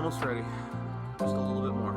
almost ready. Just a little bit more.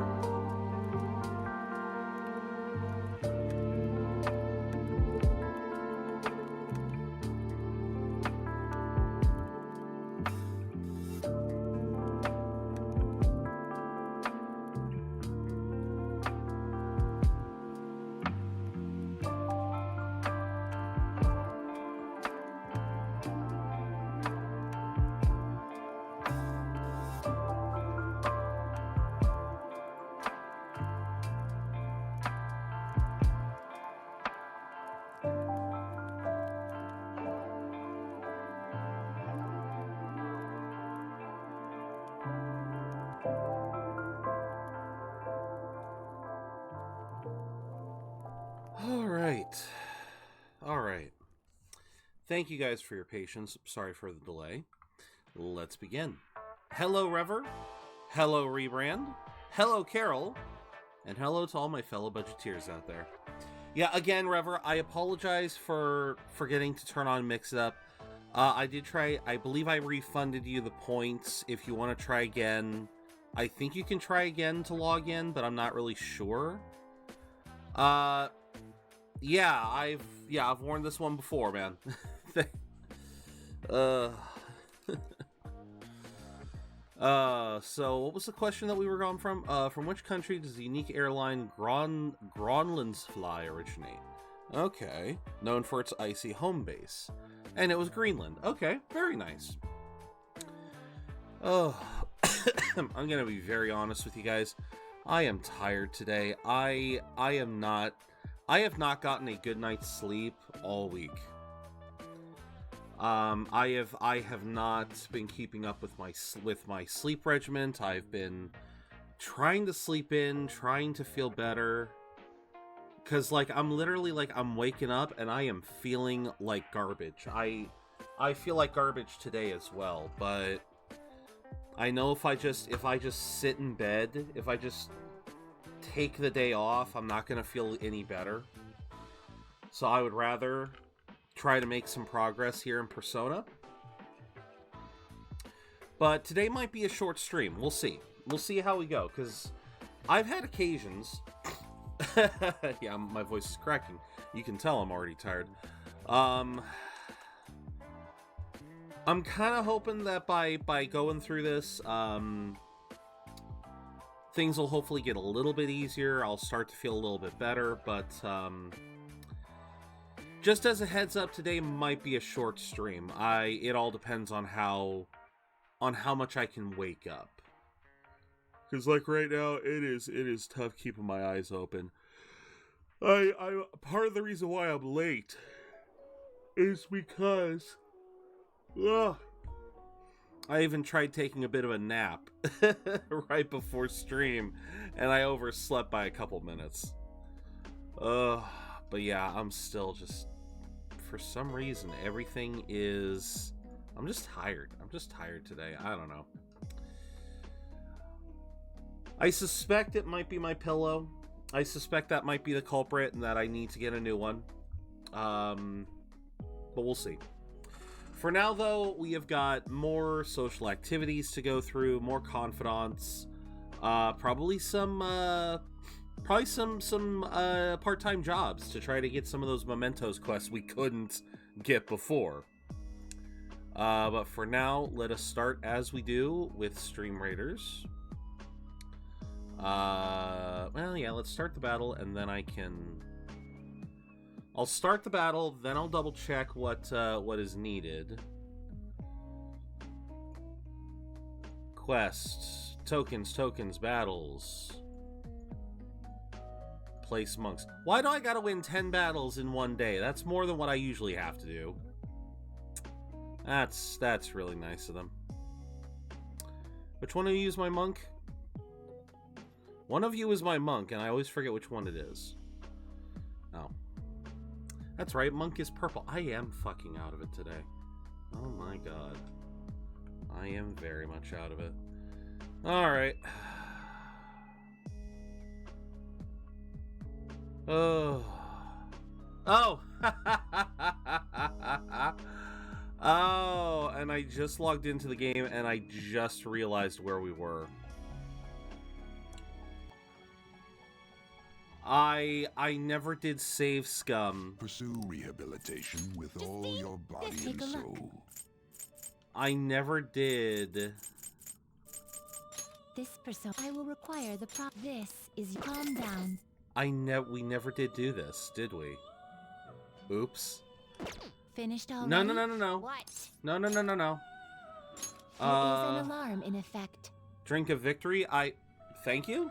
Alright. Thank you guys for your patience. Sorry for the delay. Let's begin. Hello, Rever. Hello, Rebrand. Hello, Carol. And hello to all my fellow budgeteers out there. Yeah, again, Rever, I apologize for forgetting to turn on Mix It Up. I did try. I believe I refunded you the points. If you want to try again, I think you can try again to log in, but I'm not really sure. Yeah, I've worn this one before, man. So what was the question that we were going from? From which country does the unique airline Groenlandsfly originate? Okay, known for its icy home base. And it was Greenland. Okay, very nice. Oh, I'm gonna be very honest with you guys. I am tired today. I have not gotten a good night's sleep all week. I have not been keeping up with my sleep regimen. I've been trying to sleep in, trying to feel better. Cause I'm literally I'm waking up and I am feeling like garbage. I feel like garbage today as well, but I know if I just sit in bed, if I just take the day off, I'm not gonna feel any better. So I would rather try to make some progress here in Persona. But today might be a short stream. We'll see. We'll see how we go, because I've had occasions... yeah, my voice is cracking. You can tell I'm already tired. I'm kind of hoping that by going through this, things will hopefully get a little bit easier. I'll start to feel a little bit better, but just as a heads up, today might be a short stream. It all depends on how much I can wake up. Because right now, it is tough keeping my eyes open. I part of the reason why I'm late is because I even tried taking a bit of a nap right before stream, and I overslept by a couple minutes. But yeah, I'm still just, for some reason, everything is... I'm just tired. I'm just tired today. I don't know. I suspect it might be my pillow. I suspect that might be the culprit and that I need to get a new one. But we'll see. For now, though, we have got more social activities to go through, more confidants, probably some part-time jobs to try to get some of those mementos quests we couldn't get before. But for now, let us start as we do with Stream Raiders. Well, yeah, let's start the battle, and then I'll start the battle, then I'll double check what is needed. Quests, tokens, battles. Place monks. Why do I gotta win 10 battles in one day? That's more than what I usually have to do. That's really nice of them. Which one of you is my monk? One of you is my monk, and I always forget which one it is. Oh. That's right, monk is purple. I am fucking out of it today. Oh my god. I am very much out of it. Alright. Oh. Oh! Oh, and I just logged into the game, and I just realized where we were. I never did save scum. Pursue rehabilitation with all your body and soul. I never did. This persona, I will require the This is calm down. We never did do this, did we? Oops. Finished already? No. What? No. There is an alarm in effect. Drink of victory. Thank you.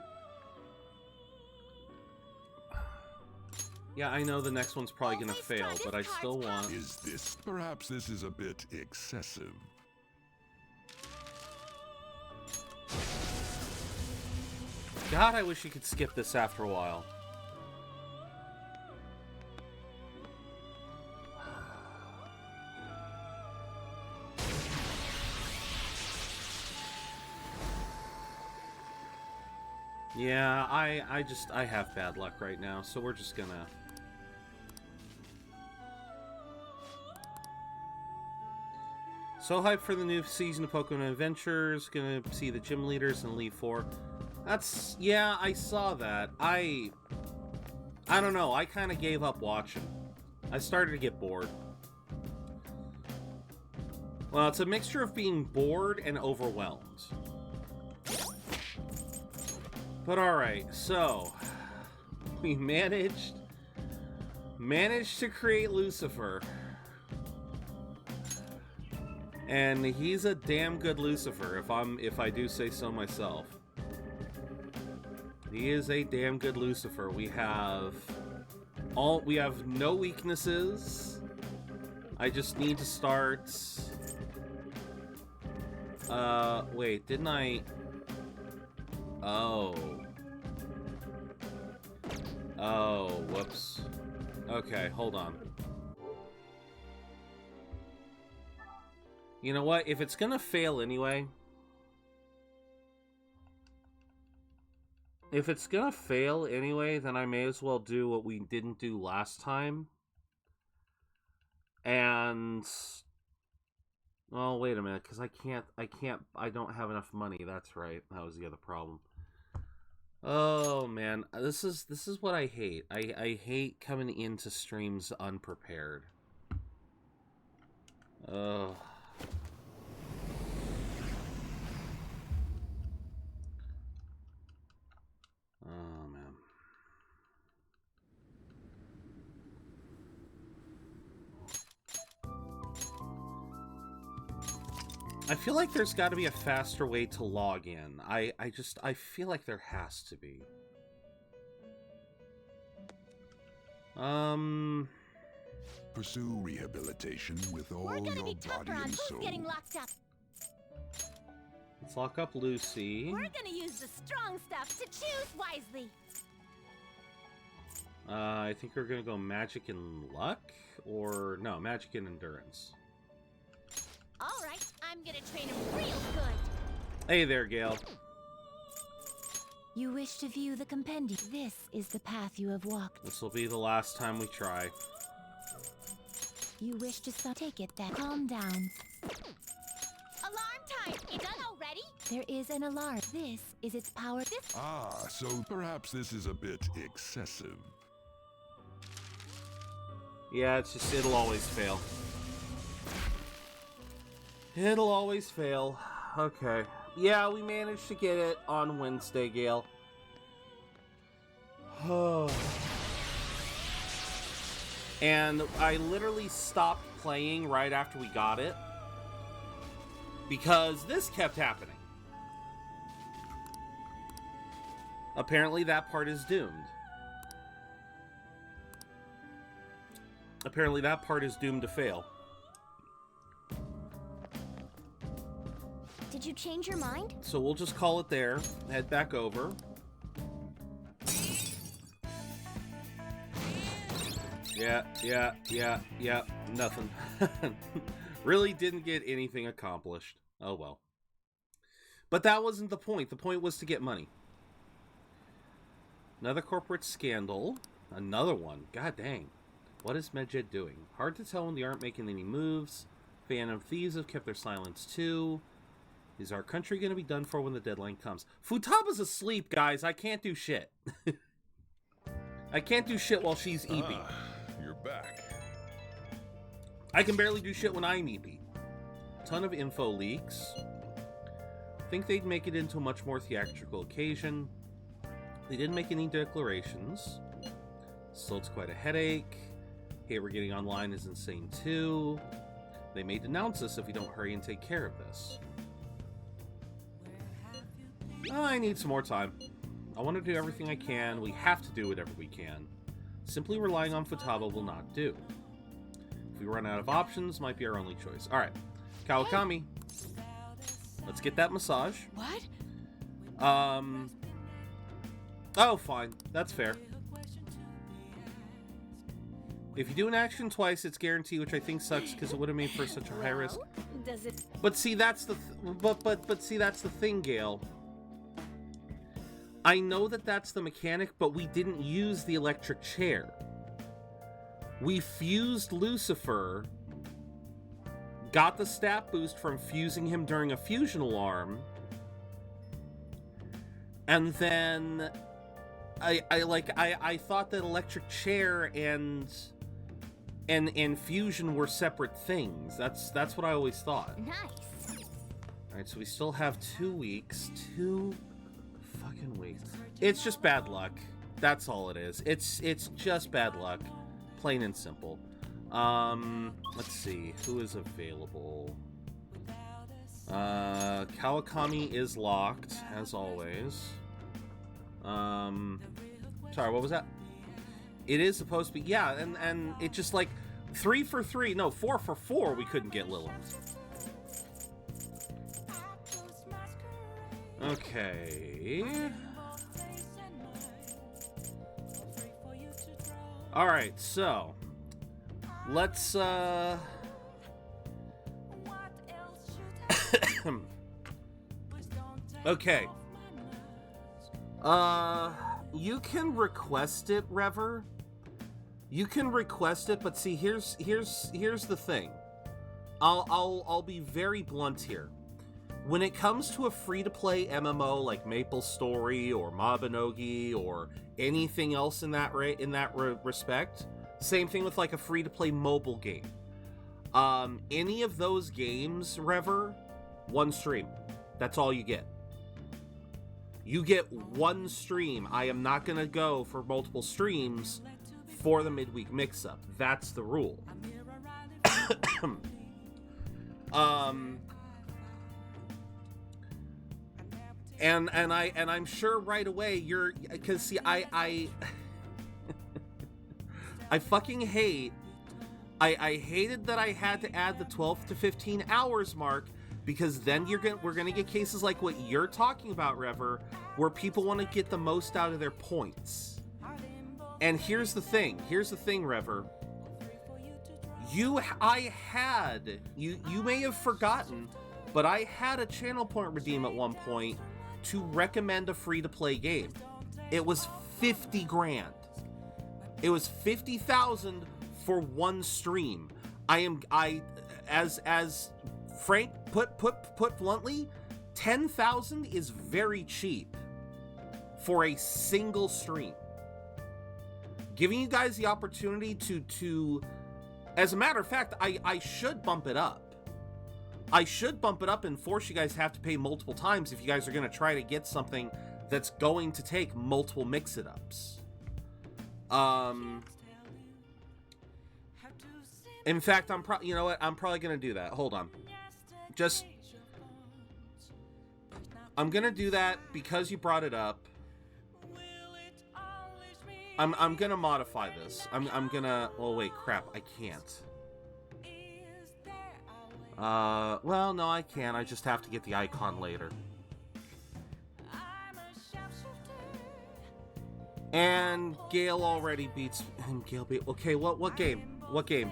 Yeah, I know the next one's probably gonna fail, but I still want. Perhaps this is a bit excessive. God, I wish you could skip this after a while. Yeah, I have bad luck right now, so we're just gonna... So hyped for the new season of Pokemon Adventures. Gonna see the gym leaders and leave 4. That's... yeah, I saw that. I don't know, I kind of gave up watching. I started to get bored. Well, it's a mixture of being bored and overwhelmed. But alright, so... we managed to create Lucifer. And he's a damn good Lucifer, if I do say so myself. He is a damn good Lucifer. We have no weaknesses. I just need to start. Wait, didn't I? Oh, whoops. Okay, hold on. You know what? If it's gonna fail anyway... if it's gonna fail anyway, then I may as well do what we didn't do last time. And... oh, wait a minute, because I don't have enough money. That's right. That was the other problem. Oh, man. This is what I hate. I hate coming into streams unprepared. Ugh. Oh, man. I feel like there's got to be a faster way to log in. I feel like there has to be. Pursue rehabilitation with all your body and soul. Getting locked up. Let's lock up Lucy. We're gonna use the strong stuff to choose wisely. I think we're gonna go magic and luck, or no, magic and endurance. All right, I'm gonna train him real good. Hey there, Gale. You wish to view the compendium. This is the path you have walked. This will be the last time we try. You wish to take it then. Calm down. Alarm time! It's done already? There is an alarm. This is its power. So perhaps this is a bit excessive. Yeah, it's just, it'll always fail. It'll always fail. Okay. Yeah, we managed to get it on Wednesday, Gale. And I literally stopped playing right after we got it, because this kept happening. Apparently that part is doomed. Apparently that part is doomed to fail. Did you change your mind? So we'll just call it there. Head back over. Yeah. Nothing. Really didn't get anything accomplished. Oh well. But that wasn't the point. The point was to get money. Another corporate scandal. Another one. God dang. What is Medjed doing? Hard to tell when they aren't making any moves. Phantom Thieves have kept their silence too. Is our country going to be done for when the deadline comes? Futaba's asleep, guys. I can't do shit. I can't do shit while she's EP. You're back. I can barely do shit when I'm EP. Ton of info leaks. Think they'd make it into a much more theatrical occasion. They didn't make any declarations. Still, it's quite a headache. Hey, we're getting online is insane too. They may denounce us if we don't hurry and take care of this. I need some more time. I want to do everything I can. We have to do whatever we can. Simply relying on Futaba will not do. If we run out of options, might be our only choice. Alright. Kawakami. Let's get that massage. What? Oh, fine. That's fair. If you do an action twice, it's guaranteed, which I think sucks because it would have made for such a high risk. Does it? But see, that's the see, that's the thing, Gale. I know that that's the mechanic, but we didn't use the electric chair. We fused Lucifer, got the stat boost from fusing him during a fusion alarm, and then I thought that electric chair and fusion were separate things. That's what I always thought. Nice. All right, so we still have 2 weeks. 2 fucking weeks. It's just bad luck. That's all it is. It's just bad luck, plain and simple. Let's see who is available. Kawakami is locked as always. Sorry, what was that? It is supposed to be, yeah, and it just like 3 for 3, no, 4 for 4. We couldn't get Lilith. Okay. All right, so let's okay. You can request it, Rever. You can request it, but see, here's the thing. I'll be very blunt here. When it comes to a free-to-play MMO like MapleStory or Mabinogi or anything else in that respect, same thing with like a free-to-play mobile game. Any of those games, Rever, one stream. That's all you get. You get one stream. I am not going to go for multiple streams for the midweek mix-up. That's the rule. And I'm sure right away you're, because see, I fucking hate. I hated that I had to add the 12 to 15 hours mark, because then we're gonna get cases like what you're talking about, Rever, where people want to get the most out of their points. And here's the thing, Rever. You may have forgotten, but I had a channel point redeem at one point to recommend a free-to-play game. It was 50 grand. It was 50,000 for one stream. As Frank put bluntly, 10,000 is very cheap for a single stream. Giving you guys the opportunity to as a matter of fact, I should bump it up. I should bump it up and force you guys to have to pay multiple times if you guys are going to try to get something that's going to take multiple mix-it-ups. In fact, you know what? I'm probably going to do that. Hold on. I'm going to do that because you brought it up. I'm going to modify this. I'm going to... Oh, wait, crap. I can't. Well, no, I can. I just have to get the icon later. And Gale already beats... And Gale beat... Okay, what game? What game?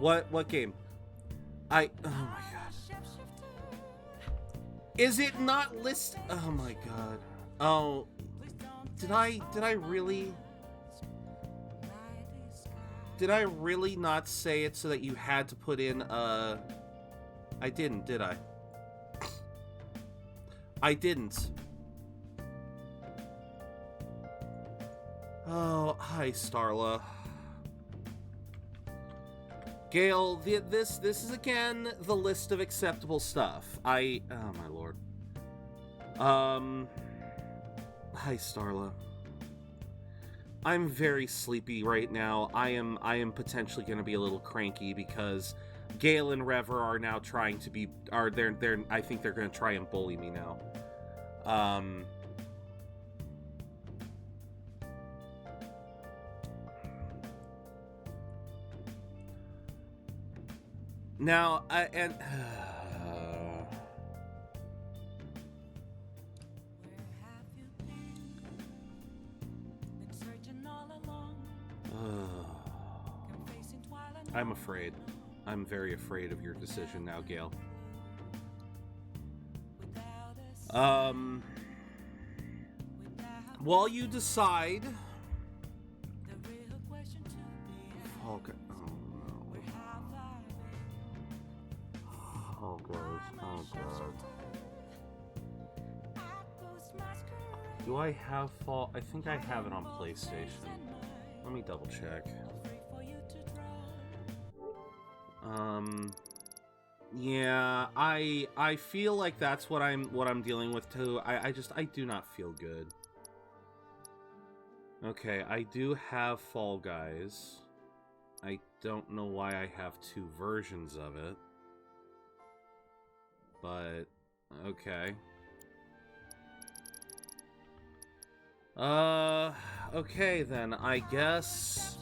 What game? Oh my god. Is it not list... Oh my god. Oh... Did I really... Did I really not say it so that you had to put in, I didn't, did I? I didn't. Oh, hi, Starla. Gale, this is again the list of acceptable stuff. Oh my lord. Hi, Starla. I'm very sleepy right now. I am potentially going to be a little cranky because Gale and Rever are now trying to be I think they're going to try and bully me now. Now, I'm afraid. I'm very afraid of your decision now, Gale. While you decide... Okay. Oh, God. Oh, God. Do I have Fall? I think I have it on PlayStation. Let me double check. Yeah, I feel like that's what I'm dealing with too. I do not feel good. Okay, I do have Fall Guys. I don't know why I have two versions of it. But okay. Okay then. I guess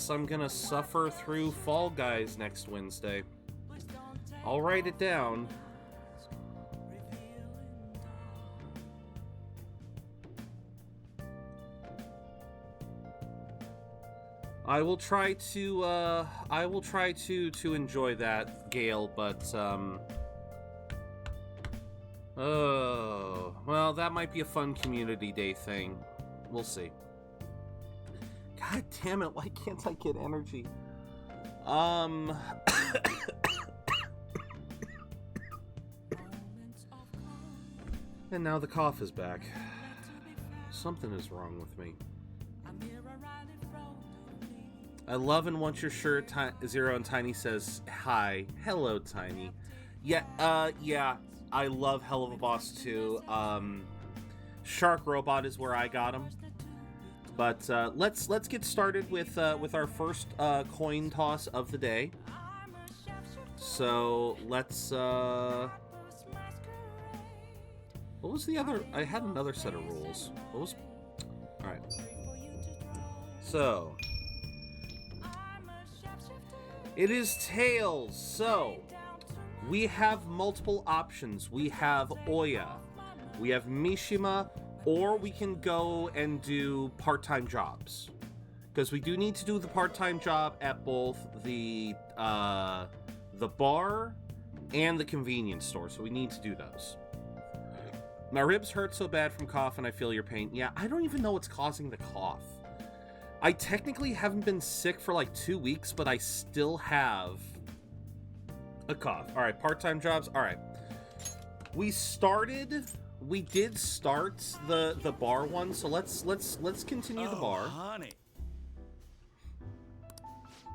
I'm gonna suffer through Fall Guys next Wednesday. I'll write it down. I will try to enjoy that, Gale, but oh, well, that might be a fun community day thing. We'll see. God damn it, why can't I get energy? And now the cough is back. Something is wrong with me. I love and want your shirt. Zero and Tiny says hi. Hello, Tiny. Yeah, I love Hell of a Boss too. Shark Robot is where I got him. But let's get started with our first coin toss of the day. So let's. What was the other? I had another set of rules. What was? All right. So it is Tails. So we have multiple options. We have Oya, we have Mishima, or we can go and do part-time jobs. Because we do need to do the part-time job at both the bar and the convenience store. So we need to do those. My ribs hurt so bad from cough, and I feel your pain. Yeah, I don't even know what's causing the cough. I technically haven't been sick for like 2 weeks, but I still have a cough. All right, part-time jobs. All right. We did start the bar one, so let's continue the bar. Honey.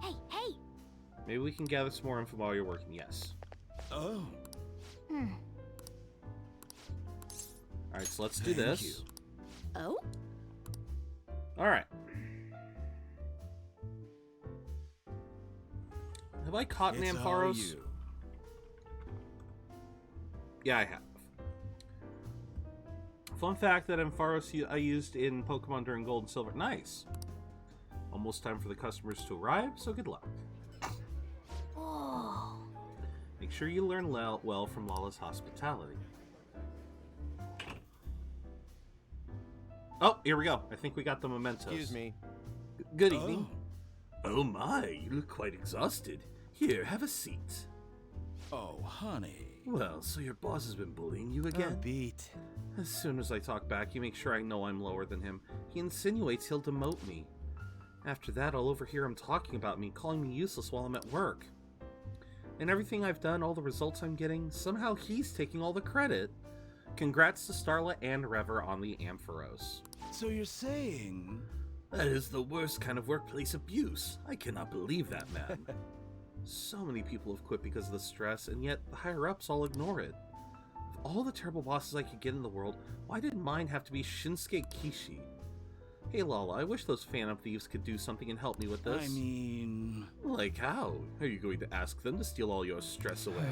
Hey. Maybe we can gather some more info while you're working. Yes. Oh. All right, so let's do this. Oh? All right. Have I caught an Ampharos? Yeah, I have. Fun fact that Ampharos I used in Pokemon during Gold and Silver. Nice. Almost time for the customers to arrive, so good luck. Oh. Make sure you learn well from Lala's hospitality. Oh, here we go. I think we got the mementos. Excuse me. Good evening. Oh my, you look quite exhausted. Here, have a seat. Oh, honey. Well, so your boss has been bullying you again? Beat. As soon as I talk back, you make sure I know I'm lower than him. He insinuates he'll demote me. After that, I'll overhear him talking about me, calling me useless while I'm at work. And everything I've done, all the results I'm getting, somehow he's taking all the credit. Congrats to Starla and Rever on the Ampharos. So you're saying... That is the worst kind of workplace abuse. I cannot believe that, man. So many people have quit because of the stress, and yet the higher-ups all ignore it. Of all the terrible bosses I could get in the world, why did mine have to be Shinsuke Kishi? Hey Lala, I wish those Phantom Thieves could do something and help me with this. I mean... Like how? Are you going to ask them to steal all your stress away?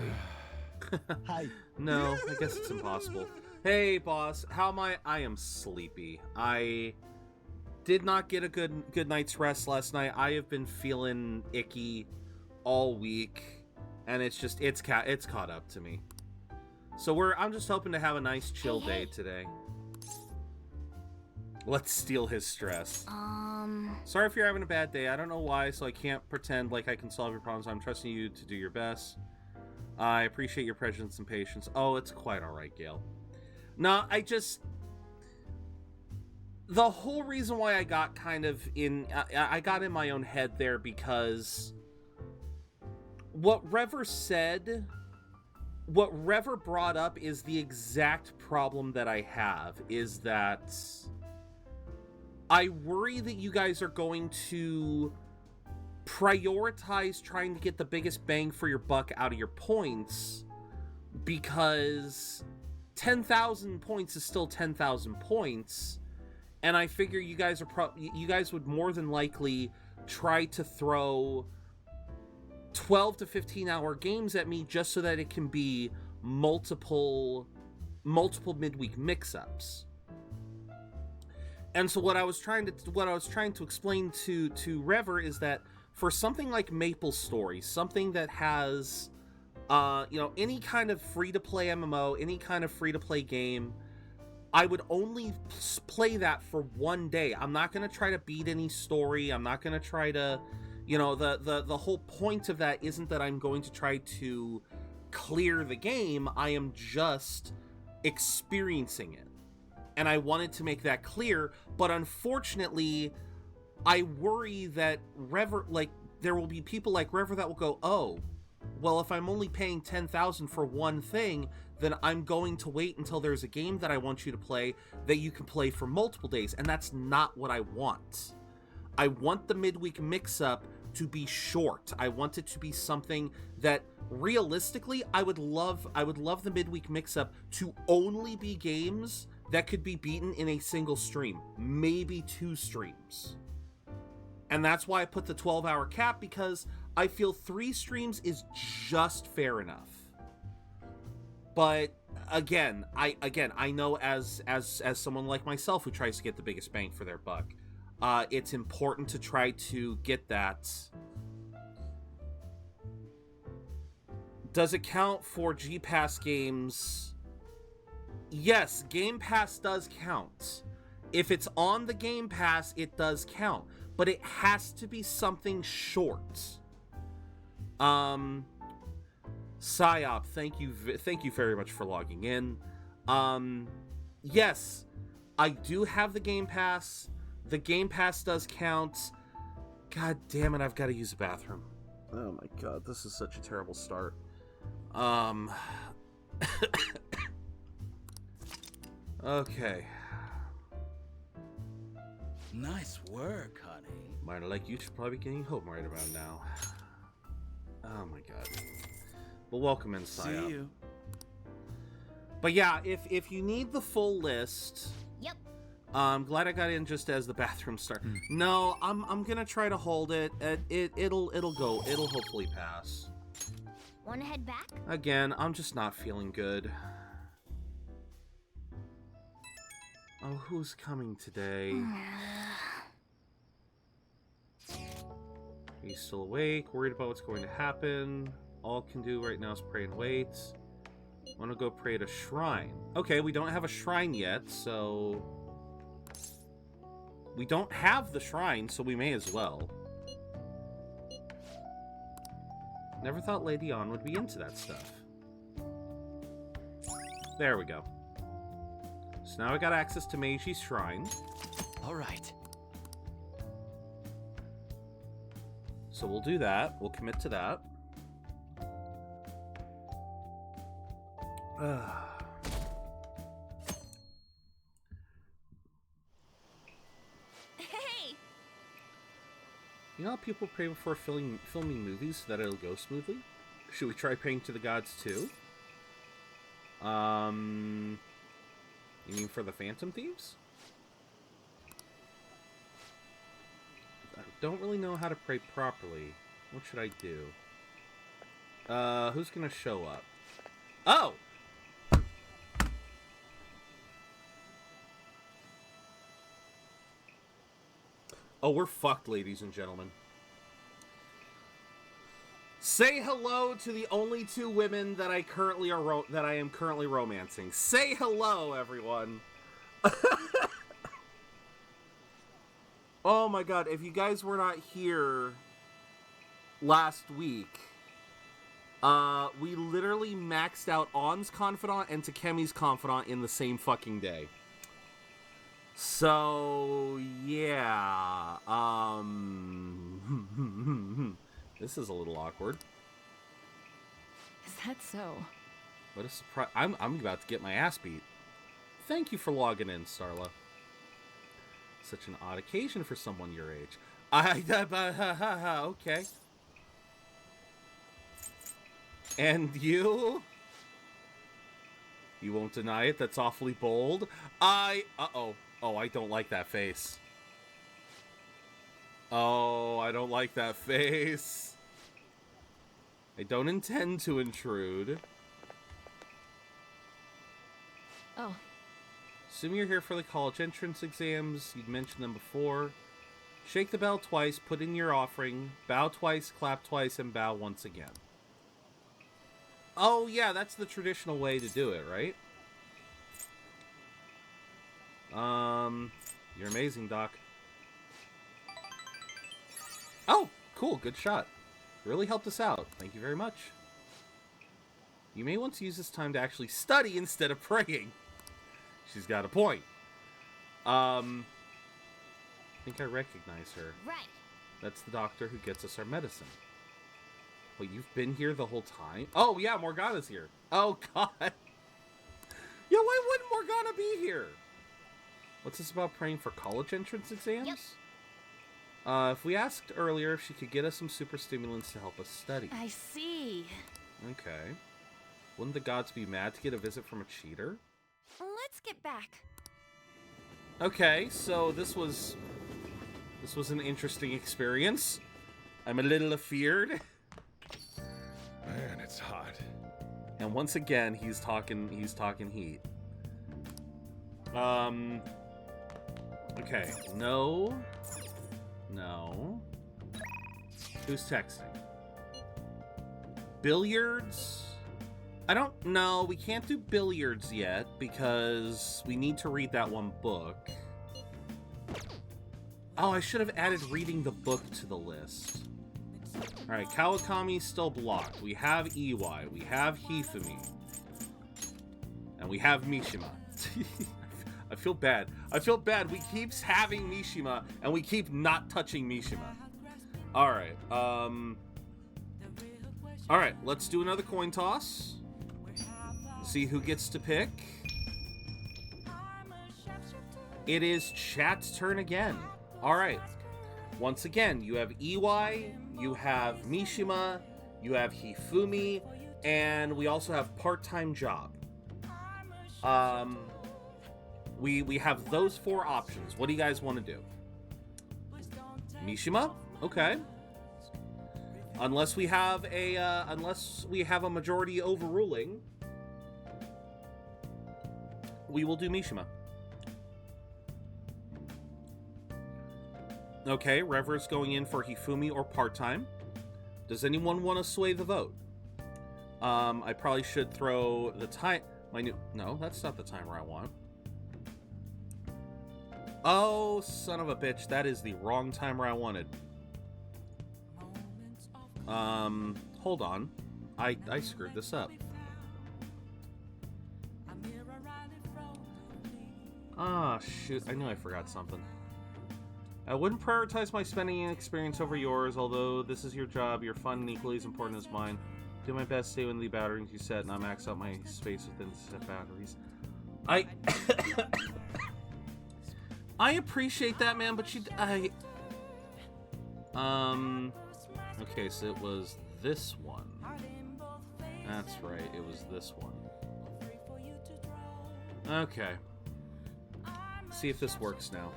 Hi. No, I guess it's impossible. Hey boss, how am I? I am sleepy. I did not get a good night's rest last night. I have been feeling icky all week, and it's caught up to me. So I'm just hoping to have a nice chill day today. Let's steal his stress. Sorry if you're having a bad day. I don't know why, so I can't pretend like I can solve your problems. I'm trusting you to do your best. I appreciate your presence and patience. Oh, it's quite alright, Gail. No, the whole reason why I got kind of I got in my own head there because what Rever said, what Rever brought up is the exact problem that I have, is that I worry that you guys are going to prioritize trying to get the biggest bang for your buck out of your points, because 10,000 points is still 10,000 points, and I figure you guys would more than likely try to throw 12 to 15 hour games at me just so that it can be multiple midweek mix-ups. And so what I was trying to explain to Rever is that for something like Maple Story, something that has any kind of free-to-play MMO, any kind of free-to-play game, I would only play that for one day. I'm not going to try to beat any story. I'm not going to try to, the whole point of that isn't that I'm going to try to clear the game. I am just experiencing it. And I wanted to make that clear, but unfortunately, I worry that there will be people like Rever that will go, oh, well, if I'm only paying 10,000 for one thing, then I'm going to wait until there's a game that I want you to play that you can play for multiple days, and that's not what I want. I want the midweek mix-up to be short. I want it to be something that, realistically, I would love the midweek mix-up to only be games that could be beaten in a single stream, maybe 2 streams. And that's why I put the 12-hour cap, because I feel 3 streams is just fair enough. But again, I know as someone like myself who tries to get the biggest bang for their buck, it's important to try to get that. Does it count for G Pass games? Yes, Game Pass does count. If it's on the Game Pass, it does count. But it has to be something short. Psyop, thank you very much for logging in. Yes, I do have the Game Pass. The Game Pass does count. God damn it, I've got to use the bathroom. Oh my god, this is such a terrible start. Okay. Nice work, honey. Minor like you should probably be getting home right around now. Oh my god. Well, welcome in, Psyop. See you. But yeah, if you need the full list, Yep. I'm glad I got in just as the bathroom started. No, I'm gonna try to hold it. It'll go. It'll hopefully pass. Wanna head back? Again, I'm just not feeling good. Oh, who's coming today? Are you still awake? Worried about what's going to happen? All can do right now is pray and wait. Want to go pray at a shrine. Okay, we don't have a shrine yet, so... We don't have the shrine, so we may as well. Never thought Lady On would be into that stuff. There we go. So now I got access to Meiji's shrine. All right. So we'll do that. We'll commit to that. You know how people pray before filming movies so that it'll go smoothly? Should we try praying to the gods too? You mean for the Phantom Thieves? I don't really know how to pray properly. What should I do? Who's gonna show up? Oh! Oh, we're fucked, ladies and gentlemen. Say hello to the only two women that I am currently romancing. Say hello, everyone. Oh my god, if you guys were not here last week, we literally maxed out On's Confidant and Takemi's Confidant in the same fucking day. So, yeah, this is a little awkward. Is that so? What a surprise. I'm about to get my ass beat. Thank you for logging in, Starla. Such an odd occasion for someone your age. Okay. And you? You won't deny it? That's awfully bold. Uh-oh. Oh, I don't like that face. Oh, I don't like that face. I don't intend to intrude. Oh. Assume you're here for the college entrance exams. You'd mentioned them before. Shake the bell twice, put in your offering, bow twice, clap twice, and bow once again. Oh, yeah, that's the traditional way to do it, right? You're amazing, Doc. Oh, cool, good shot. Really helped us out. Thank you very much. You may want to use this time to actually study instead of praying. She's got a point. I think I recognize her. Right. That's the doctor who gets us our medicine. Wait, you've been here the whole time? Oh, yeah, Morgana's here. Oh, God. Yeah, why wouldn't Morgana be here? What's this about praying for college entrance exams? Yep. If we asked earlier if she could get us some super stimulants to help us study. I see. Okay. Wouldn't the gods be mad to get a visit from a cheater? Let's get back. Okay, so this was an interesting experience. I'm a little afeared. Man, it's hot. And once again, he's talking heat. Okay, no. Who's texting? Billiards? I don't know. We can't do billiards yet because we need to read that one book. Oh, I should have added reading the book to the list. Alright, Kawakami's still blocked. We have Iwai. We have Hifumi. And we have Mishima. I feel bad. We keep having Mishima, and we keep not touching Mishima. Alright, Alright, let's do another coin toss. See who gets to pick. It is chat's turn again. Alright. Once again, you have Iwai, you have Mishima, you have Hifumi, and we also have part-time job. We have those four options. What do you guys want to do? Mishima? Okay. Unless we have a majority overruling, we will do Mishima. Okay, Rever's going in for Hifumi or part-time. Does anyone want to sway the vote? I probably should throw the time... No, that's not the timer I want. Oh, son of a bitch. That is the wrong timer I wanted. Hold on. I screwed this up. Ah, shoot. I knew I forgot something. I wouldn't prioritize my spending and experience over yours, although this is your job, your fun, and equally as important as mine. Do my best to stay within the boundaries you set, and not max out my space within set boundaries. I appreciate that, man, but Okay, so it was this one. That's right, it was this one. Okay. See if this works now.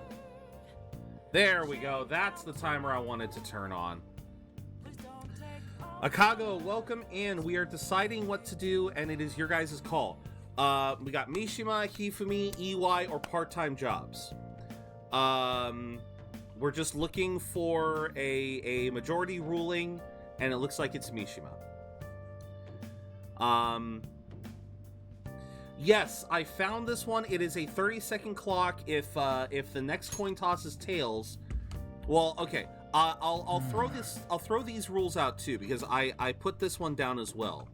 There we go. That's the timer I wanted to turn on. Akago, welcome in. We are deciding what to do, and it is your guys' call. We got Mishima, Hifumi, EY, or part-time jobs. We're just looking for a majority ruling, and it looks like it's Mishima. Yes, I found this one. It is a 30-second clock. If the next coin toss is tails, well, okay. I'll throw these rules out too, because I put this one down as well.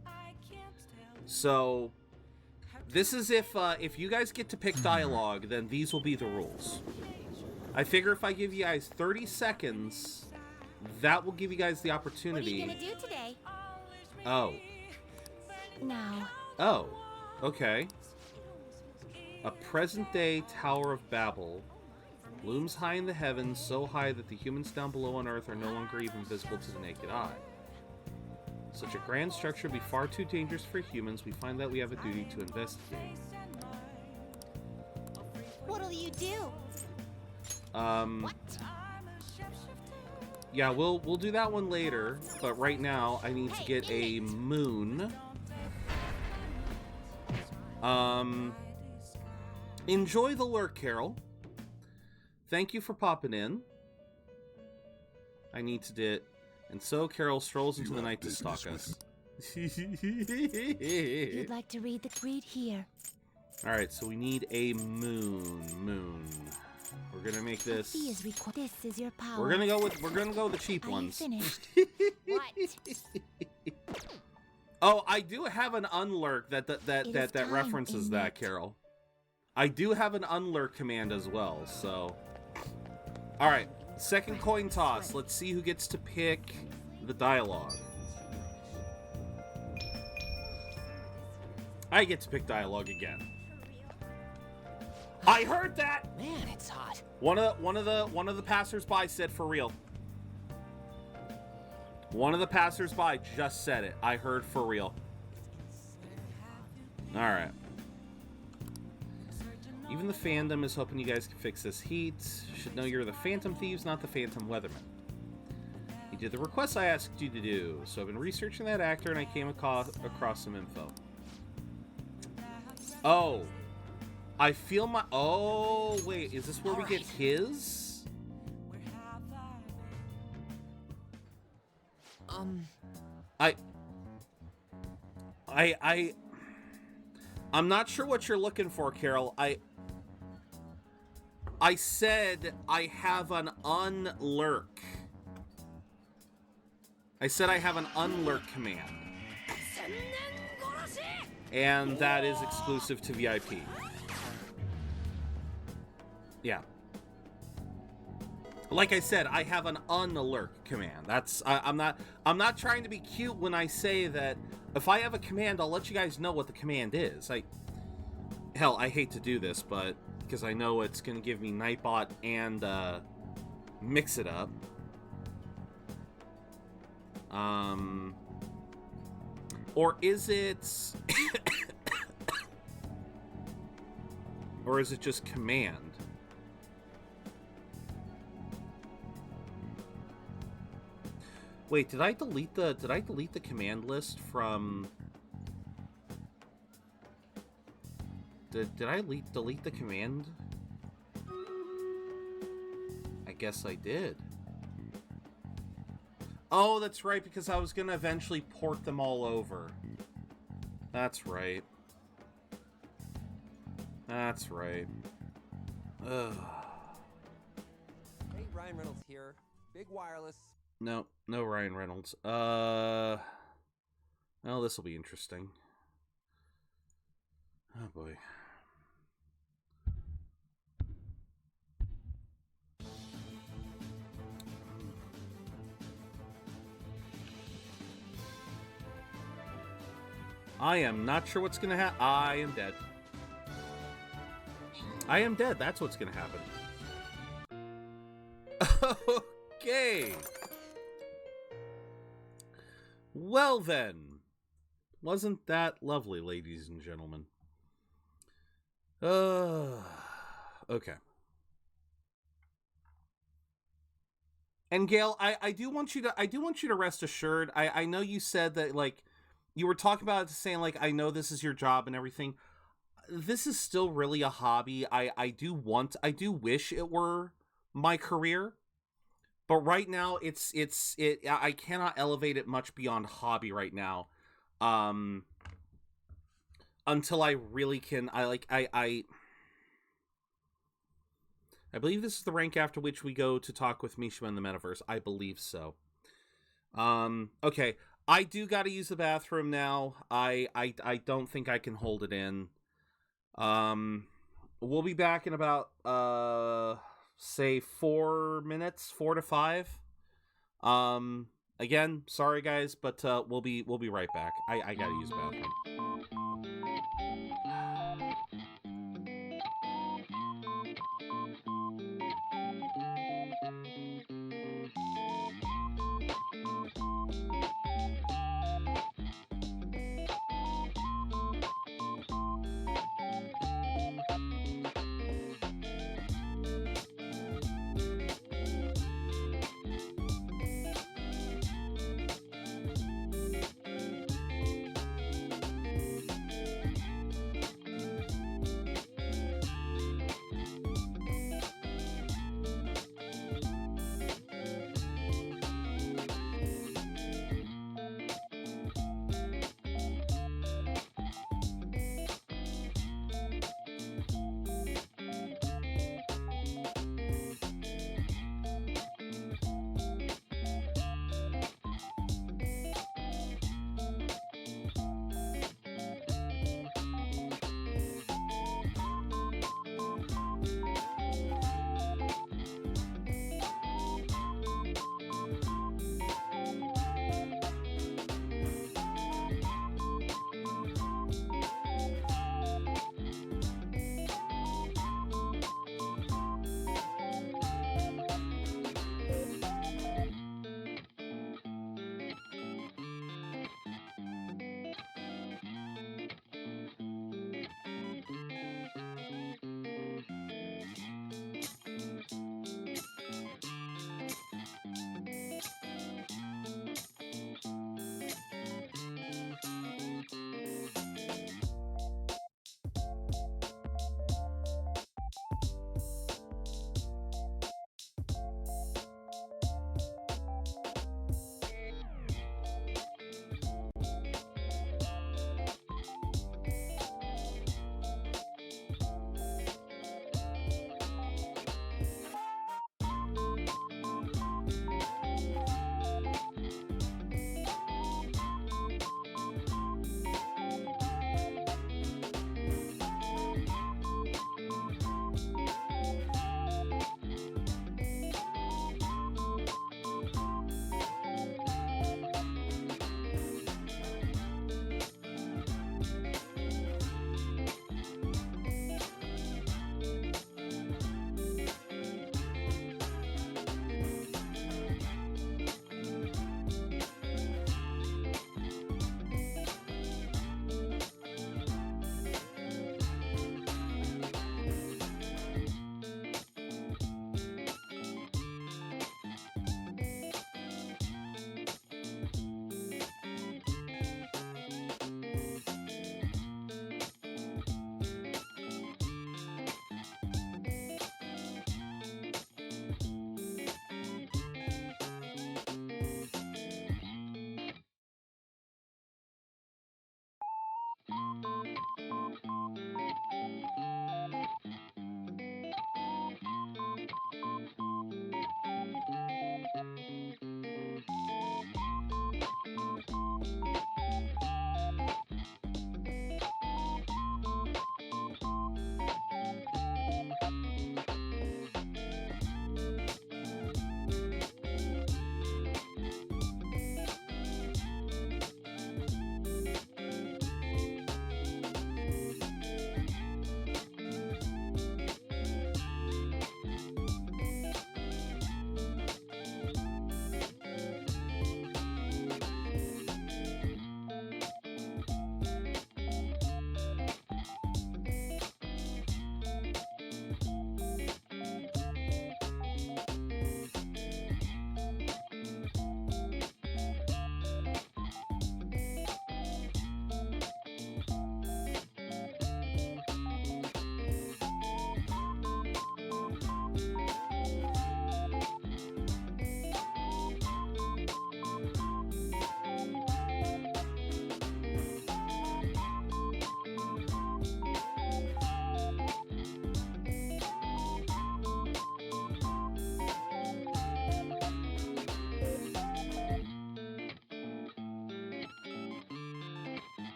So this is if you guys get to pick dialogue, then these will be the rules. I figure if I give you guys 30 seconds, that will give you guys the opportunity. What are you gonna do today? Oh. Now. Oh. Okay. A present-day Tower of Babel looms high in the heavens, so high that the humans down below on Earth are no longer even visible to the naked eye. Such a grand structure would be far too dangerous for humans. We find that we have a duty to investigate. What'll you do? What? Yeah, we'll do that one later, but right now I need to get a moon. Enjoy the lurk, Carol. Thank you for popping in. I need to do it. And so Carol strolls into the night to stalk us. You'd like to read here. Alright, so we need a moon. We're gonna make this. This is your power. We're gonna go with the cheap Are ones. you finished? What? Oh, I do have an unlurk that references that, Carol. I do have an unlurk command as well, so. Alright, second coin toss. Let's see who gets to pick the dialogue. I get to pick dialogue again. I heard that! Man, it's hot. One of the passers-by said for real. One of the passers-by just said it. I heard for real. Alright. Even the fandom is hoping you guys can fix this heat. Should know you're the Phantom Thieves, not the Phantom Weathermen. You did the request I asked you to do, so I've been researching that actor and I came across some info. Oh. I feel my... Oh, wait. Is this where we get his? I'm not sure what you're looking for, Carol. I said I have an unlurk. I said I have an unlurk command. And that is exclusive to VIP. Yeah. Like I said, I have an unlurk command. That's I'm not trying to be cute when I say that if I have a command, I'll let you guys know what the command is. Hell, I hate to do this, but because I know it's gonna give me Nightbot and mix it up. Or is it or is it just command? Wait, did I delete the command list from... Did I delete the command? I guess I did. Oh, that's right, because I was gonna eventually port them all over. That's right. That's right. Ugh. Hey, Ryan Reynolds here. Big wireless. No Ryan Reynolds. Well, this will be interesting. Oh boy. I am not sure what's gonna happen. I am dead. I am dead. That's what's gonna happen. Okay. Well then, wasn't that lovely, ladies and gentlemen? Okay. And Gail, I do want you to rest assured. I know you said that, like, you were talking about it, saying, like, I know this is your job and everything. This is still really a hobby. I do wish it were my career. But right now I cannot elevate it much beyond hobby right now. Until I really can, I believe this is the rank after which we go to talk with Mishima in the metaverse. I believe so. Okay. I do got to use the bathroom now. I don't think I can hold it in. We'll be back in about say 4 minutes, 4 to 5. Again, sorry guys, but we'll be right back. I got to use the bathroom.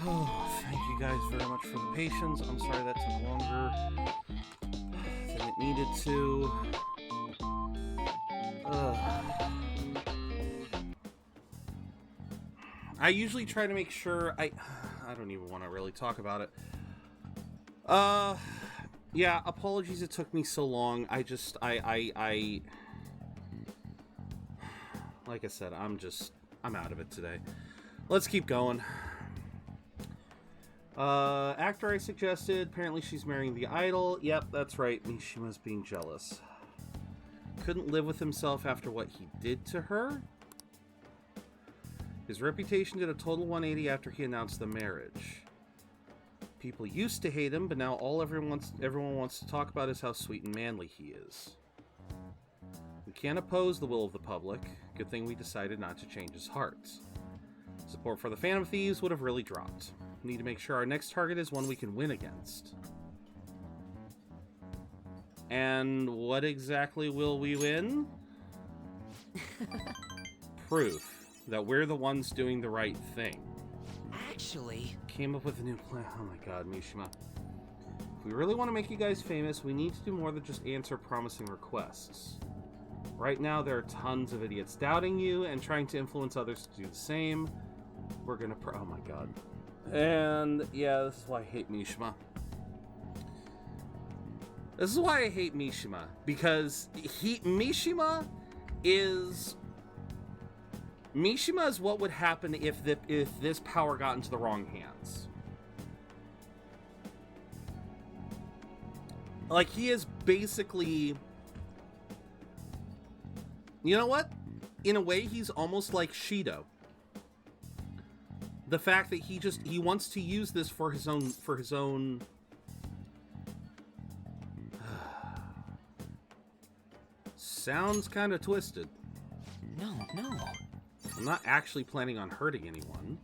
Oh, thank you guys very much for the patience. I'm sorry that took longer than it needed to. I usually try to make sure I don't even want to really talk about it. Yeah, apologies it took me so long. I like I said, I'm out of it today. Let's keep going. Actor I suggested, apparently she's marrying the idol. Yep, that's right, Mishima's being jealous. Couldn't live with himself after what he did to her. His reputation did a total 180 after he announced the marriage. People used to hate him, but now everyone wants to talk about is how sweet and manly he is. We can't oppose the will of the public. Good thing we decided not to change his heart. Support for the Phantom Thieves would have really dropped. We need to make sure our next target is one we can win against. And what exactly will we win? Proof that we're the ones doing the right thing. Actually, Came up with a new plan. Oh my god, Mishima. If we really want to make you guys famous, we need to do more than just answer promising requests. Right now, there are tons of idiots doubting you and trying to influence others to do the same. We're gonna oh my god. And yeah, this is why I hate Mishima. Because Mishima is what would happen if this power got into the wrong hands. Like, he is basically, you know what? In a way, he's almost like Shido. The fact that he wants to use this for his own sounds kind of twisted. no. I'm not actually planning on hurting anyone.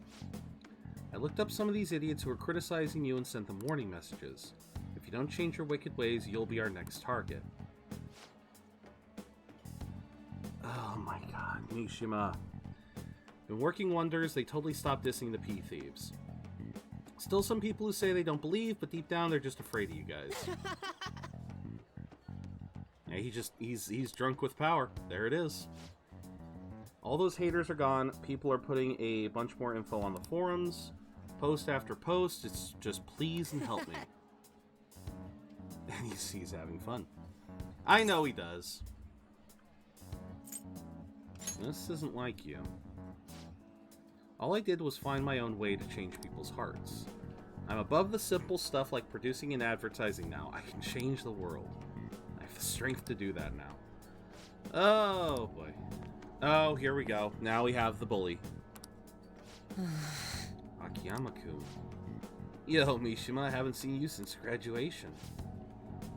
I looked up some of these idiots who are criticizing you and sent them warning messages. If you don't change your wicked ways, you'll be our next target. Oh my god, Mishima. Been working wonders, they totally stopped dissing the pea thieves. Still some people who say they don't believe, but deep down they're just afraid of you guys. Yeah, he's drunk with power. There it is. All those haters are gone. People are putting a bunch more info on the forums. Post after post. It's just please and help me. And he's having fun. I know he does. This isn't like you. All I did was find my own way to change people's hearts. I'm above the simple stuff like producing and advertising now. I can change the world. I have the strength to do that now. Oh, boy. Oh, here we go. Now we have the bully. Akiyama-kun. Yo, Mishima, I haven't seen you since graduation.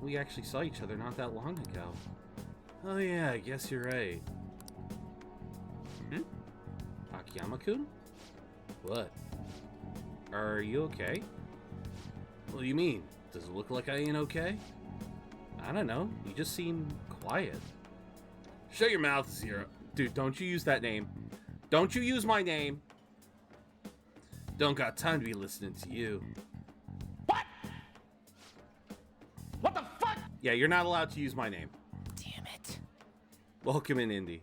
We actually saw each other not that long ago. Oh yeah, I guess you're right. Akiyama-kun? What? Are you okay? What do you mean? Does it look like I ain't okay? I don't know. You just seem quiet. Shut your mouth, Zero. Dude, don't you use that name. Don't you use my name. Don't got time to be listening to you. What? What the fuck? Yeah, you're not allowed to use my name. Damn it. Welcome in, Indy.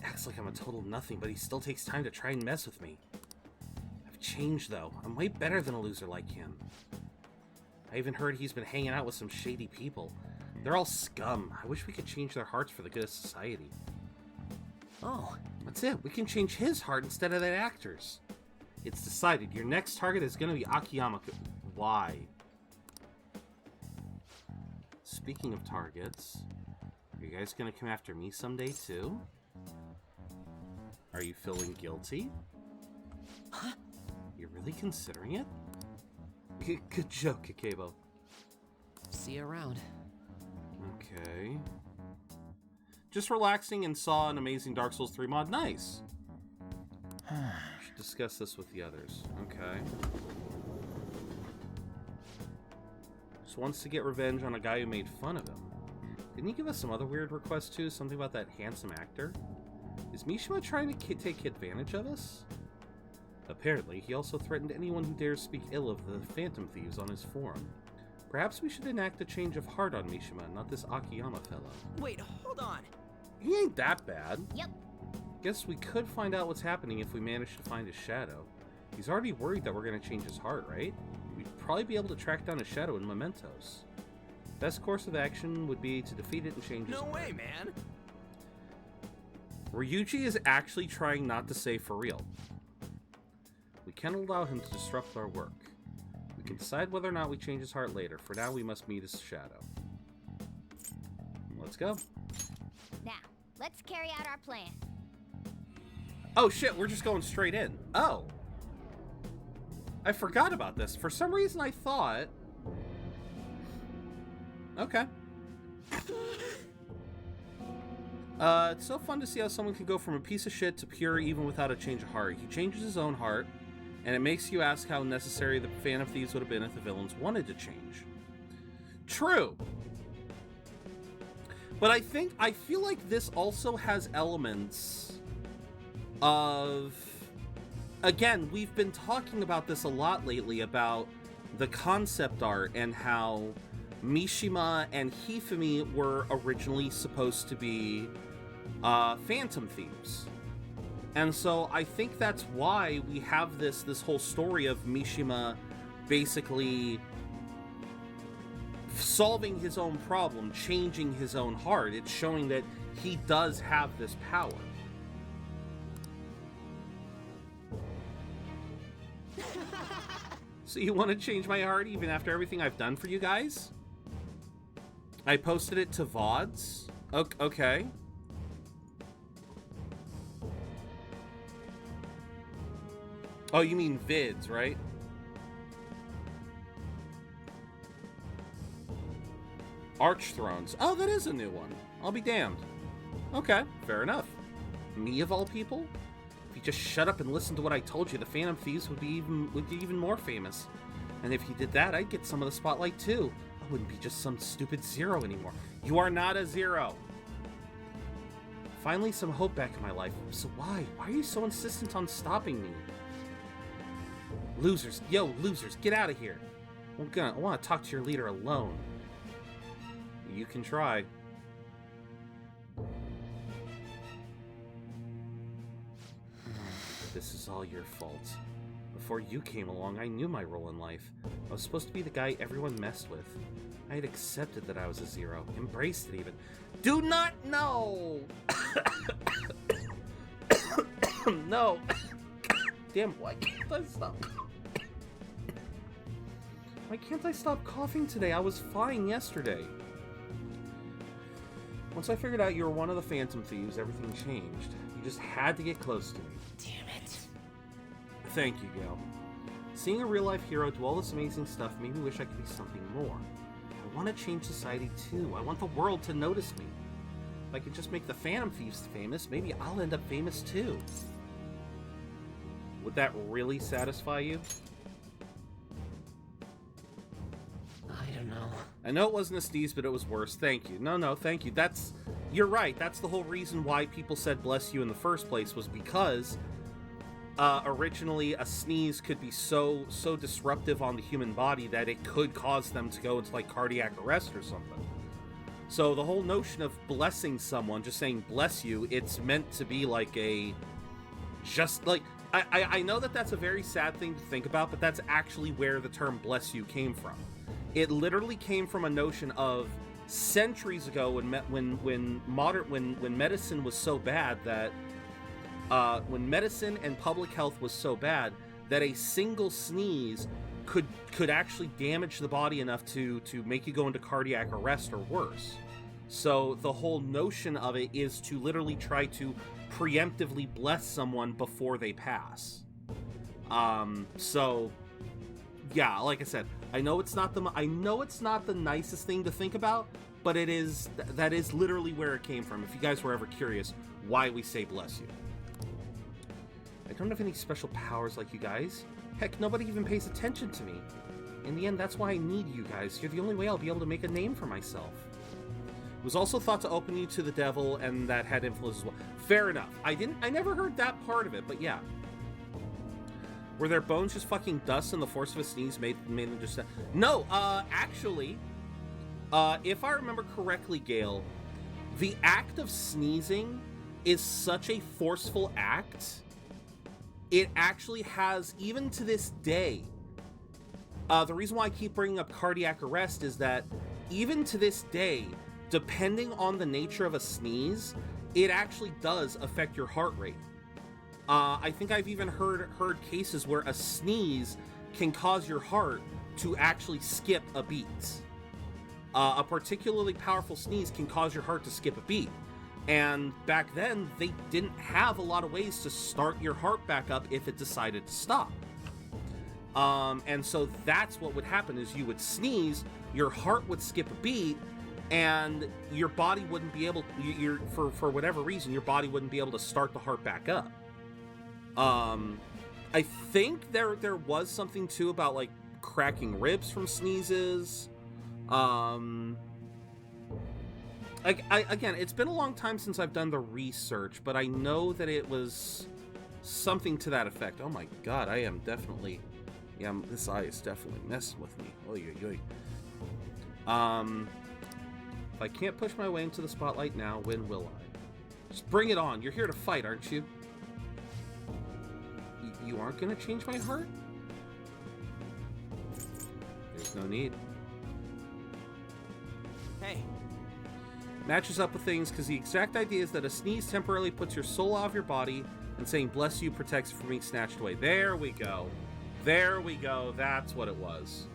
Acts like I'm a total nothing, but he still takes time to try and mess with me. I've changed, though. I'm way better than a loser like him. I even heard he's been hanging out with some shady people. They're all scum. I wish we could change their hearts for the good of society. Oh. That's it. We can change his heart instead of that actor's. It's decided. Your next target is going to be Akiyama-kun. Why? Speaking of targets, are you guys going to come after me someday, too? Are you feeling guilty? Huh? You're really considering it? Good joke, Kakebo. See you around. Okay. Just relaxing and saw an amazing Dark Souls 3 mod. Nice. Should discuss this with the others. Okay. Gamechops wants to get revenge on a guy who made fun of him. Didn't he give us some other weird requests too? Something about that handsome actor? Is Mishima trying to take advantage of us? Apparently, he also threatened anyone who dares speak ill of the Phantom Thieves on his forum. Perhaps we should enact a change of heart on Mishima, not this Akiyama fellow. Wait, hold on. He ain't that bad. Yep. Guess we could find out what's happening if we manage to find his shadow. He's already worried that we're going to change his heart, right? We'd probably be able to track down his shadow in mementos. Best course of action would be to defeat it and change his No heart. way, man. Ryuji is actually trying not to say for real. We can't allow him to disrupt our work. We can decide whether or not we change his heart later. For now, we must meet his shadow. Let's go. Now, let's carry out our plan. Oh shit, we're just going straight in. Oh. I forgot about this. For some reason I thought... Okay. It's so fun to see how someone can go from a piece of shit to pure even without a change of heart. He changes his own heart, and it makes you ask how necessary the Phantom Thieves would have been if the villains wanted to change. True. But I feel like this also has elements of... Again, we've been talking about this a lot lately, about the concept art and how Mishima and Hifumi were originally supposed to be Phantom Thieves. And so I think that's why we have this whole story of Mishima basically solving his own problem, changing his own heart. It's showing that he does have this power. So you want to change my heart even after everything I've done for you guys? I posted it to VODs. Okay. Oh, you mean vids, right? Archthrones. Oh, that is a new one. I'll be damned. Okay, fair enough. Me of all people? If you just shut up and listen to what I told you, the Phantom Thieves would be even more famous. And if you did that, I'd get some of the spotlight too. I wouldn't be just some stupid Zero anymore. You are not a Zero. Finally, some hope back in my life. So why? Why are you so insistent on stopping me? Losers. Yo, losers, get out of here. I want to talk to your leader alone. You can try. This is all your fault. Before you came along, I knew my role in life. I was supposed to be the guy everyone messed with. I had accepted that I was a Zero, embraced it even. Do not know! No! Damn, why can't I stop? Why can't I stop coughing today? I was fine yesterday. Once I figured out you were one of the Phantom Thieves, everything changed. You just had to get close to me. Damn it. Thank you, Gil. Seeing a real-life hero do all this amazing stuff made me wish I could be something more. I want to change society too. I want the world to notice me. If I could just make the Phantom Thieves famous, maybe I'll end up famous too. Would that really satisfy you? I don't know. I know it wasn't a sneeze, but it was worse. Thank you. No, thank you. You're right. That's the whole reason why people said bless you in the first place, was because originally a sneeze could be so disruptive on the human body that it could cause them to go into like cardiac arrest or something. So the whole notion of blessing someone, just saying bless you, it's meant to be like I know that that's a very sad thing to think about, but that's actually where the term bless you came from. It literally came from a notion of centuries ago when medicine was so bad that when medicine and public health was so bad that a single sneeze could actually damage the body enough to make you go into cardiac arrest or worse. So the whole notion of it is to literally try to preemptively bless someone before they pass. So yeah, like I said, I know it's not the nicest thing to think about, but that is literally where it came from. If you guys were ever curious why we say bless you. I don't have any special powers like you guys. Heck, nobody even pays attention to me. In the end, that's why I need you guys. You're the only way I'll be able to make a name for myself. It was also thought to open you to the devil, and that had influence as well. Fair enough. I never heard that part of it, but yeah. Were their bones just fucking dust and the force of a sneeze made them just... No, actually, if I remember correctly, Gale, the act of sneezing is such a forceful act, it actually has, even to this day, the reason why I keep bringing up cardiac arrest is that even to this day, depending on the nature of a sneeze, it actually does affect your heart rate. I think I've even heard cases where a sneeze can cause your heart to actually skip a beat. A particularly powerful sneeze can cause your heart to skip a beat. And back then, they didn't have a lot of ways to start your heart back up if it decided to stop. And so that's what would happen is you would sneeze, your heart would skip a beat, and your body wouldn't be able, for whatever reason, your body wouldn't be able to start the heart back up. I think there was something too about like cracking ribs from sneezes. Again, it's been a long time since I've done the research, but I know that it was something to that effect. Oh my god, I am definitely... Yeah, this eye is definitely messing with me. Oy, oy, oy. If I can't push my way into the spotlight now, when will I? Just bring it on. You're here to fight, aren't you? You aren't gonna change my heart? There's no need. Hey. Matches up with things because the exact idea is that a sneeze temporarily puts your soul out of your body, and saying bless you protects you from being snatched away. There we go. There we go. That's what it was.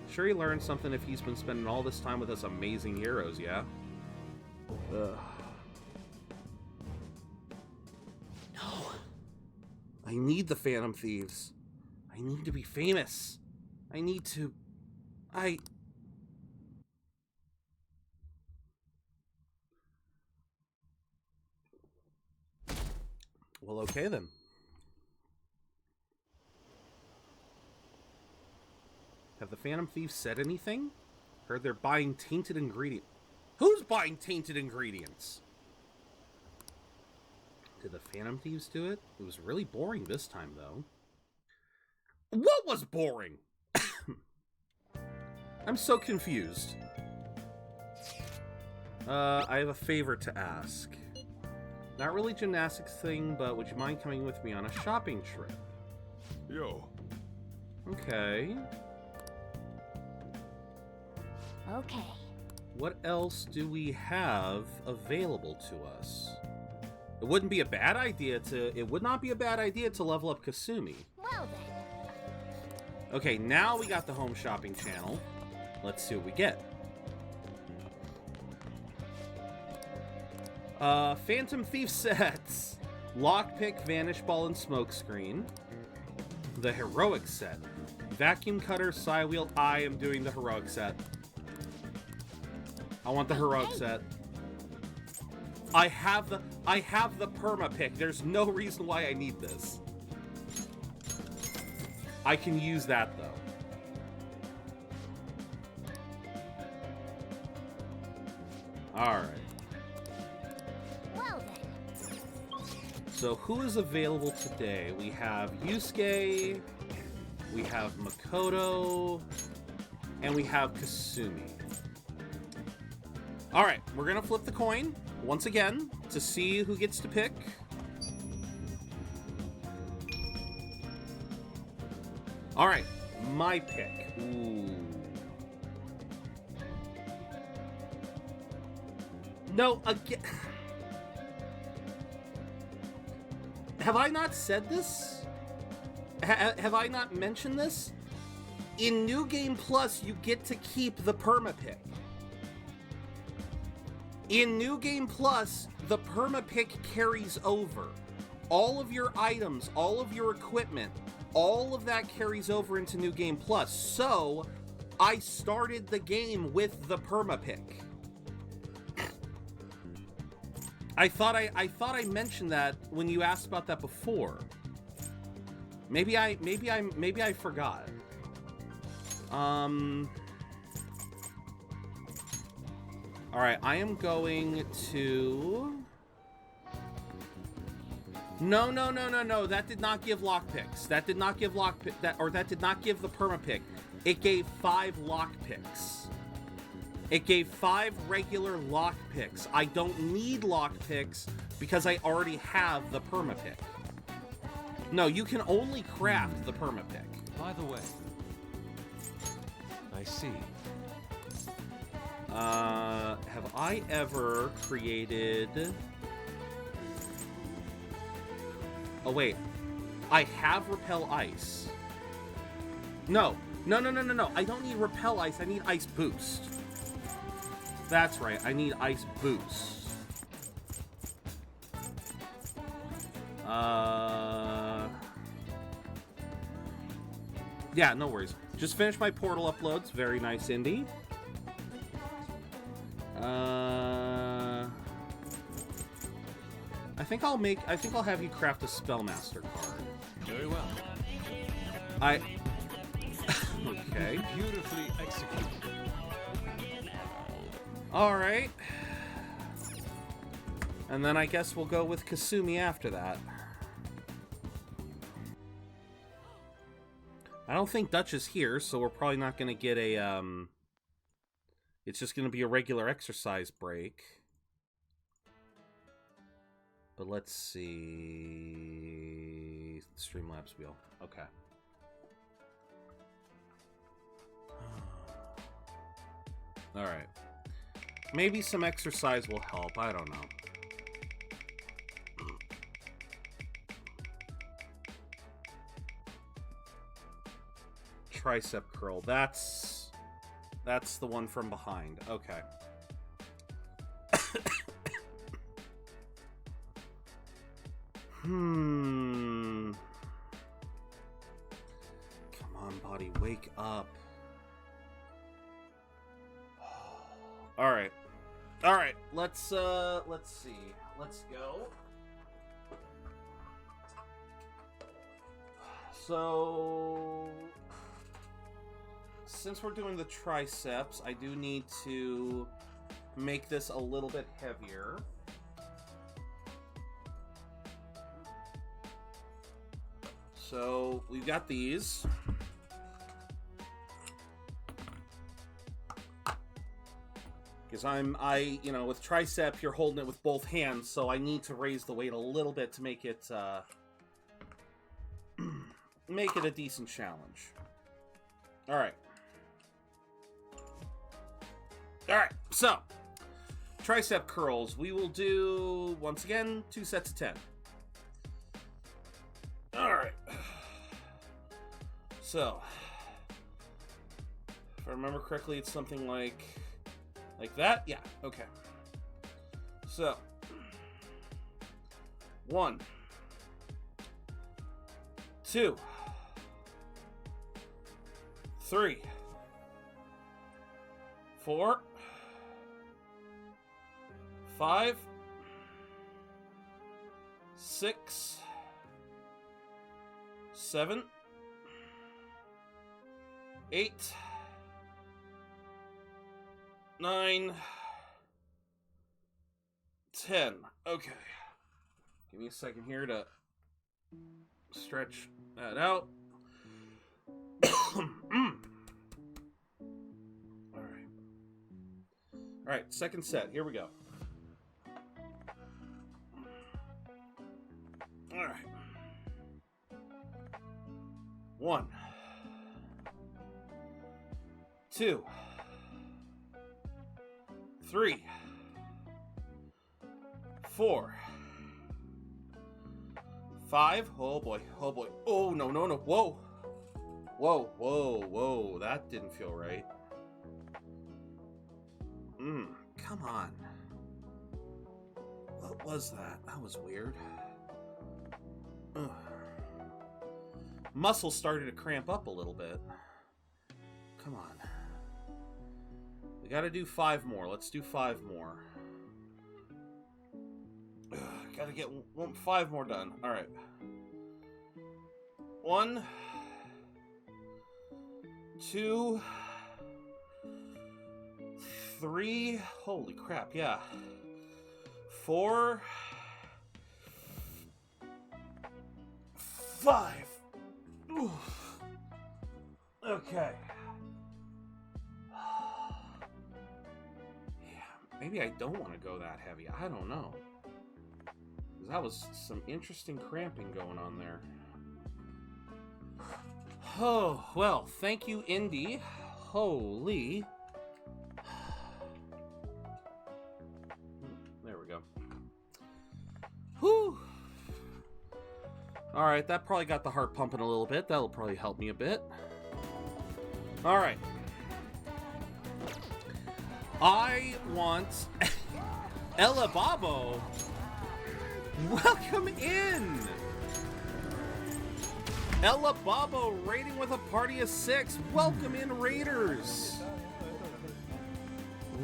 Sure, he learned something if he's been spending all this time with us amazing heroes, yeah? Ugh. No. I need the Phantom Thieves. I need to be famous. I need to... Well, okay then. Have the Phantom Thieves said anything? Heard they're buying tainted ingredients. Who's buying tainted ingredients? Did the Phantom Thieves do it? It was really boring this time, though. What was boring? I'm so confused. I have a favor to ask. Not really gymnastics thing, but would you mind coming with me on a shopping trip? Yo. Okay. Okay. What else do we have available to us? It wouldn't be a bad idea to... It would not be a bad idea to level up Kasumi. Well then. Okay, now we got the home shopping channel. Let's see what we get. Phantom Thief sets. Lockpick, Vanish Ball, and Smokescreen. The Heroic set. Vacuum Cutter, Psy Wheel. I am doing the Heroic set. I want the Heroic set. I have the perma pick. There's no reason why I need this. I can use that though. Alright. Well then. So who is available today? We have Yusuke, we have Makoto, and we have Kasumi. Alright, we're gonna flip the coin once again to see who gets to pick. Alright, my pick. Ooh. No, again. Have I not said this? Have I not mentioned this? In New Game Plus, you get to keep the perma-pick. In New Game Plus, the perma-pick carries over. All of your items, all of your equipment, all of that carries over into New Game Plus. So, I started the game with the perma-pick. I thought I mentioned that when you asked about that before. Maybe I forgot. Alright, I am going to... No, no, no, no, no. That did not give lockpicks. That did not give lockpick... That did not give the permapick. It gave 5 lockpicks. It gave 5 regular lockpicks. I don't need lockpicks because I already have the permapick. No, you can only craft the permapick. By the way, I see. Have I ever created... Oh, wait. I have Repel Ice. No. No, no, no, no, no. I don't need Repel Ice. I need Ice Boost. That's right. I need Ice Boost. Yeah, no worries. Just finished my portal uploads. Very nice, Indy. I think I'll have you craft a Spellmaster card. Very well. Okay. Beautifully executed. Alright. And then I guess we'll go with Kasumi after that. I don't think Dutch is here, so we're probably not going to get a, It's just going to be a regular exercise break. But let's see... Streamlabs wheel. Okay. Alright. Maybe some exercise will help. I don't know. Tricep curl. That's the one from behind. Okay. Come on, body, wake up. All right. All right. Let's see. Let's go. So, since we're doing the triceps, I do need to make this a little bit heavier. So, we've got these. Because you know, with tricep, you're holding it with both hands, so I need to raise the weight a little bit to make it, make it a decent challenge. Alright. Alright, so, tricep curls. We will do, once again, 2 sets of 10. Alright. So, if I remember correctly, it's something like that? Yeah, okay. So, 1, 2, 3, 4, 5, 6, 7, 8, 9, 10. Okay. Give me a second here to stretch that out. Alright. Alright, second set. Here we go. Alright. 1, 2, 3, 4, 5. Oh boy, oh boy. Oh, no, no, no. Whoa. Whoa, whoa, whoa. That didn't feel right. Come on. What was that? That was weird. Ugh. Muscles started to cramp up a little bit. Come on. We gotta do 5 more. Let's do 5 more. Ugh, gotta get 5 more done. Alright. 1, 2, 3, holy crap, yeah. 4, 5. Oof. Okay. Yeah, maybe I don't want to go that heavy. I don't know. That was some interesting cramping going on there. Oh, well, thank you, Indy. Holy. There we go. Whew. Alright, that probably got the heart pumping a little bit. That'll probably help me a bit. Alright. I want... Ella Babo. Welcome in! Ella Babo raiding with a party of 6. Welcome in, Raiders!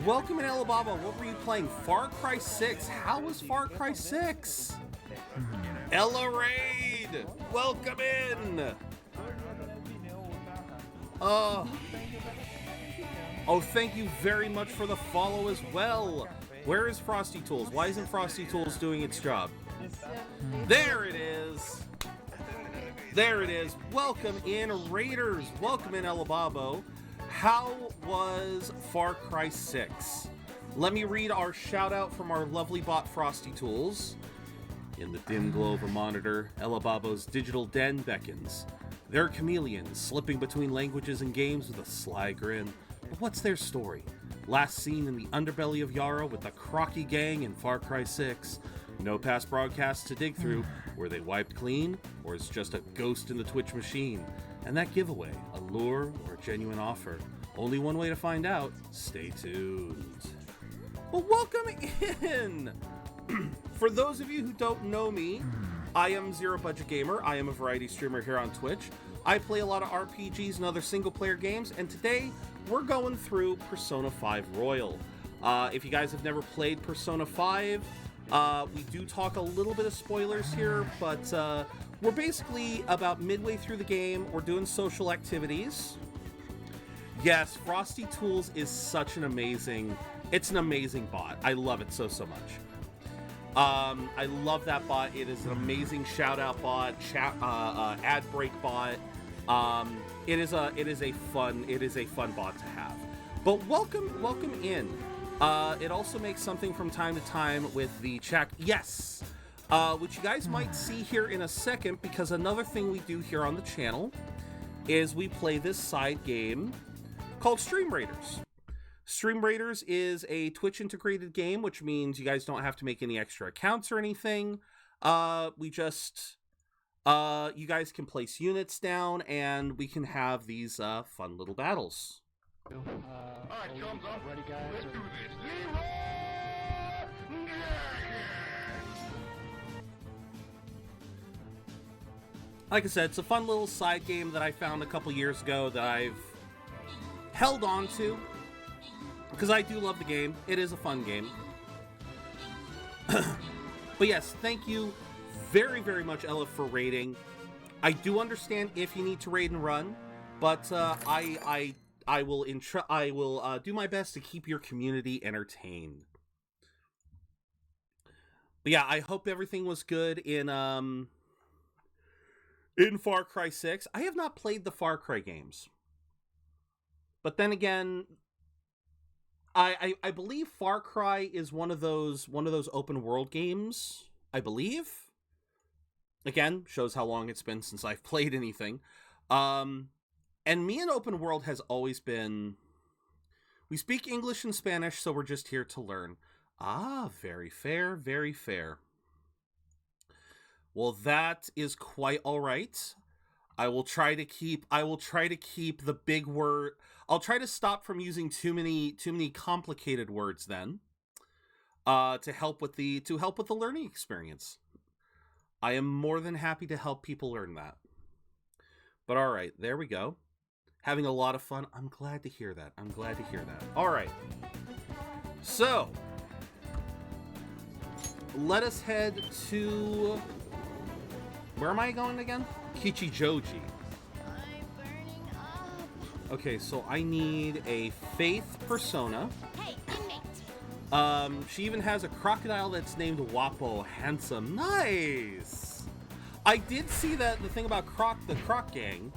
Welcome in, Ella Babo. What were you playing? Far Cry 6. How was Far Cry 6? Ella Raid! Welcome in! Oh, thank you very much for the follow as well. Where is Frosty Tools? Why isn't Frosty Tools doing its job? There it is! There it is. Welcome in, Raiders. Welcome in, Ella Babo. How was Far Cry 6? Let me read our shout out from our lovely bot Frosty Tools. In the dim glow of a monitor, Ella Babo's digital den beckons. They're chameleons, slipping between languages and games with a sly grin. But what's their story? Last seen in the underbelly of Yara with the Crocky gang in Far Cry 6. No past broadcasts to dig through. Were they wiped clean? Or is just a ghost in the Twitch machine? And that giveaway, a lure or a genuine offer? Only one way to find out. Stay tuned. Well, welcome in! For those of you who don't know me, I am ZeroBudgetGamer. I am a variety streamer here on Twitch. I play a lot of RPGs and other single-player games, and today we're going through Persona 5 Royal. If you guys have never played Persona 5, we do talk a little bit of spoilers here, but we're basically about midway through the game. We're doing social activities. Yes, Frosty Tools is such an amazing... It's an amazing bot. I love it so much. I love that bot. It is an amazing shout-out bot, ad break bot. It is a fun bot to have. But welcome in. It also makes something from time to time with the chat. Yes, which you guys might see here in a second, because another thing we do here on the channel is we play this side game called Stream Raiders. Stream Raiders is a Twitch integrated game, which means you guys don't have to make any extra accounts or anything. You guys can place units down and we can have these fun little battles. Alright, thumbs up. Ready, guys? Let's do this. Like I said, it's a fun little side game that I found a couple years ago that I've held on to, because I do love the game. It is a fun game. But yes, thank you very, very much, Ella, for raiding. I do understand if you need to raid and run, but I will do my best to keep your community entertained. But yeah, I hope everything was good in Far Cry 6. I have not played the Far Cry games, but then again, I believe Far Cry is one of those open world games. I believe. Again, shows how long it's been since I've played anything. And me and open world has always been... We speak English and Spanish, so we're just here to learn. Ah, very fair, very fair. Well, that is quite all right. I will try to keep the big word... I'll try to stop from using too many complicated words then. To help with the learning experience. I am more than happy to help people learn that. But all right, there we go. Having a lot of fun. I'm glad to hear that. All right. So, let us head to... Where am I going again? Kichijoji. Okay, so I need a Faith Persona. Hey, inmate. She even has a crocodile that's named Wapo. Handsome. Nice! I did see that the thing about the Croc Gang.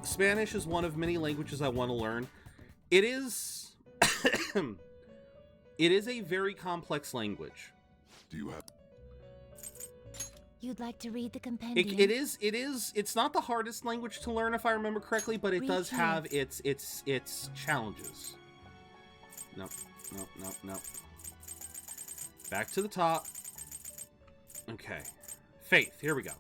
Spanish is one of many languages I want to learn. It is... it is a very complex language. Do you have... You'd like to read the compendium? It's not the hardest language to learn, if I remember correctly, but it does have its challenges. Nope. Back to the top. Okay. Faith, here we go.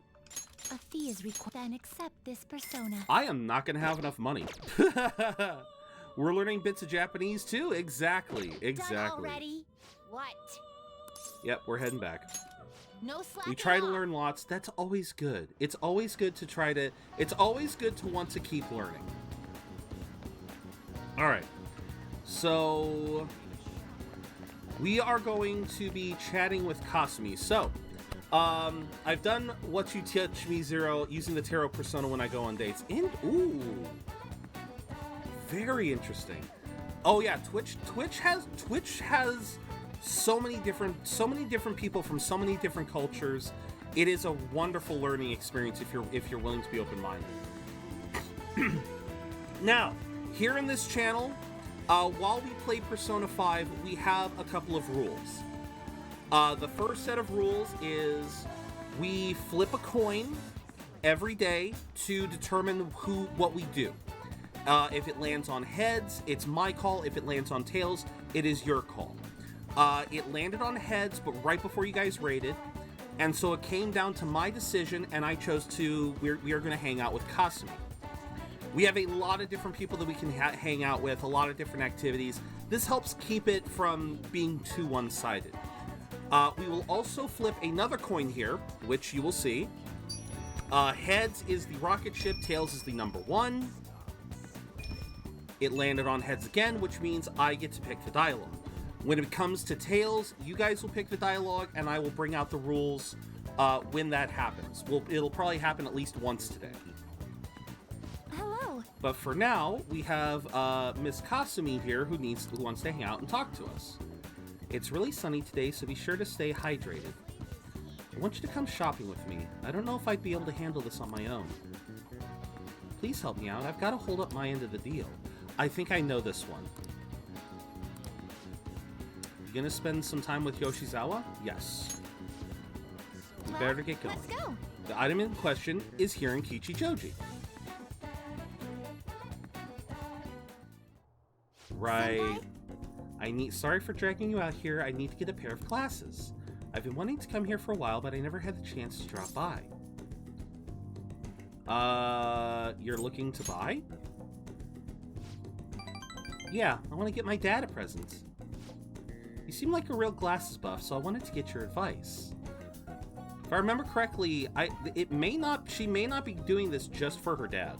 A fee is required. Then accept this persona. I am not going to have enough money. We're learning bits of Japanese too. Exactly. Done already? What? Yep, we're heading back. No slacking We try to off. learn lots. That's always good. It's always good to try to... It's always good to want to keep learning. All right. So... we are going to be chatting with Kasumi. So... I've done What You Teach Me Zero using the Tarot Persona when I go on dates. And ooh, very interesting. Oh yeah, Twitch has so many different people from so many different cultures. It is a wonderful learning experience if you're willing to be open-minded. Now, here in this channel, while we play Persona 5, we have a couple of rules. The first set of rules is we flip a coin every day to determine what we do. If it lands on heads, it's my call. If it lands on tails, it is your call. It landed on heads, but right before you guys rated, and so it came down to my decision, and I chose to. We are going to hang out with Kasumi. We have a lot of different people that we can hang out with, a lot of different activities. This helps keep it from being too one-sided. We will also flip another coin here, which you will see. Heads is the rocket ship, tails is the number 1. It landed on heads again, which means I get to pick the dialogue. When it comes to tails, you guys will pick the dialogue, and I will bring out the rules when that happens. It'll probably happen at least once today. Hello. But for now, we have Miss Kasumi here who wants to hang out and talk to us. It's really sunny today, so be sure to stay hydrated. I want you to come shopping with me. I don't know if I'd be able to handle this on my own. Please help me out. I've got to hold up my end of the deal. I think I know this one. You gonna spend some time with Yoshizawa? Yes. We better get going. Let's go. The item in question is here in Kichijoji. Right. Senpai? Sorry for dragging you out here. I need to get a pair of glasses. I've been wanting to come here for a while, but I never had the chance to drop by. You're looking to buy? Yeah, I want to get my dad a present. You seem like a real glasses buff, so I wanted to get your advice. If I remember correctly, she may not be doing this just for her dad.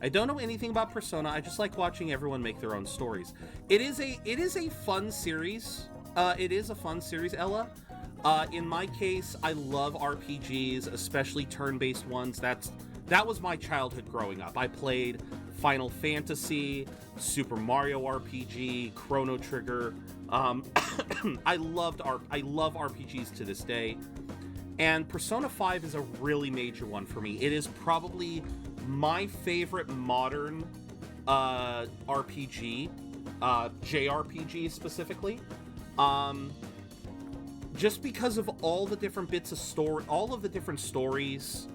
I don't know anything about Persona. I just like watching everyone make their own stories. It is a fun series. It is a fun series, Ella. In my case, I love RPGs, especially turn-based ones. That was my childhood growing up. I played Final Fantasy, Super Mario RPG, Chrono Trigger. I love RPGs to this day. And Persona 5 is a really major one for me. It is probably my favorite modern RPG, JRPG specifically. Just because of all the different bits of story, all of the different stories,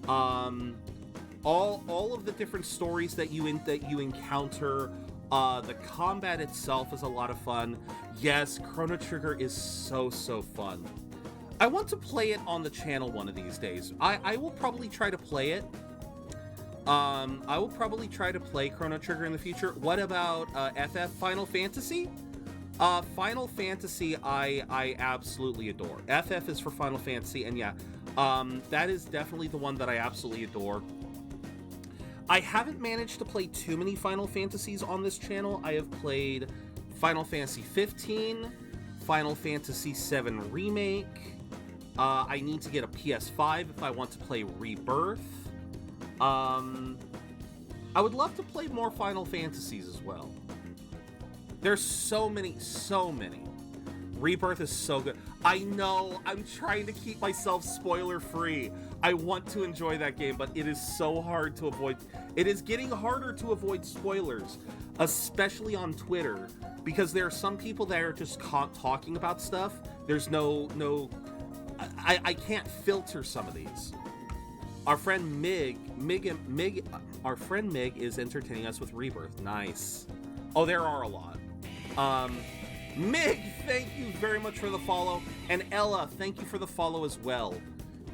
all of the different stories that you encounter. The combat itself is a lot of fun. Yes, Chrono Trigger is so fun. I want to play it on the channel one of these days. I will probably try to play it. I will probably try to play Chrono Trigger in the future. What about FF Final Fantasy? Final Fantasy I absolutely adore. FF is for Final Fantasy, and yeah, that is definitely the one that I absolutely adore. I haven't managed to play too many Final Fantasies on this channel. I have played Final Fantasy 15, Final Fantasy 7 Remake. I need to get a PS5 if I want to play Rebirth. I would love to play more Final Fantasies as well. There's so many. Rebirth is so good. I know, I'm trying to keep myself spoiler free. I want to enjoy that game, but it is so hard to avoid. It is getting harder to avoid spoilers, especially on Twitter, because there are some people that are just caught talking about stuff. There's I can't filter some of these. Our friend our friend Mig is entertaining us with Rebirth. Nice. Oh, there are a lot. Mig, thank you very much for the follow. And Ella, thank you for the follow as well.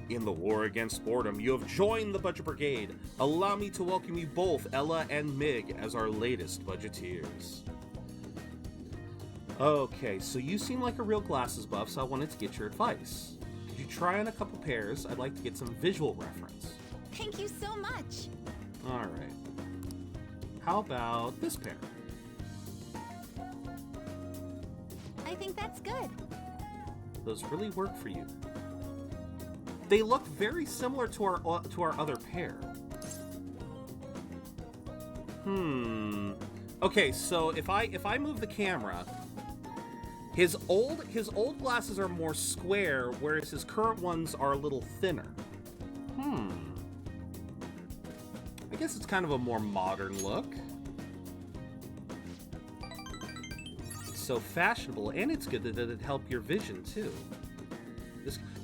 In the war against boredom, you have joined the Budget Brigade. Allow me to welcome you both, Ella and Mig, as our latest budgeteers. Okay, so you seem like a real glasses buff, so I wanted to get your advice. Could you try on a couple pairs? I'd like to get some visual reference. Thank you so much. Alright. How about this pair? I think that's good. Those really work for you. They look very similar to our other pair. Okay, so if I move the camera, his old glasses are more square, whereas his current ones are a little thinner. I guess it's kind of a more modern look. It's so fashionable, and it's good that it'd help your vision too.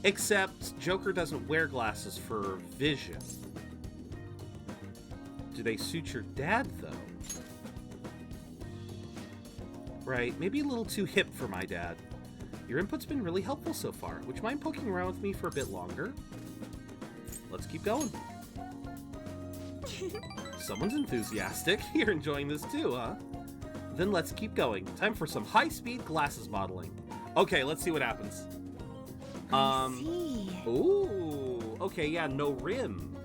Except Joker doesn't wear glasses for vision. Do they suit your dad, though? Right, maybe a little too hip for my dad. Your input's been really helpful so far. Would you mind poking around with me for a bit longer? Let's keep going. Someone's enthusiastic. You're enjoying this too, huh? Then let's keep going. Time for some high-speed glasses modeling. Okay, let's see what happens. I see. Ooh, okay, yeah, no rim.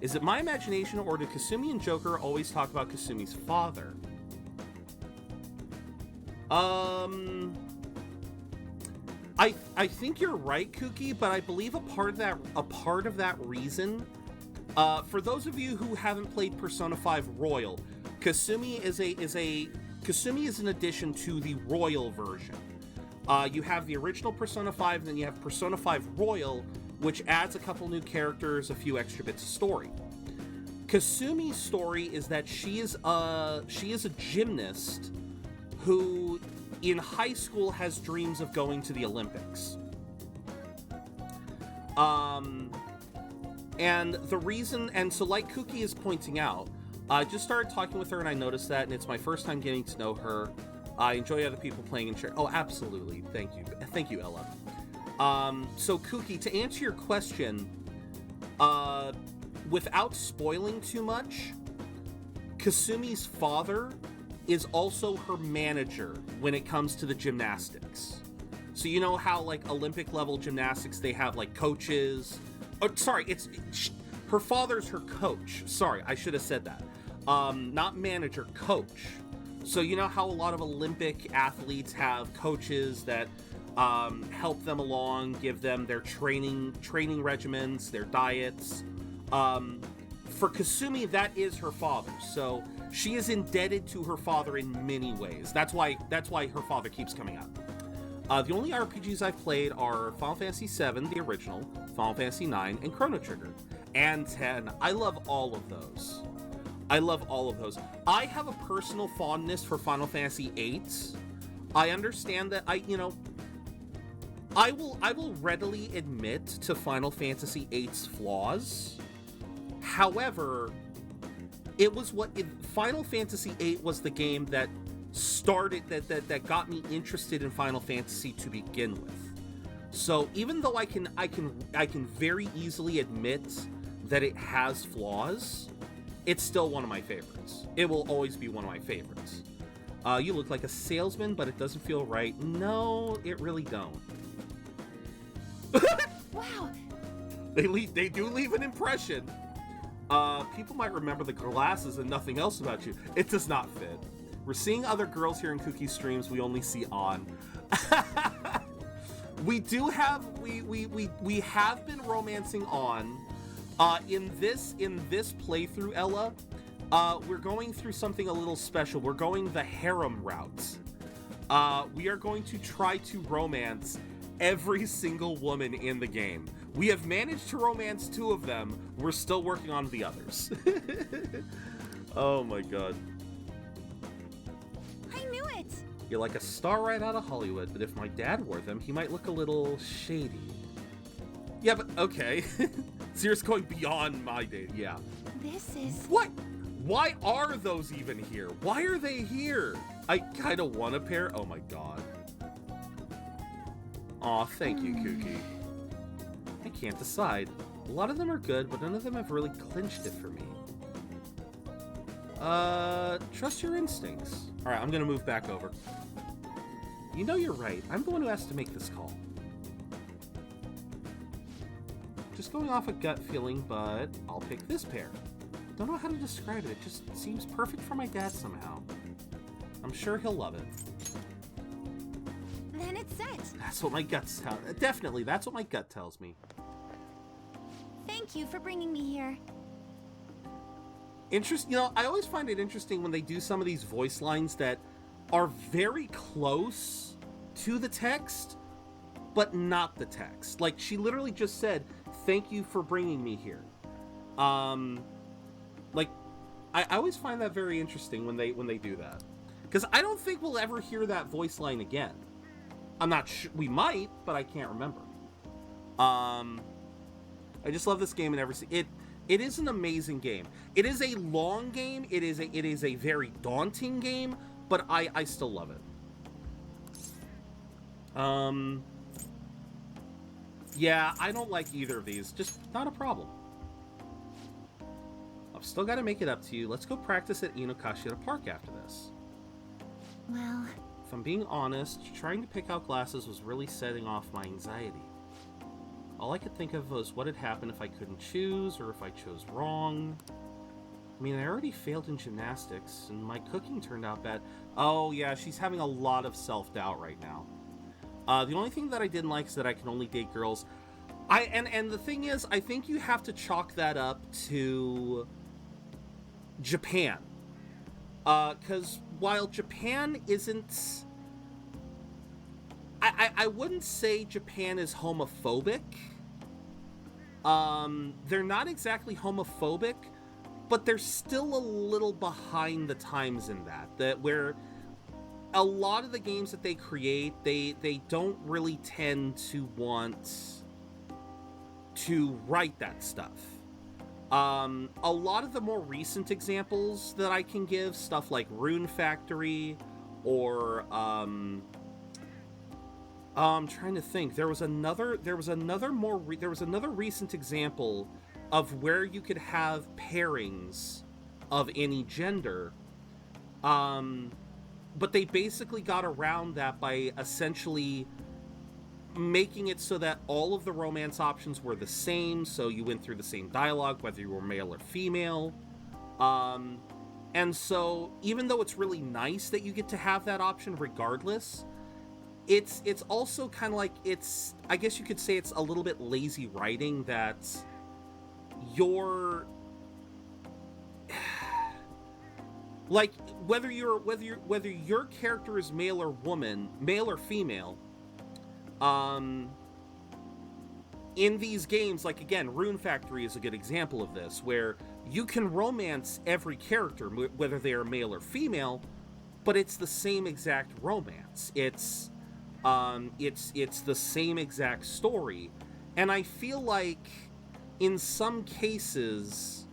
Is it my imagination, or do Kasumi and Joker always talk about Kasumi's father? I think you're right, Kooky, but I believe a part of that reason, for those of you who haven't played Persona 5 Royal, Kasumi is an addition to the Royal version. You have the original Persona 5, and then you have Persona 5 Royal, which adds a couple new characters, a few extra bits of story. Kasumi's story is that she is a gymnast who, in high school, has dreams of going to the Olympics. And the reason, and so like Kooky is pointing out, I just started talking with her and I noticed that, and it's my first time getting to know her. I enjoy other people playing and share. Oh, absolutely. Thank you. Thank you, Ella. So, Kooky, to answer your question, without spoiling too much, Kasumi's father is also her manager when it comes to the gymnastics. So you know how, like, Olympic level gymnastics, they have, like, coaches. Oh, sorry, her father's her coach. Sorry, I should have said that. Not manager, coach. So you know how a lot of Olympic athletes have coaches that help them along, give them their training regimens, their diets. For Kasumi, that is her father. So she is indebted to her father in many ways. That's why her father keeps coming up. The only RPGs I've played are Final Fantasy VII, the original, Final Fantasy IX, and Chrono Trigger, and 10. I love all of those. I have a personal fondness for Final Fantasy VIII. I understand that I will readily admit to Final Fantasy VIII's flaws. However, Final Fantasy VIII was the game that started that got me interested in Final Fantasy to begin with. So even though I can very easily admit that it has flaws, it's still one of my favorites. It will always be one of my favorites. You look like a salesman, but it doesn't feel right. No, it really don't. Wow. They do leave an impression. People might remember the glasses and nothing else about you. It does not fit. We're seeing other girls here in Cookie's streams we only see on. We have been romancing on. In this playthrough, Ella, we're going through something a little special. We're going the harem route. We are going to try to romance every single woman in the game. We have managed to romance 2 of them. We're still working on the others. Oh my god. I knew it! You're like a star right out of Hollywood, but if my dad wore them, he might look a little shady. Yeah, but okay. Zero's going beyond my day. Yeah. This is... What? Why are those even here? Why are they here? I kind of want a pair. Oh my god. Aw, thank you, Kooky. I can't decide. A lot of them are good, but none of them have really clinched it for me. Trust your instincts. Alright, I'm gonna move back over. You know you're right. I'm the one who has to make this call. Just going off a gut feeling, but I'll pick this pair. Don't know how to describe it. It just seems perfect for my dad somehow. I'm sure he'll love it. Then it's set. That's what my guts tell. Definitely, that's what my gut tells me. Thank you for bringing me here. You know, I always find it interesting when they do some of these voice lines that are very close to the text, but not the text. Like, she literally just said, "Thank you for bringing me here." Like, I always find that very interesting when they do that, because I don't think we'll ever hear that voice line again. I'm not sure. We might, but I can't remember. I just love this game, and it is an amazing game. It is a long game. It is a very daunting game, but I still love it. Yeah, I don't like either of these. Just not a problem. I've still got to make it up to you. Let's go practice at Inokashira Park after this. Well... If I'm being honest, trying to pick out glasses was really setting off my anxiety. All I could think of was what had happened if I couldn't choose, or if I chose wrong. I mean, I already failed in gymnastics, and my cooking turned out bad. Oh yeah, she's having a lot of self-doubt right now. The only thing that I didn't like is that I can only date girls. And the thing is, I think you have to chalk that up to Japan. Because while Japan isn't... I wouldn't say Japan is homophobic. They're not exactly homophobic, but they're still a little behind the times in that where a lot of the games that they create, they don't really tend to want to write that stuff. A lot of the more recent examples that I can give, stuff like Rune Factory, or I'm trying to think. There was another recent example of where you could have pairings of any gender. But they basically got around that by essentially making it so that all of the romance options were the same, so you went through the same dialogue, whether you were male or female. And so, even though it's really nice that you get to have that option regardless, it's also kind of like, I guess you could say it's a little bit lazy writing that you're... like, whether your character is male or female, in these games, like, again, Rune Factory is a good example of this, where you can romance every character, whether they are male or female, but it's the same exact romance. It's the same exact story. And I feel like, in some cases,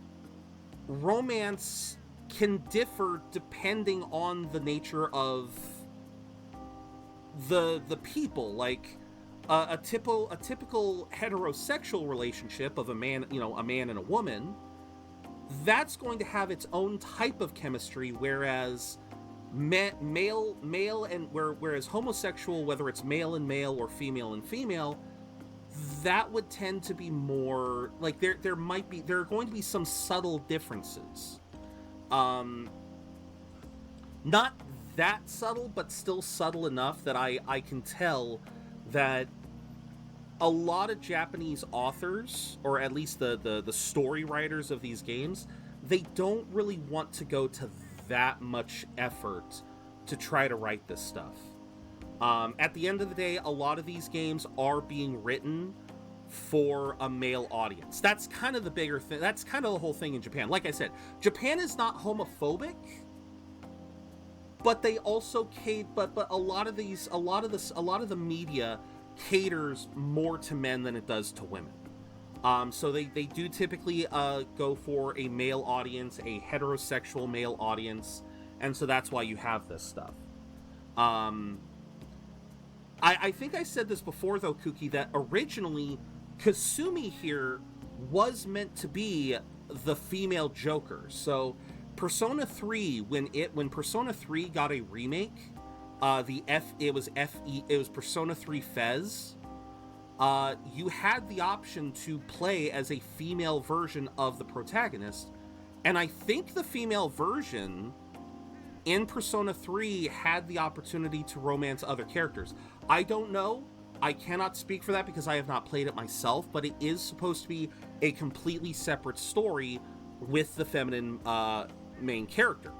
romance can differ depending on the nature of the people. Like a typical heterosexual relationship of a man and a woman, that's going to have its own type of chemistry, whereas whereas homosexual, whether it's male and male or female and female, that would tend to be more like there are going to be some subtle differences. Not that subtle, but still subtle enough that I can tell that a lot of Japanese authors, or at least the story writers of these games, they don't really want to go to that much effort to try to write this stuff. At the end of the day, a lot of these games are being written for a male audience. That's kind of the bigger thing. That's kind of the whole thing in Japan. Like I said, Japan is not homophobic, but they also but a lot of the media caters more to men than it does to women. So they do typically go for a male audience, a heterosexual male audience, and so that's why you have this stuff. I think I said this before, though, Kuki, that originally Kasumi here was meant to be the female Joker. So Persona 3, when Persona 3 got a remake, it was Persona 3 Fez. You had the option to play as a female version of the protagonist, and I think the female version in Persona 3 had the opportunity to romance other characters. I don't know. I cannot speak for that because I have not played it myself, but it is supposed to be a completely separate story with the feminine main character.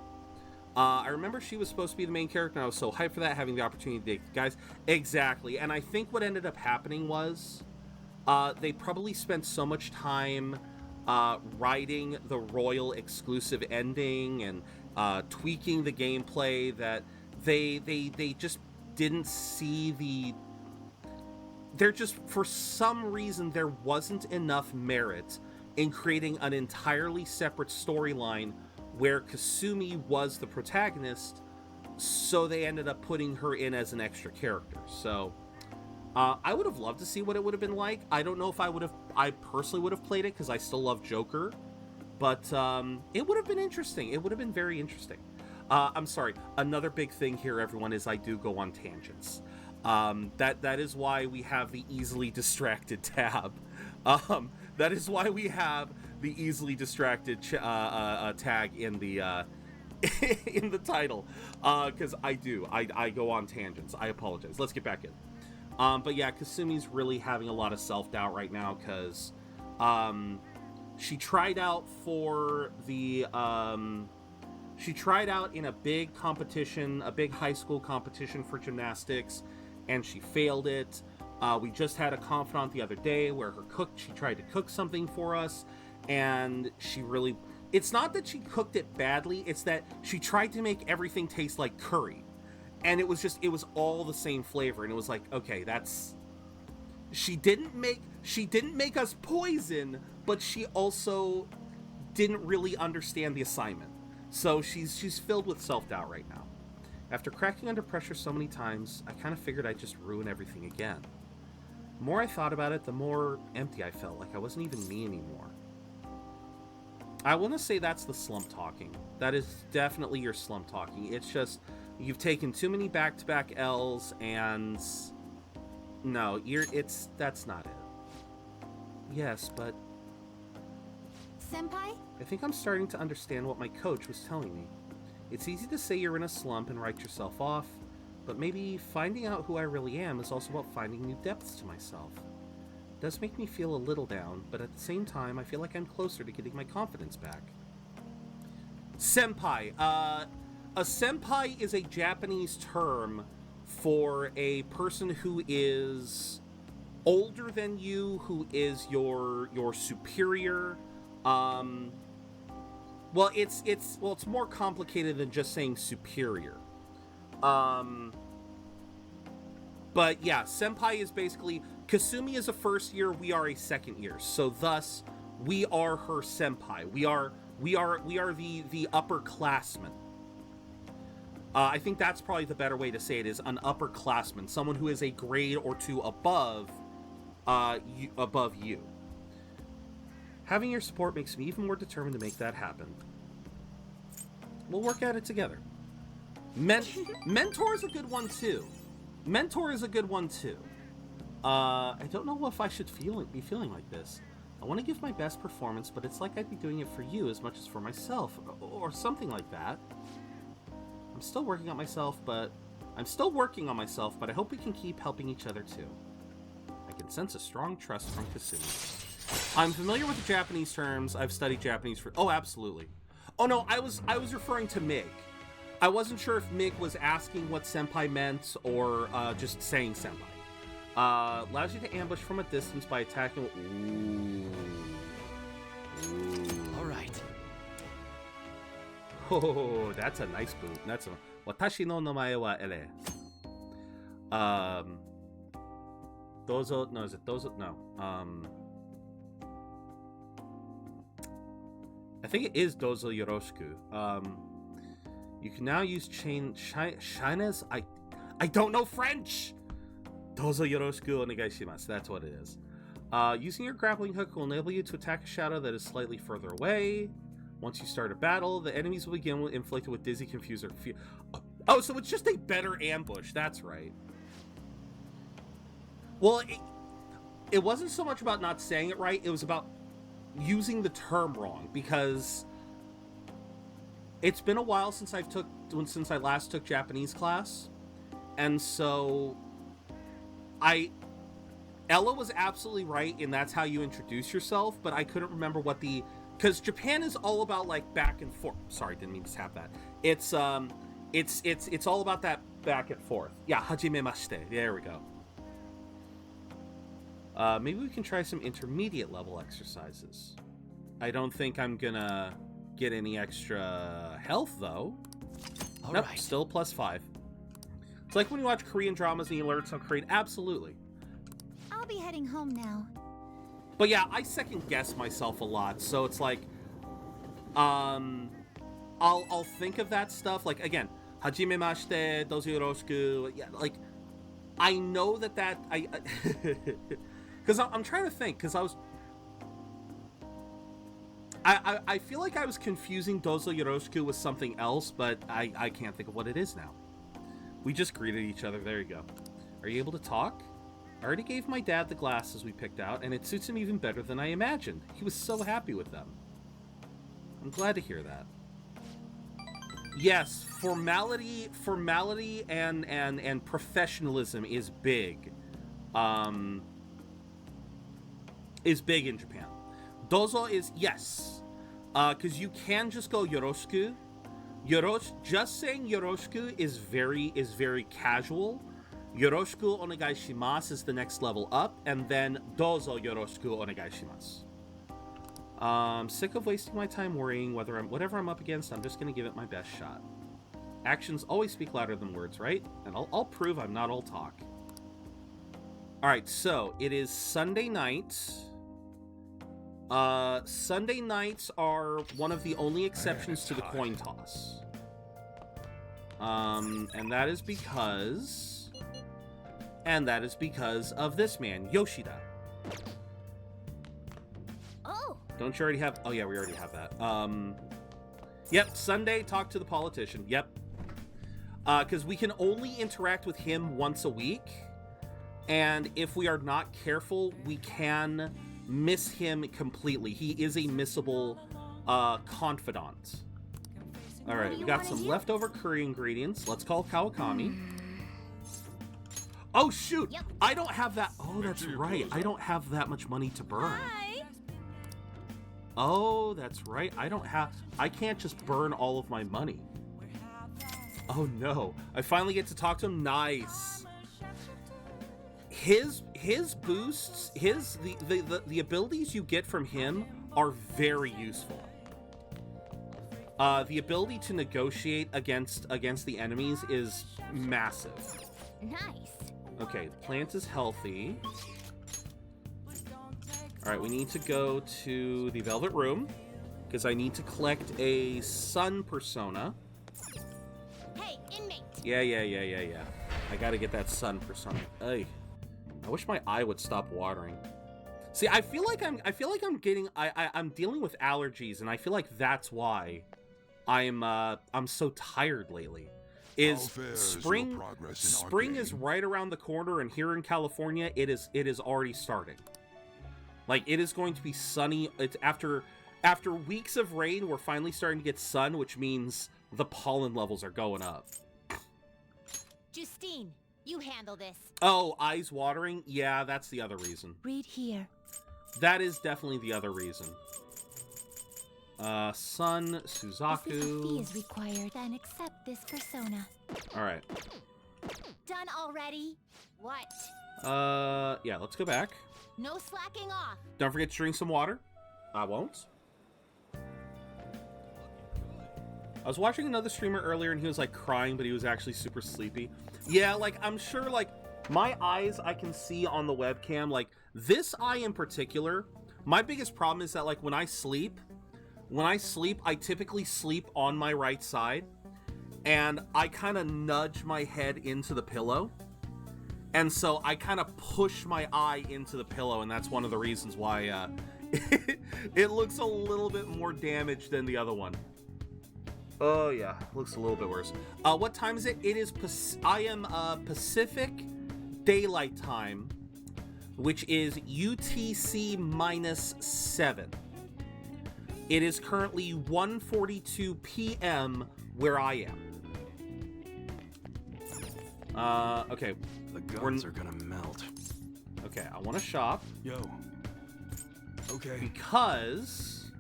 I remember she was supposed to be the main character, and I was so hyped for that, having the opportunity to date guys. Exactly. And I think what ended up happening was they probably spent so much time writing the royal exclusive ending and tweaking the gameplay that they just didn't see for some reason there wasn't enough merit in creating an entirely separate storyline where Kasumi was the protagonist, so they ended up putting her in as an extra character. So I would have loved to see what it would have been like. I don't know if I personally would have played it because I still love Joker, but it would have been interesting. It would have been very interesting. I'm sorry. Another big thing here, everyone, is I do go on tangents. That is why we have the easily distracted tab. That is why we have the easily distracted tag in the in the title, because I go on tangents. I apologize. Let's get back in. But yeah, Kasumi's really having a lot of self-doubt right now because she tried out for the she tried out in a big competition, a big high school competition for gymnastics, and she failed it. We just had a confidant the other day where she tried to cook something for us, and it's not that she cooked it badly, it's that she tried to make everything taste like curry. And it was all the same flavor, and it was like, okay, she didn't make us poison, but she also didn't really understand the assignment. So she's filled with self-doubt right now. After cracking under pressure so many times, I kind of figured I'd just ruin everything again. The more I thought about it, the more empty I felt, like I wasn't even me anymore. I want to say that's the slump talking. That is definitely your slump talking. It's just, you've taken too many back-to-back L's, and no, that's not it. Yes, but Senpai? I think I'm starting to understand what my coach was telling me. It's easy to say you're in a slump and write yourself off, but maybe finding out who I really am is also about finding new depths to myself. It does make me feel a little down, but at the same time, I feel like I'm closer to getting my confidence back. Senpai. A senpai is a Japanese term for a person who is older than you, who is your superior. Well, it's more complicated than just saying superior. But yeah, senpai is basically, Kasumi is a first year, we are a second year. So thus, we are her senpai. We are the upperclassmen. I think that's probably the better way to say it, is an upperclassman, someone who is a grade or two above you. Having your support makes me even more determined to make that happen. We'll work at it together. Mentor is a good one too. I don't know if I should be feeling like this. I want to give my best performance, but it's like I'd be doing it for you as much as for myself, or something like that. I'm still working on myself, but I hope we can keep helping each other too. I can sense a strong trust from Kasumi. I'm familiar with the Japanese terms. I've studied Japanese for... Oh, absolutely. Oh, no, I was referring to Mig. I wasn't sure if Mig was asking what senpai meant or just saying senpai. Allows you to ambush from a distance by attacking... All right. Oh, that's a nice boot. That's a... Watashi no namae wa ere. Dozo... No, is it Dozo? No. I think it is Dozo Yoroshiku. You can now use Shina's... I don't know French! Dozo Yoroshiku onegai shimasu. That's what it is. Using your grappling hook will enable you to attack a shadow that is slightly further away. Once you start a battle, the enemies will begin inflicted with dizzy, confuse, or fear. Oh, so it's just a better ambush. That's right. Well, it wasn't so much about not saying it right. It was about using the term wrong, because it's been a while since I last took Japanese class, and so Ella was absolutely right, and that's how you introduce yourself, but I couldn't remember what because Japan is all about like back and forth. Sorry, didn't mean to tap that. It's all about that back and forth. Yeah, hajimemashite. There we go. Maybe we can try some intermediate level exercises. I don't think I'm gonna get any extra health though. Nope, right. Still +5. It's like when you watch Korean dramas and you learn some Korean. Absolutely. I'll be heading home now. But yeah, I second guess myself a lot, so it's like, I'll think of that stuff. Like again, hajimemashite, dozo yoroshiku. Yeah, like I know that I because I'm trying to think, because I feel like I was confusing dozo yoroshiku with something else, but I can't think of what it is now. We just greeted each other. There you go. Are you able to talk? I already gave my dad the glasses we picked out, and it suits him even better than I imagined. He was so happy with them. I'm glad to hear that. Yes, formality and professionalism is big. Is big in Japan. Dozo is yes, because you can just go yoroshiku. Just saying yoroshiku is very casual. Yoroshiku onegai shimasu is the next level up, and then dozo yoroshiku onegai shimasu. Sick of wasting my time worrying whatever I'm up against. I'm just gonna give it my best shot. Actions always speak louder than words, right? And I'll prove I'm not all talk. All right, so it is Sunday night. Sunday nights are one of the only exceptions to the coin toss. And that is because of this man, Yoshida. Oh. Don't you already have? Oh yeah, we already have that. Yep, Sunday, talk to the politician. Yep. Because we can only interact with him once a week, and if we are not careful, we can miss him completely. He is a missable confidant. All right, we got some leftover curry ingredients. Let's call Kawakami. Oh shoot! Yep. I don't have that. Oh, that's right. I don't have that much money to burn. Hi. Oh, that's right. I can't just burn all of my money. Oh no. I finally get to talk to him. Nice. His boosts, the abilities you get from him are very useful. The ability to negotiate against the enemies is massive. Nice. Okay, the plant is healthy. Alright, we need to go to the Velvet Room, because I need to collect a sun persona. Hey, inmate! Yeah. I gotta get that sun persona. Ay. I wish my eye would stop watering. See, I feel like I'm dealing with allergies, and I feel like that's why I'm so tired lately. Spring is right around the corner, and here in California it is already starting. Like, it is going to be sunny. It's after weeks of rain, we're finally starting to get sun, which means the pollen levels are going up. Justine, you handle this. Oh, eyes watering? Yeah, that's the other reason. Read here. That is definitely the other reason. Sun, If a fee Suzaku. is required, then accept this persona. Alright. Done already? What? Yeah, let's go back. No slacking off. Don't forget to drink some water. I won't. I was watching another streamer earlier and he was like crying, but he was actually super sleepy. Yeah, like I'm sure like my eyes I can see on the webcam, like this eye in particular, my biggest problem is that like when I sleep, I typically sleep on my right side and I kind of nudge my head into the pillow. And so I kind of push my eye into the pillow, and that's one of the reasons why it looks a little bit more damaged than the other one. Oh yeah, looks a little bit worse. What time is it? It is I am Pacific Daylight Time, which is UTC -7. It is currently 1:42 p.m. where I am. Okay. The guns are gonna melt. Okay, I want to shop. Yo. Okay. Because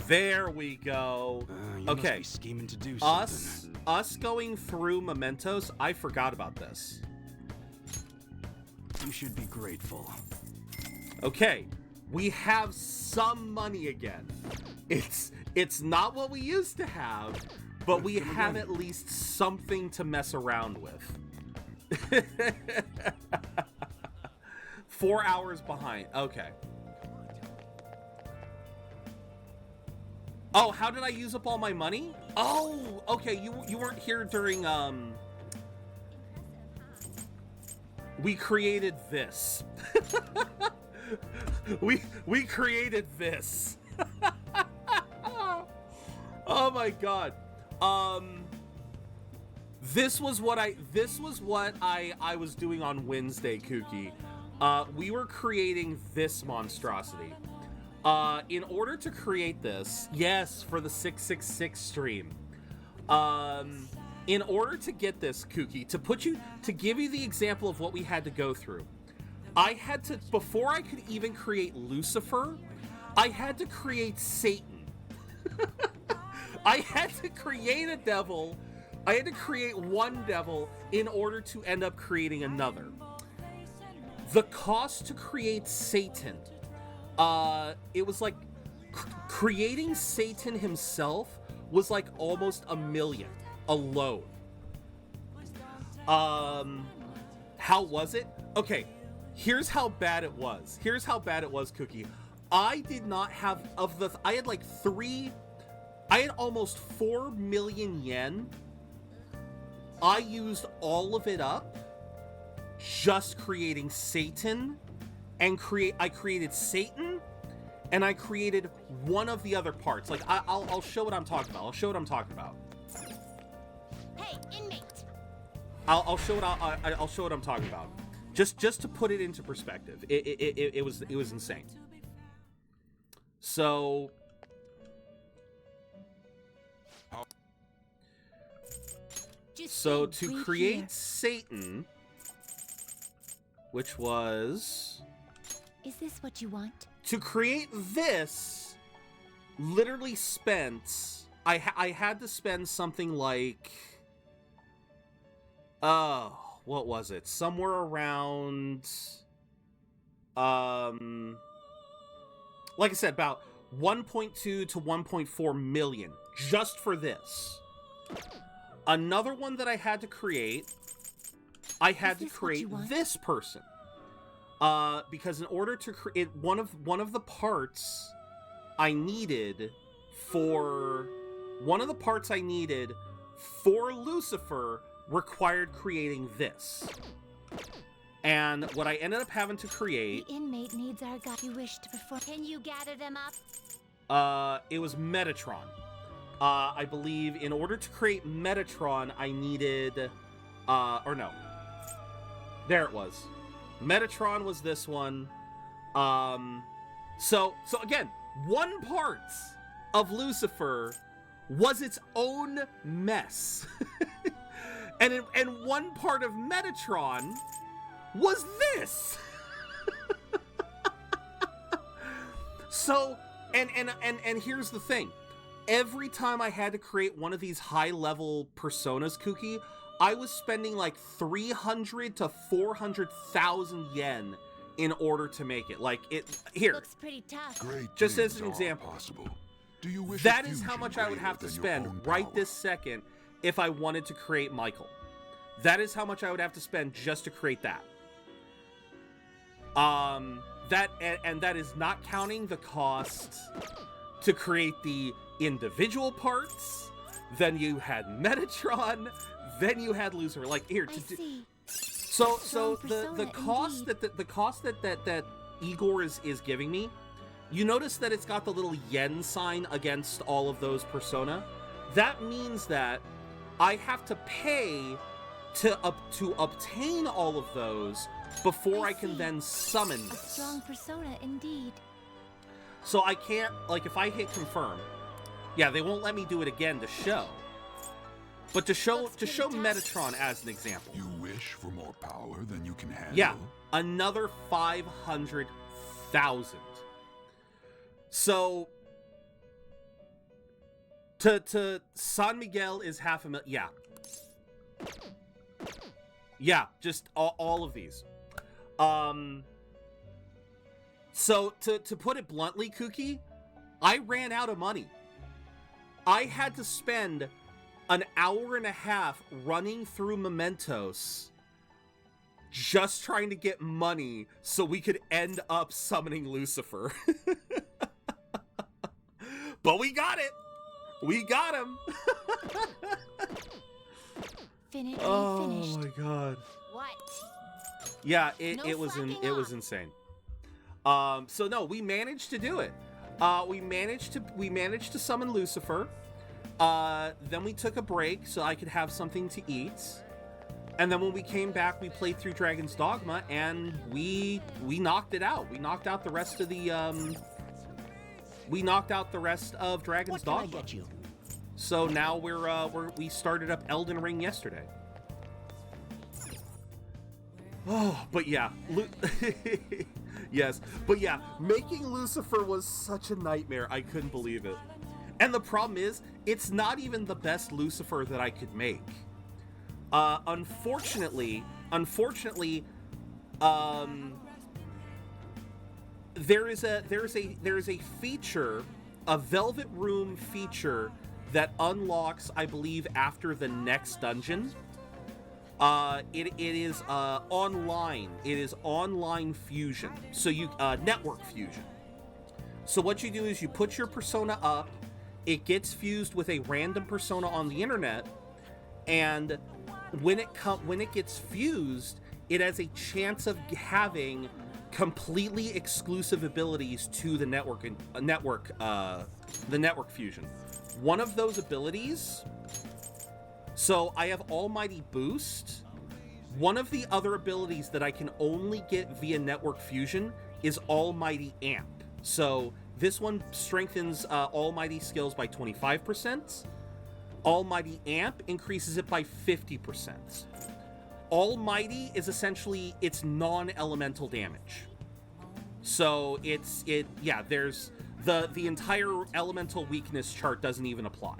there we go. You Okay. must be scheming to do something. Us going through mementos, I forgot about this. You should be grateful. Okay, we have some money again. It's not what we used to have, but we have at least something to mess around with. 4 hours behind. Okay. Oh, how did I use up all my money? Oh, okay. You weren't here during we created this. we created this. Oh my god. This was what I was doing on Wednesday, Kooky. We were creating this monstrosity. In order to create this, yes, for the 666 stream. In order to get this, Kooky, to give you the example of what we had to go through, I had to, before I could even create Lucifer, I had to create Satan. I had to create a devil. I had to create one devil in order to end up creating another. The cost to create Satan, it was like creating Satan himself was like almost $1 million alone. How was it? Okay, here's how bad it was. Here's how bad it was, Cookie. I did not have I had like I had almost 4 million yen. I used all of it up just creating Satan, and I created Satan, and I created one of the other parts. Like I'll show what I'm talking about. I'll show what I'm talking about. Hey, inmate. I'll show what I'm talking about. Just to put it into perspective, it was insane. So. So to create Satan, which was... Is this what you want? To create this, literally spent... I had to spend something like... what was it? Somewhere around... like I said, about 1.2 to 1.4 million just for this. Another one that I had to create, I had to create this person. Because in order to create one of the parts I needed for Lucifer required creating this. And what I ended up having to create, the inmate needs our guide. You wish to perform. Can you gather them up? It was Metatron. I believe in order to create Metatron, I needed, or no. There it was. Metatron was this one. So again, one part of Lucifer was its own mess. and one part of Metatron was this. So, and here's the thing. Every time I had to create one of these high-level personas, Kuki, I was spending like 300 to 400,000 yen in order to make it. Like, here. Looks pretty tough. Great Just as things an are example. possible. Do you wish That a is how fusion much I would have to greater than spend your own right power? this second if I wanted to create Michael. That is how much I would have to spend just to create that. That is not counting the cost to create the individual parts. Then you had Metatron. Then you had Lucifer. Like, here to do. See. So Strong the persona, cost indeed. the cost that Igor is giving me, you notice that it's got the little yen sign against all of those persona. That means that I have to pay to obtain all of those before I can see. then summon A this. strong persona indeed. So I can't, like, if I hit confirm, yeah, they won't let me do it again to show. But to show Looks pretty tough. Metatron as an example. You wish for more power than you can handle? Yeah, another 500,000. So to San Miguel is 500,000. Yeah. Yeah, just all of these. So to put it bluntly, Kuki, I ran out of money. I had to spend an hour and a half running through Mementos just trying to get money so we could end up summoning Lucifer. But we got it. We got him. Finished. Oh my god. What? Yeah, No it was slacking off. insane. So no, we managed to do it. We managed to summon Lucifer. Then we took a break so I could have something to eat. And then when we came back, we played through Dragon's Dogma and we knocked it out. We knocked out the rest of the Dragon's Dogma. What can I get you? So now we started up Elden Ring yesterday. Oh, but yeah, yes, but yeah, making Lucifer was such a nightmare. I couldn't believe it. And the problem is, it's not even the best Lucifer that I could make. Unfortunately, there is a feature, a Velvet Room feature that unlocks, I believe, after the next dungeon. It is online. It is online fusion. So you network fusion. So what you do is you put your persona up. It gets fused with a random persona on the internet, and when it gets fused, it has a chance of having completely exclusive abilities to the network fusion. One of those abilities, so I have Almighty Boost. One of the other abilities that I can only get via network fusion is Almighty Amp. So this one strengthens Almighty skills by 25%. Almighty Amp increases it by 50%. Almighty is essentially its non-elemental damage. So there's the entire elemental weakness chart doesn't even apply.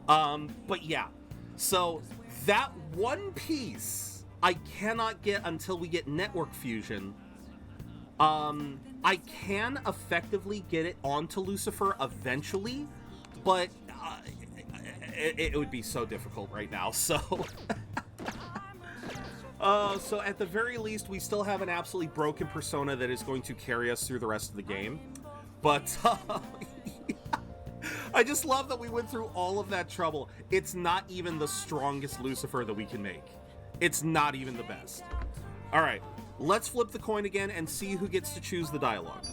But yeah, so that one piece I cannot get until we get network fusion. I can effectively get it onto Lucifer eventually, but it would be so difficult right now, so... so at the very least, we still have an absolutely broken persona that is going to carry us through the rest of the game. But I just love that we went through all of that trouble. It's not even the strongest Lucifer that we can make. It's not even the best. All right, let's flip the coin again and see who gets to choose the dialogue.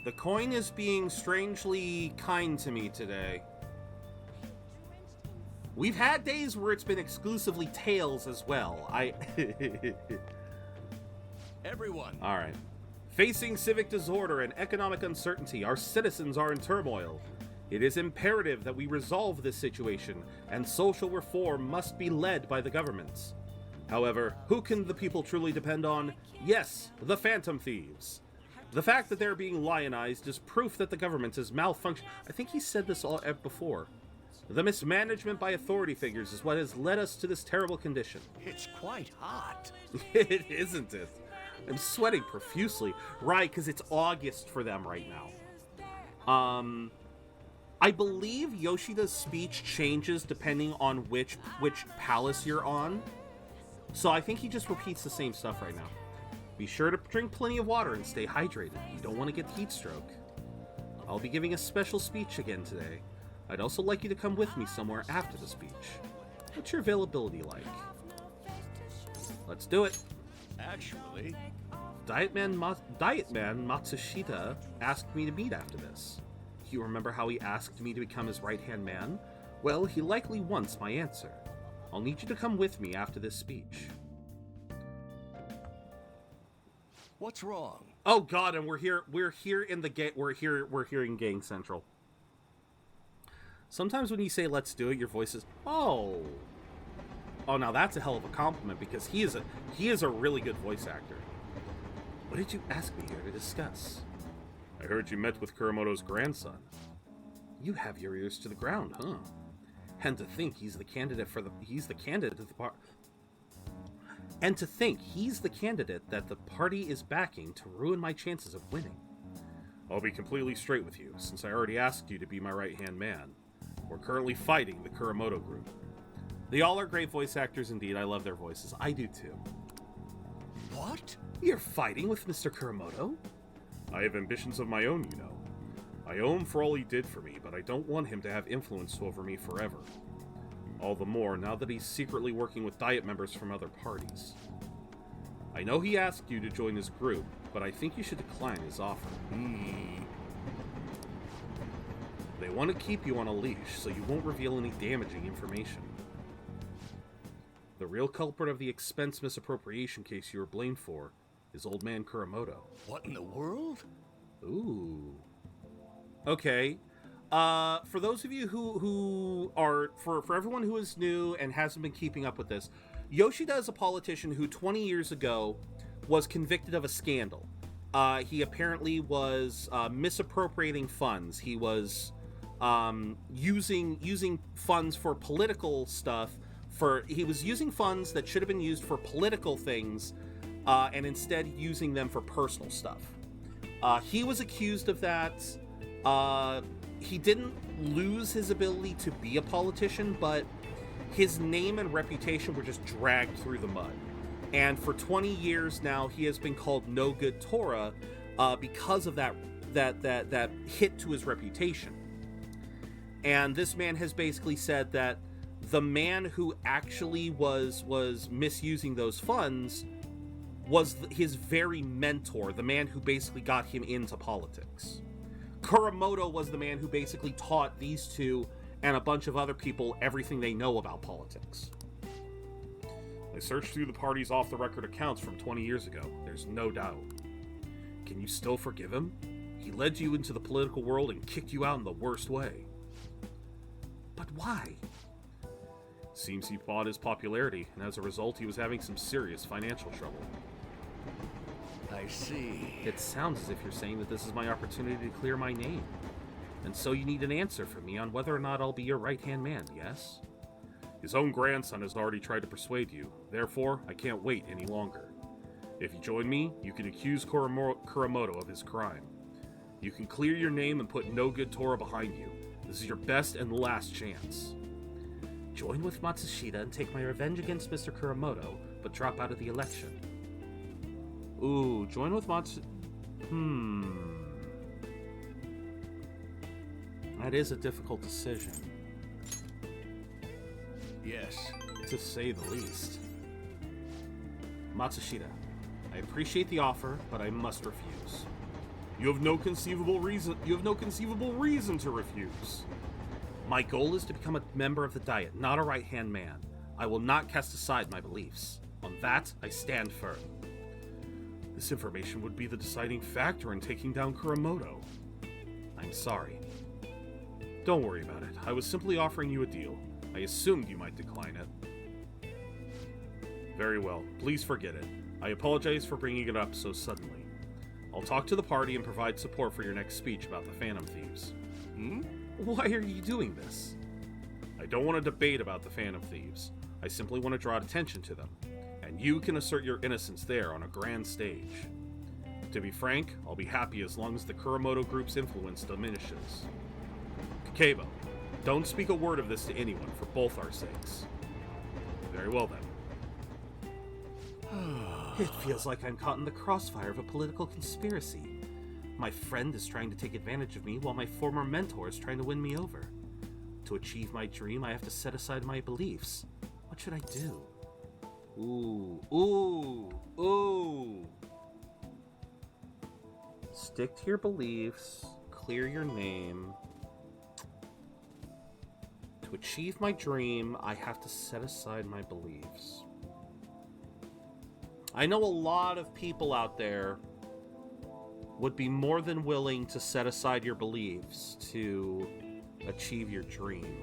The coin is being strangely kind to me today. We've had days where it's been exclusively tails as well. Everyone. All right. Facing civic disorder and economic uncertainty, our citizens are in turmoil. It is imperative that we resolve this situation, and social reform must be led by the governments. However, who can the people truly depend on? Yes, the Phantom Thieves. The fact that they're being lionized is proof that the government is malfunctioning. I think he said this all before. The mismanagement by authority figures is what has led us to this terrible condition. It's quite hot. It isn't it? I'm sweating profusely. Right, because it's August for them right now. I believe Yoshida's speech changes depending on which palace you're on. So I think he just repeats the same stuff right now. Be sure to drink plenty of water and stay hydrated. You don't want to get heat stroke. I'll be giving a special speech again today. I'd also like you to come with me somewhere after the speech. What's your availability like? Let's do it. Actually, Diet Man Matsushita asked me to meet after this. You remember how he asked me to become his right-hand man? Well, he likely wants my answer. I'll need you to come with me after this speech. what's wrong? Oh God, and we're here in Gang Central. Sometimes when you say "let's do it," your voice is oh, now that's a hell of a compliment because he is a really good voice actor. What did you ask me here to discuss? I heard you met with Kuramoto's grandson. You have your ears to the ground, huh? And to think he's the candidate that the party is backing to ruin my chances of winning. I'll be completely straight with you, since I already asked you to be my right-hand man. We're currently fighting the Kuramoto group. They all are great voice actors indeed. I love their voices. I do too. What? You're fighting with Mr. Kuramoto? I have ambitions of my own, you know. I owe him for all he did for me, but I don't want him to have influence over me forever. All the more now that he's secretly working with Diet members from other parties. I know he asked you to join his group, but I think you should decline his offer. They want to keep you on a leash, so you won't reveal any damaging information. The real culprit of the expense misappropriation case you were blamed for is Old Man Kuramoto. What in the world? Ooh. Okay. For those of you who are, for everyone who is new and hasn't been keeping up with this, Yoshida is a politician who 20 years ago was convicted of a scandal. He apparently was misappropriating funds. He was using funds for political stuff. He was using funds that should have been used for political things, and instead using them for personal stuff. He was accused of that. He didn't lose his ability to be a politician, but his name and reputation were just dragged through the mud. And for 20 years now, he has been called No Good Tora because of that hit to his reputation. And this man has basically said that the man who actually was misusing those funds was his very mentor, the man who basically got him into politics. Kuramoto was the man who basically taught these two and a bunch of other people everything they know about politics. I searched through the party's off-the-record accounts from 20 years ago. There's no doubt. Can you still forgive him? He led you into the political world and kicked you out in the worst way. But why? Seems he bought his popularity, and as a result, he was having some serious financial trouble. I see. It sounds as if you're saying that this is my opportunity to clear my name. And so you need an answer from me on whether or not I'll be your right-hand man, yes? His own grandson has already tried to persuade you. Therefore, I can't wait any longer. If you join me, you can accuse Kuramoto of his crime. You can clear your name and put No Good Tora behind you. This is your best and last chance. Join with Matsushita and take my revenge against Mr. Kuramoto, but drop out of the election. Ooh, join with That is a difficult decision. Yes. To say the least. Matsushita, I appreciate the offer, but I must refuse. You have no conceivable reason to refuse. My goal is to become a member of the Diet, not a right-hand man. I will not cast aside my beliefs. On that, I stand firm. This information would be the deciding factor in taking down Kuramoto. I'm sorry. Don't worry about it. I was simply offering you a deal. I assumed you might decline it. Very well. Please forget it. I apologize for bringing it up so suddenly. I'll talk to the party and provide support for your next speech about the Phantom Thieves. Why are you doing this? I don't want to debate about the Phantom Thieves. I simply want to draw attention to them, and you can assert your innocence there on a grand stage. To be frank, I'll be happy as long as the Kuramoto group's influence diminishes. Kakebo, don't speak a word of this to anyone for both our sakes. Very well then. It feels like I'm caught in the crossfire of a political conspiracy. My friend is trying to take advantage of me while my former mentor is trying to win me over. To achieve my dream, I have to set aside my beliefs. What should I do? Ooh. Stick to your beliefs. Clear your name. To achieve my dream, I have to set aside my beliefs. I know a lot of people out there would be more than willing to set aside your beliefs to achieve your dream.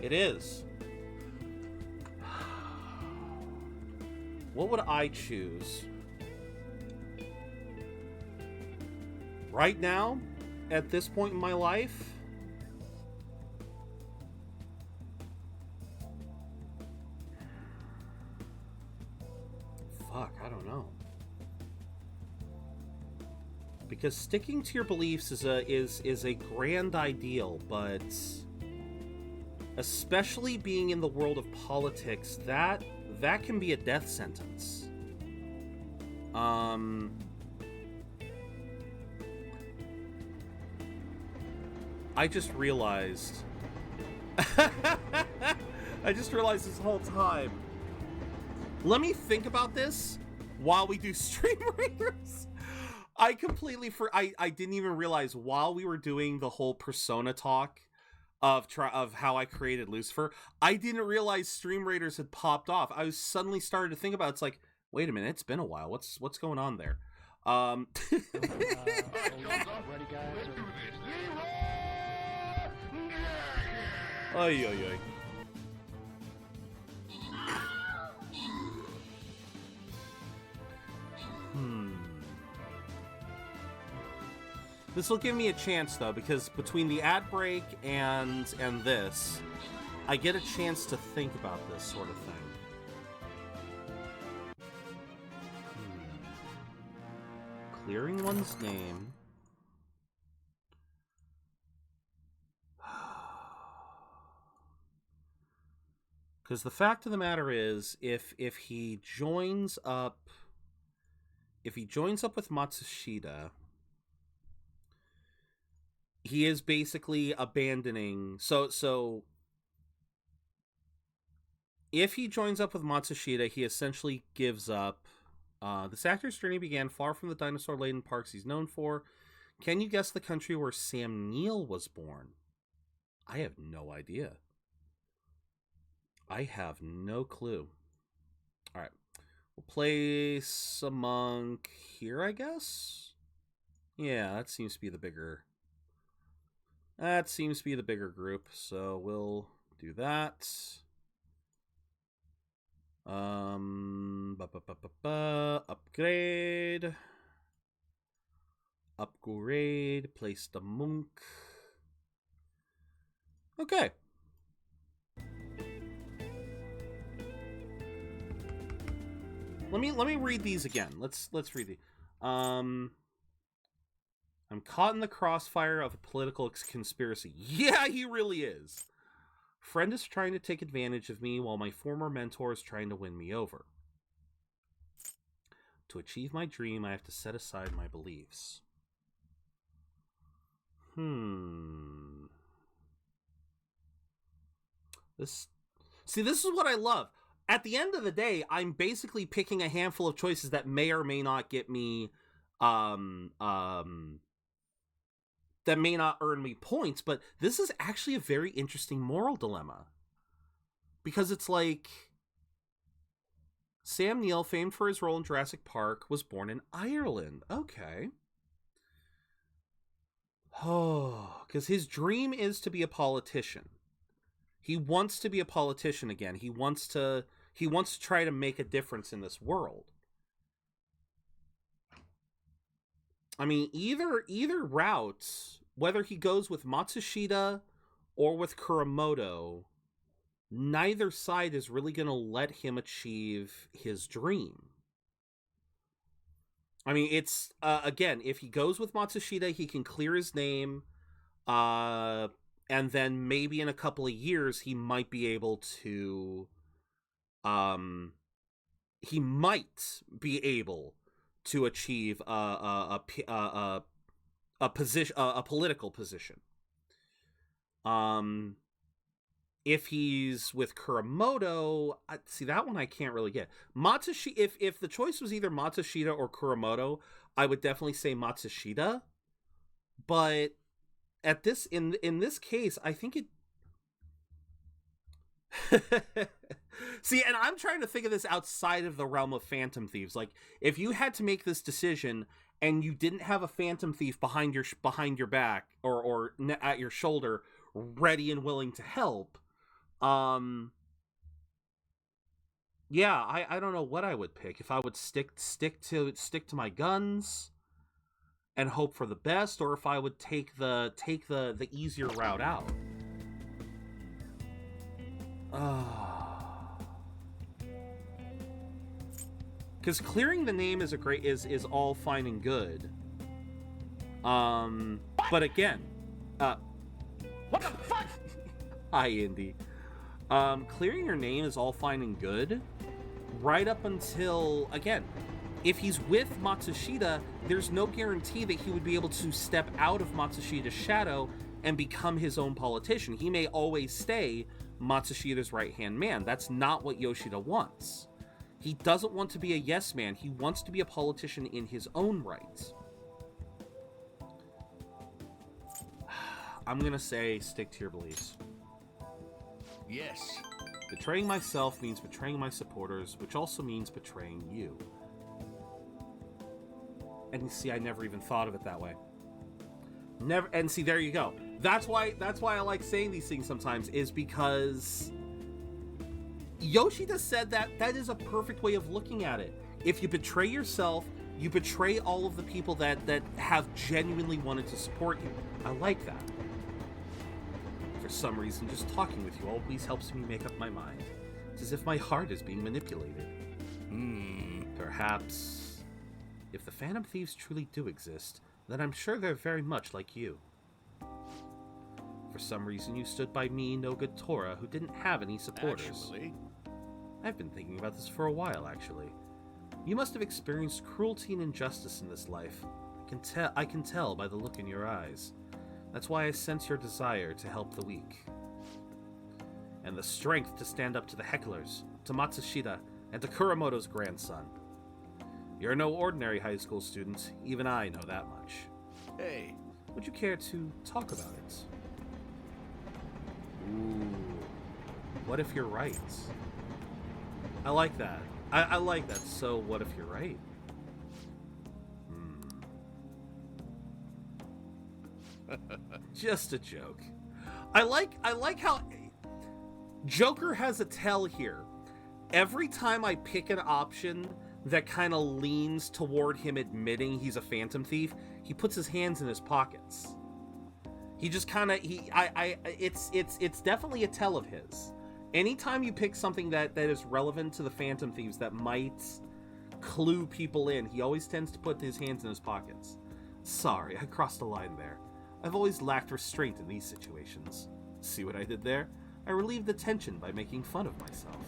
It is. What would I choose? Right now, at this point in my life, fuck, I don't know. Because sticking to your beliefs is a grand ideal, but especially being in the world of politics, that can be a death sentence. I just realized this whole time. Let me think about this while we do stream raiders. I completely I didn't even realize while we were doing the whole Persona talk of how I created Lucifer, I didn't realize stream raiders had popped off. I was suddenly started to think about it's like, wait a minute, it's been a while. What's going on there? Ready, guys? Oy, oy, oy. This will give me a chance, though, because between the ad break and this, I get a chance to think about this sort of thing. Clearing one's name. Because the fact of the matter is, if he joins up with Matsushita, he is basically abandoning. So if he joins up with Matsushita, he essentially gives up. This actor's journey began far from the dinosaur-laden parks he's known for. Can you guess the country where Sam Neill was born? I have no idea. I have no clue. All right. We'll place a monk here, I guess? Yeah, that seems to be the bigger... That seems to be the bigger group, so we'll do that. Upgrade. Upgrade. Place the monk. Okay. Let me read these again. Let's read these. I'm caught in the crossfire of a political conspiracy. Yeah, he really is. Friend is trying to take advantage of me while my former mentor is trying to win me over. To achieve my dream, I have to set aside my beliefs. This is what I love. At the end of the day, I'm basically picking a handful of choices that may or may not get me that may not earn me points, but this is actually a very interesting moral dilemma. Because it's like, Sam Neill, famed for his role in Jurassic Park, was born in Ireland. Okay. Oh, because his dream is to be a politician. He wants to be a politician again. He wants to try to make a difference in this world. I mean, either route, whether he goes with Matsushita or with Kuramoto, neither side is really going to let him achieve his dream. I mean, it's, again, if he goes with Matsushita, he can clear his name, and then maybe in a couple of years, he might be able to, achieve a political position. If he's with Kuramoto, see, that one I can't really get. Matsushita, if the choice was either Matsushita or Kuramoto, I would definitely say Matsushita. But at this in this case, I think it. See, and I'm trying to think of this outside of the realm of Phantom Thieves. Like, if you had to make this decision and you didn't have a Phantom Thief behind your back or at your shoulder, ready and willing to help, yeah, I don't know what I would pick. If I would stick to my guns and hope for the best, or if I would take the easier route out. Because clearing the name is is all fine and good. But again, What the fuck? hi, Indy. Clearing your name is all fine and good, right up until, again, if he's with Matsushita, there's no guarantee that he would be able to step out of Matsushita's shadow and become his own politician. He may always stay Matsushita's right-hand man. That's not what Yoshida wants. He doesn't want to be a yes man. He wants to be a politician in his own right. I'm gonna say stick to your beliefs. Yes. Betraying myself means betraying my supporters, which also means betraying you. And you see, I never even thought of it that way. Never. And see, there you go. That's why I like saying these things sometimes, is because Yoshida said that is a perfect way of looking at it. If you betray yourself, you betray all of the people that have genuinely wanted to support you. I like that. For some reason, just talking with you always helps me make up my mind. It's as if my heart is being manipulated. Perhaps, if the Phantom Thieves truly do exist, then I'm sure they're very much like you. For some reason, you stood by me, no good Tora, who didn't have any supporters. Actually, I've been thinking about this for a while, actually. You must have experienced cruelty and injustice in this life. I can tell by the look in your eyes. That's why I sense your desire to help the weak. And the strength to stand up to the hecklers, to Matsushita, and to Kuramoto's grandson. You're no ordinary high school student. Even I know that much. hey, Would you care to talk about it? Ooh. What if you're right? I like that. I like that. So what if you're right? Just a joke. I like how Joker has a tell here. Every time I pick an option that kind of leans toward him admitting he's a Phantom Thief, he puts his hands in his pockets. He just kind of it's definitely a tell of his. Anytime you pick something that is relevant to the Phantom Thieves that might clue people in, he always tends to put his hands in his pockets. Sorry, I crossed a line there. I've always lacked restraint in these situations. See what I did there? I relieved the tension by making fun of myself.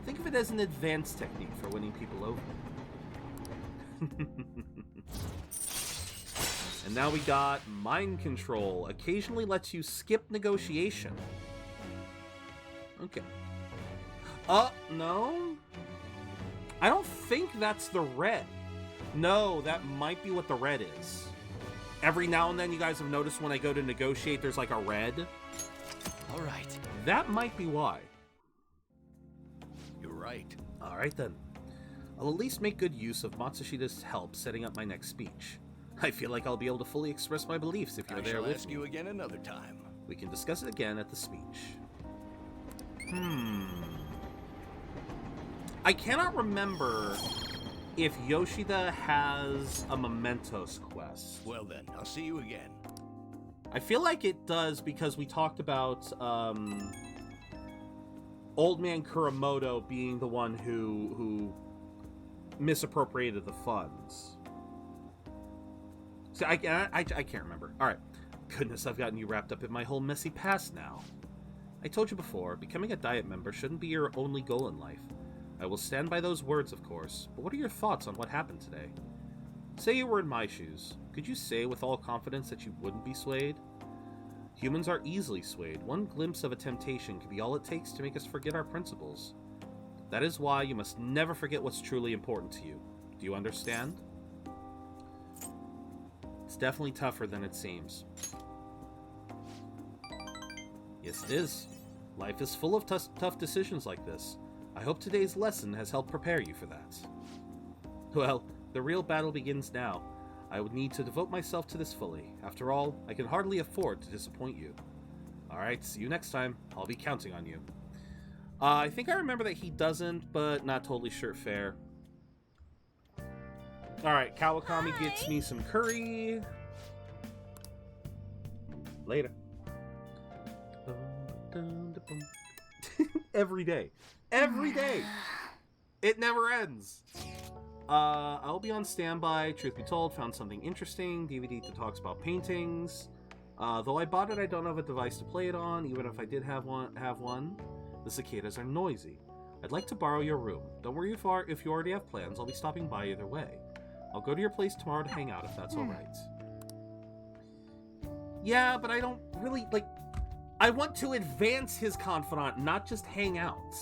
Think of it as an advanced technique for winning people over. And now we got mind control. Occasionally lets you skip negotiation. Okay. No? I don't think that's the red. No, that might be what the red is. Every now and then you guys have noticed when I go to negotiate, there's like a red. all right. That might be why. You're right. All right then. I'll at least make good use of Matsushida's help setting up my next speech. I feel like I'll be able to fully express my beliefs if you're I there shall with ask me. you again another time. We can discuss it again at the speech. I cannot remember if Yoshida has a Mementos quest. Well then, I'll see you again. I feel like it does because we talked about Old Man Kuramoto being the one who misappropriated the funds. So I can't remember. All right. Goodness, I've gotten you wrapped up in my whole messy past now. I told you before, becoming a Diet member shouldn't be your only goal in life. I will stand by those words, of course, but what are your thoughts on what happened today? Say you were in my shoes. Could you say with all confidence that you wouldn't be swayed? Humans are easily swayed. One glimpse of a temptation can be all it takes to make us forget our principles. That is why you must never forget what's truly important to you. Do you understand? It's definitely tougher than it seems. Yes, it is. Life is full of tough decisions like this. I hope today's lesson has helped prepare you for that. Well, the real battle begins now. I would need to devote myself to this fully. After all, I can hardly afford to disappoint you. Alright, see you next time. I'll be counting on you. I think I remember that he doesn't, but not totally sure fair. Alright, Kawakami gets me some curry. Later. Every day. Every day! It never ends! I'll be on standby. Truth be told, found something interesting. DVD that talks about paintings. Though I bought it, I don't have a device to play it on. Even if I did have one. The cicadas are noisy. I'd like to borrow your room. Don't worry if you already have plans. I'll be stopping by either way. I'll go to your place tomorrow to hang out if that's alright. Yeah, but I don't really, like... I want to advance his confidant, not just hang out.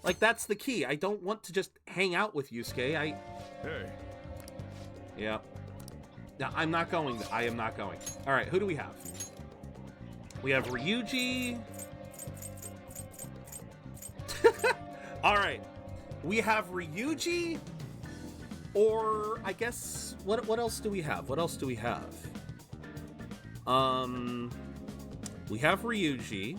Like, that's the key. I don't want to just hang out with Yusuke. Hey. Yeah. No, I'm not going. I am not going. All right, who do we have? We have Ryuji. All right. We have Ryuji, or I guess, what else do we have? What else do we have? We have Ryuji.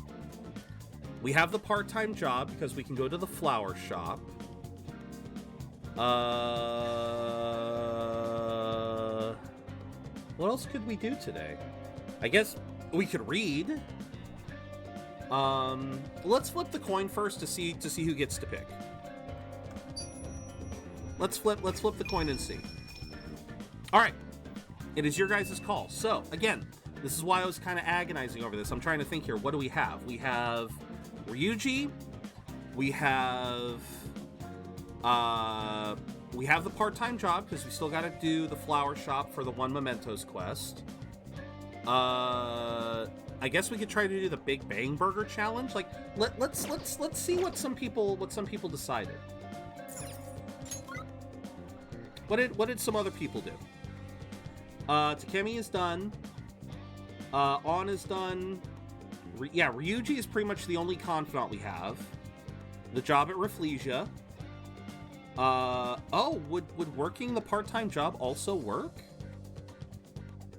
We have the part-time job because we can go to the flower shop. What else could we do today? I guess we could read. Let's flip the coin first to see who gets to pick. Let's flip the coin and see. All right. It is your guys' call. So, again, this is why I was kind of agonizing over this. I'm trying to think here. What do we have? We have Ryuji. We have the part-time job because we still got to do the flower shop for the one Mementos quest. I guess we could try to do the Big Bang Burger challenge. Like, let's see what some people decided. What did some other people do? Takemi is done. On is done. Ryuji is pretty much the only confidant we have. The job at Rafflesia. Would working the part-time job also work?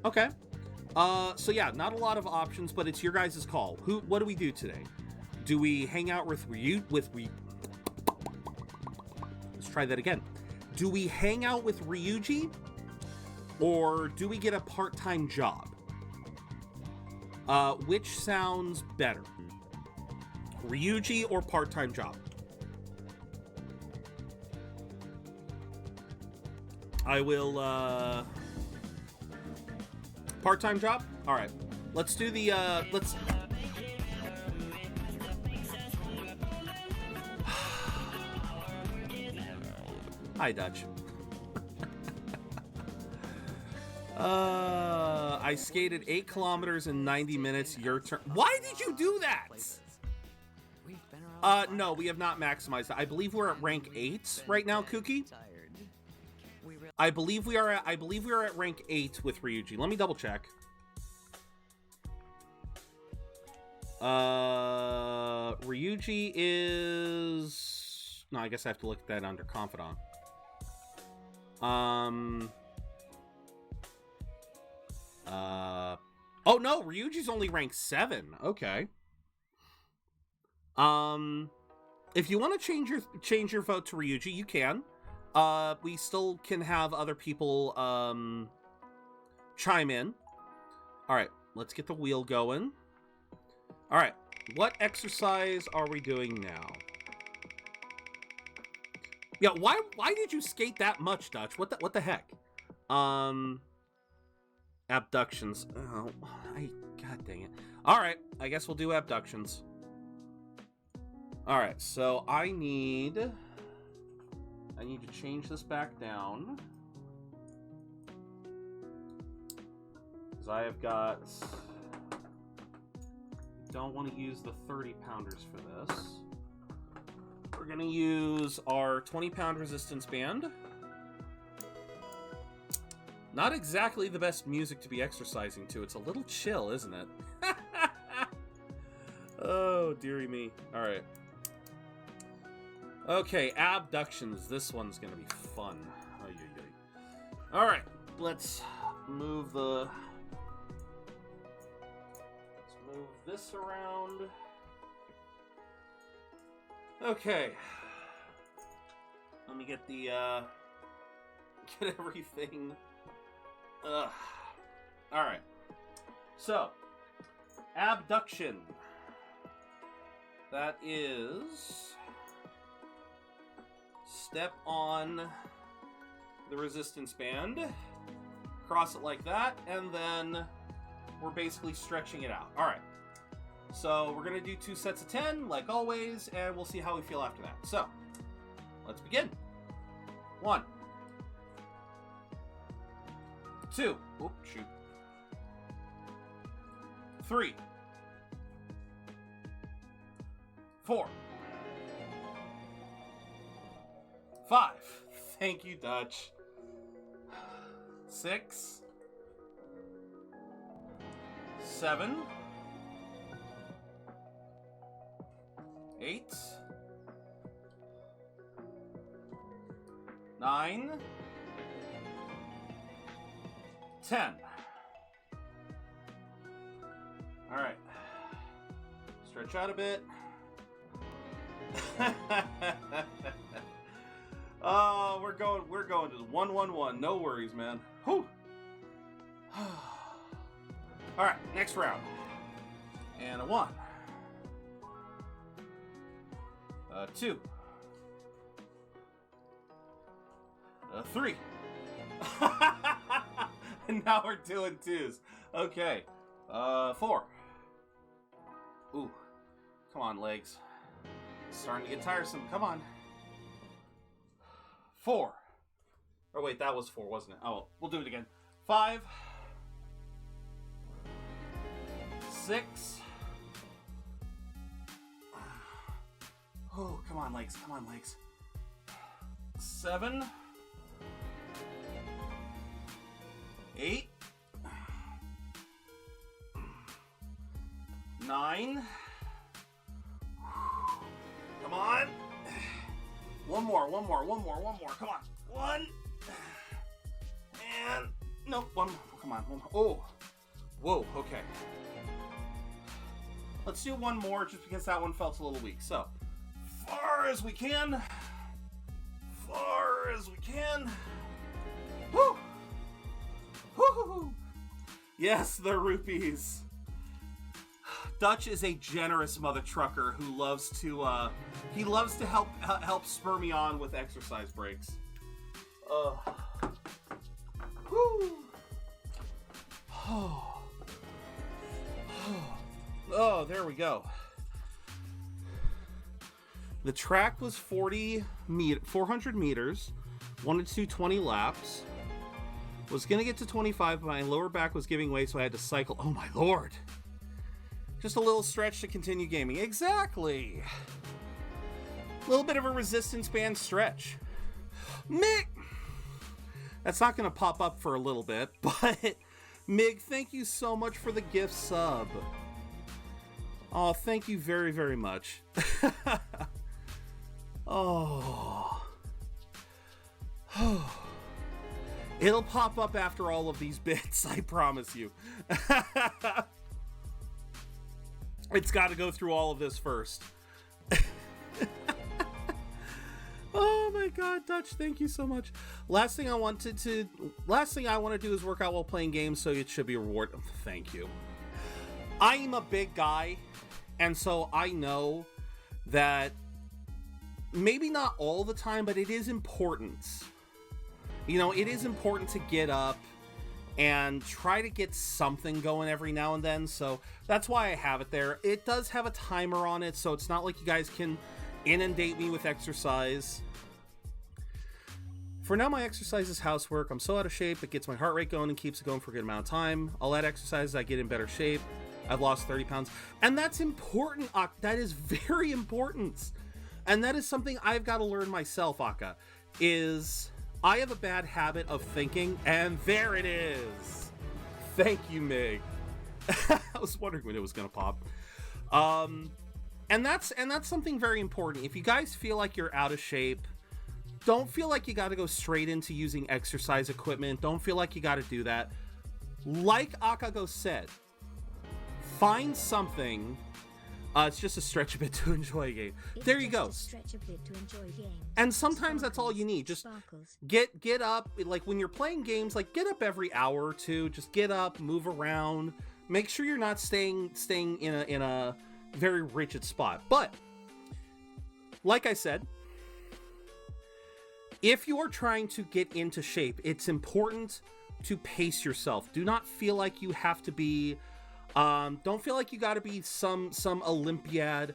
Okay. So yeah, not a lot of options, but it's your guys' call. What do we do today? Do we hang out with Let's try that again. Do we hang out with Ryuji? Or do we get a part-time job? Which sounds better? Ryuji or part-time job? I will, part-time job? Alright. Let's do the, let's... Hi, Dutch. I skated 8 kilometers in 90 minutes. Your turn. Why did you do that? No, we have not maximized that. I believe we're at rank 8 right now, Kuki. I believe we are at rank 8 with Ryuji. Let me double check. Ryuji is... No, I guess I have to look at that under Confidant. Oh no, Ryuji's only ranked 7. Okay. If you want to change your vote to Ryuji, you can. We still can have other people chime in. All right, let's get the wheel going. All right, what exercise are we doing now? Yeah, why did you skate that much, Dutch? What the heck? Abductions. Oh, god dang it. All right, I guess we'll do abductions. All right, so I need to change this back down because I have got. Don't want to use the 30-pounders for this. We're gonna use our 20-pound resistance band. Not exactly the best music to be exercising to. It's a little chill, isn't it? Oh, dearie me. All right. Okay, abductions. This one's gonna be fun. All right, let's move this around. Okay. Let me get get everything. All right. So, abduction. That is step on the resistance band, cross it like that, and then we're basically stretching it out. All right. So we're going to do 2 sets of 10, like always, and we'll see how we feel after that. So, let's begin. 1. 2. Oop, shoot. 3. 4. 5. Thank you, Dutch. 6. 7. 8. 9. 10. All right. Stretch out a bit. Oh, we're going to 1-1-1. No worries, man. Whew. All right, next round. And a 1. 2. 3. And now we're doing 2s. Okay. 4. Ooh. Come on, legs. It's starting to get tiresome. Come on. 4. Oh, wait, that was 4, wasn't it? Oh, we'll do it again. 5. 6. Oh, come on, legs. Come on, legs. 7. 8. 9. Come on. One more. Come on. 1. And nope. 1. Come on. 1 more. Oh. Whoa. Okay. Let's do 1 more just because that one felt a little weak. So, far as we can. Woo! Woo! Yes, the rupees. Dutch is a generous mother trucker who loves to help spur me on with exercise breaks. Woo! Oh, there we go. The track was 400 meters. Wanted to do 20 laps. Was gonna get to 25, but my lower back was giving way, so I had to cycle. Oh my lord! Just a little stretch to continue gaming. Exactly. A little bit of a resistance band stretch. Mick, that's not gonna pop up for a little bit, but Mig, thank you so much for the gift sub. Oh, thank you very, very much. Oh. It'll pop up after all of these bits, I promise you. It's got to go through all of this first. Oh my god, Dutch, thank you so much. Last thing I want to do is work out while playing games, so it should be a reward. Thank you. I'm a big guy, and so I know that maybe not all the time, but it is important. You know, it is important to get up and try to get something going every now and then, so that's why I have it there. It does have a timer on it, so it's not like you guys can inundate me with exercise. For now, my exercise is housework. I'm so out of shape, it gets my heart rate going and keeps it going for a good amount of time. I'll add exercise as I get in better shape. I've lost 30 pounds, and that's important. That is very important, and that is something I've got to learn myself, Akka, is I have a bad habit of thinking, and there it is. Thank you, Mig. I was wondering when it was gonna pop. And that's something very important. If you guys feel like you're out of shape, don't feel like you got to go straight into using exercise equipment. Don't feel like you got to do that. Like Akago said, find something. It's just a stretch a bit to enjoy a game. There you go. Stretch a bit to enjoy games. And sometimes that's all you need. Just get up. Like when you're playing games, like get up every hour or two. Just get up, move around. Make sure you're not staying in a very rigid spot. But like I said, if you are trying to get into shape, it's important to pace yourself. Do not feel like you have to be don't feel like you got to be some Olympiad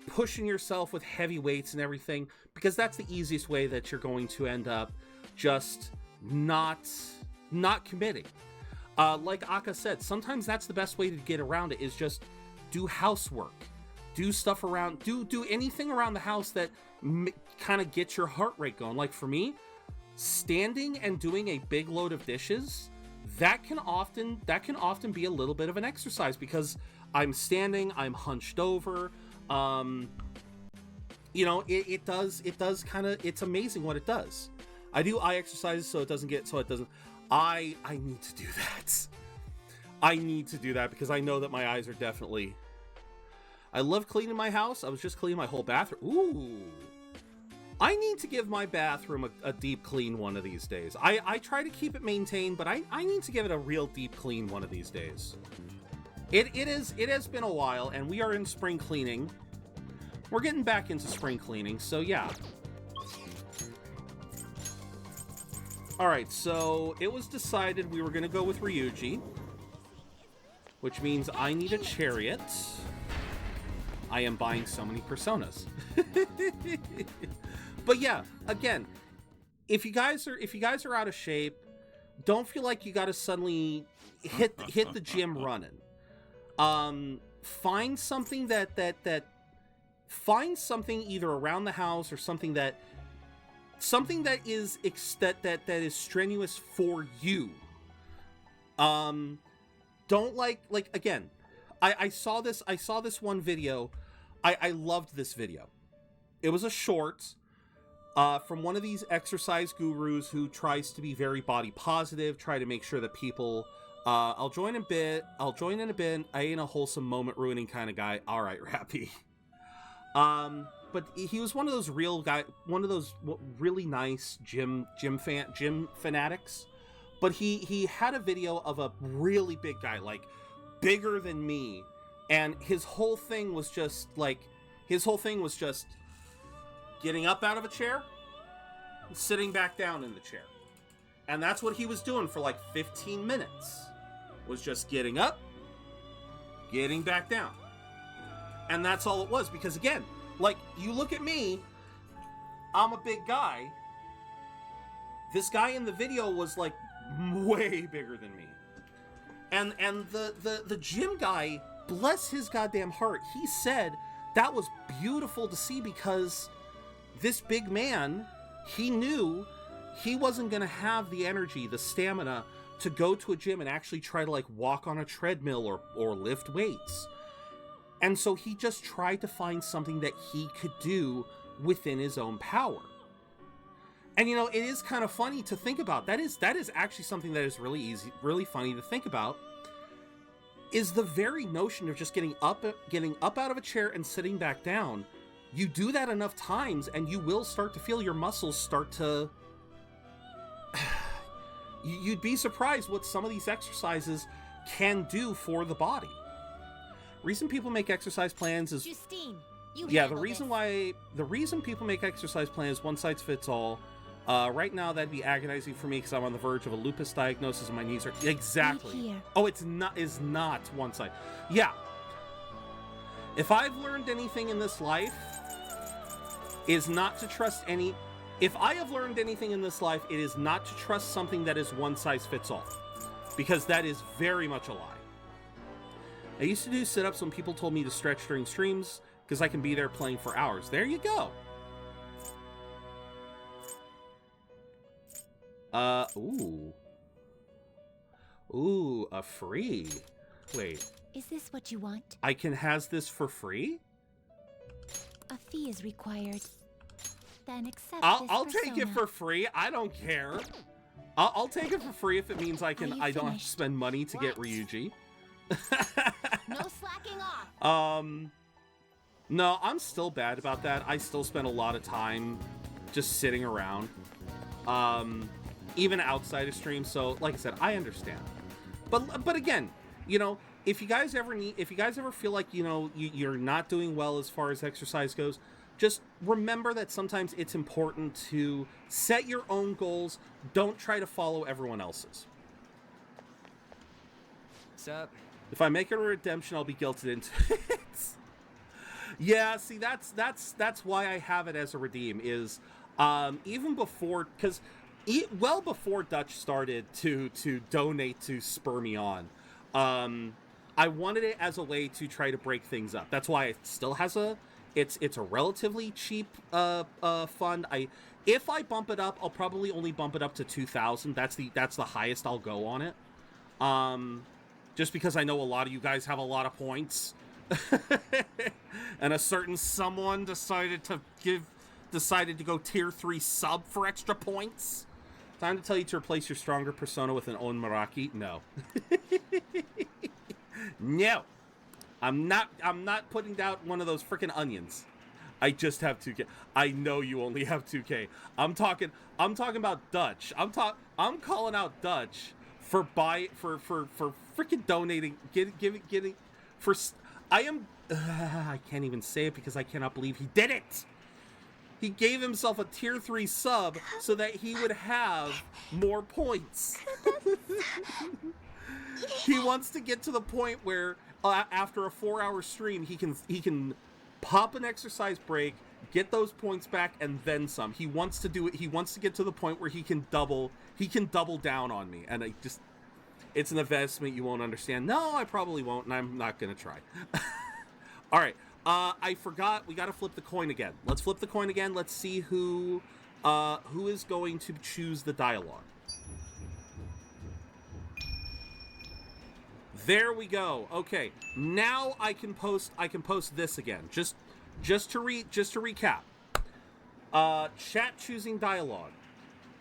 pushing yourself with heavy weights and everything, because that's the easiest way that you're going to end up just not committing. Like Akka said, sometimes that's the best way to get around it, is just do housework, do stuff around, do anything around the house that kind of gets your heart rate going. Like for me, standing and doing a big load of dishes, that can often be a little bit of an exercise, because I'm standing, I'm hunched over. You know, it does kind of, it's amazing what it does. I do eye exercises I need to do that. I need to do that because I know that my eyes are definitely... I love cleaning my house. I was just cleaning my whole bathroom. Ooh. I need to give my bathroom a deep clean one of these days. I try to keep it maintained, but I need to give it a real deep clean one of these days. It has been a while, and we are in spring cleaning. We're getting back into spring cleaning, so yeah. Alright, so it was decided we were going to go with Ryuji, which means I need a chariot. I am buying so many Personas. But yeah, again, if you guys are out of shape, don't feel like you got to suddenly hit the gym running. Find something find something either around the house or something that is strenuous for you. Don't like again, I saw this one video. I loved this video. It was a short from one of these exercise gurus who tries to be very body positive, try to make sure that people I'll join in a bit. I ain't a wholesome moment ruining kind of guy. All right, Rappy. But he was one of those really nice gym fanatics. But he had a video of a really big guy, like bigger than me, and his whole thing was just getting up out of a chair and sitting back down in the chair. And that's what he was doing for like 15 minutes. Was just getting up, getting back down. And that's all it was, because again, like, you look at me, I'm a big guy. This guy in the video was like way bigger than me. And the gym guy, bless his goddamn heart, he said that was beautiful to see, because this big man, he knew he wasn't going to have the energy, the stamina to go to a gym and actually try to like walk on a treadmill or lift weights. And so he just tried to find something that he could do within his own power. And you know, it is kind of funny to think about. That is actually something that is really funny to think about. Is the very notion of just getting up out of a chair and sitting back down. You do that enough times and you will start to feel your muscles start to... You'd be surprised what some of these exercises can do for the body. Reason people make exercise plans is... Justine, the reason people make exercise plans one size fits all. Right now that'd be agonizing for me because I'm on the verge of a lupus diagnosis and my knees are... Exactly. Oh, it's not one side. Yeah. If I've learned anything in this life, is not to trust any... If I have learned anything in this life, it is not to trust something that is one size fits all. Because that is very much a lie. I used to do sit-ups when people told me to stretch during streams, because I can be there playing for hours. There you go. Ooh, a free. Wait. Is this what you want? I can has this for free? A fee is required. Then accept I'll this take it persona. for free. I don't care. I'll take it for free if it means I don't have to spend money to get Ryuji. No slacking off. No, I'm still bad about that. I still spend a lot of time just sitting around. Even outside of stream, so like I said, I understand. But again, you know, if you guys ever feel like, you know, you're not doing well as far as exercise goes, just remember that sometimes it's important to set your own goals. Don't try to follow everyone else's. Sup? If I make it a redemption, I'll be guilted into it. Yeah, see, that's why I have it as a redeem. Is even before, because well before Dutch started to donate to spur me on, I wanted it as a way to try to break things up. That's why it still has it's a relatively cheap fund. If I bump it up, I'll probably only bump it up to 2,000. That's the highest I'll go on it. Just because I know a lot of you guys have a lot of points. And a certain someone decided to go tier 3 sub for extra points. Time to tell you to replace your stronger persona with an own Meraki. No. No. I'm not putting down one of those freaking onions. I just have 2K. I know you only have 2K. I'm talking about Dutch. I'm calling out Dutch for freaking donating, getting for. I can't even say it because I cannot believe he did it. He gave himself a tier 3 sub so that he would have more points. He wants to get to the point where after a 4-hour stream, he can pop an exercise break, get those points back, and then some. He wants to do it. He wants to get to the point where he can double down on me, and it's an investment you won't understand. No, I probably won't, and I'm not gonna try. All right. I forgot. We got to flip the coin again. Let's flip the coin again. Let's see who is going to choose the dialogue. There we go. Okay. Now I can post this again. Just to recap. Chat choosing dialogue.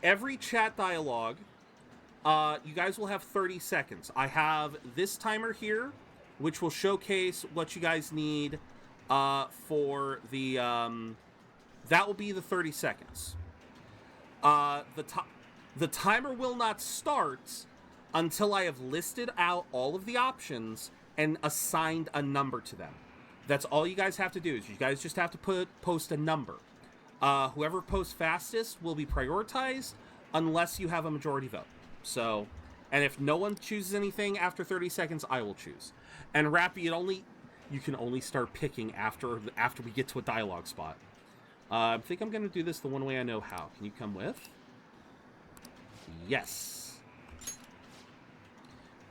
Every chat dialogue, you guys will have 30 seconds. I have this timer here, which will showcase what you guys need for the that will be the 30 seconds. The timer will not start until I have listed out all of the options and assigned a number to them. That's all you guys have to do. Is you guys just have to post a number. Whoever posts fastest will be prioritized unless you have a majority vote. So, and if no one chooses anything after 30 seconds, I will choose. And Rappy, you can only start picking after we get to a dialogue spot. I think I'm going to do this the one way I know how. Can you come with? Yes.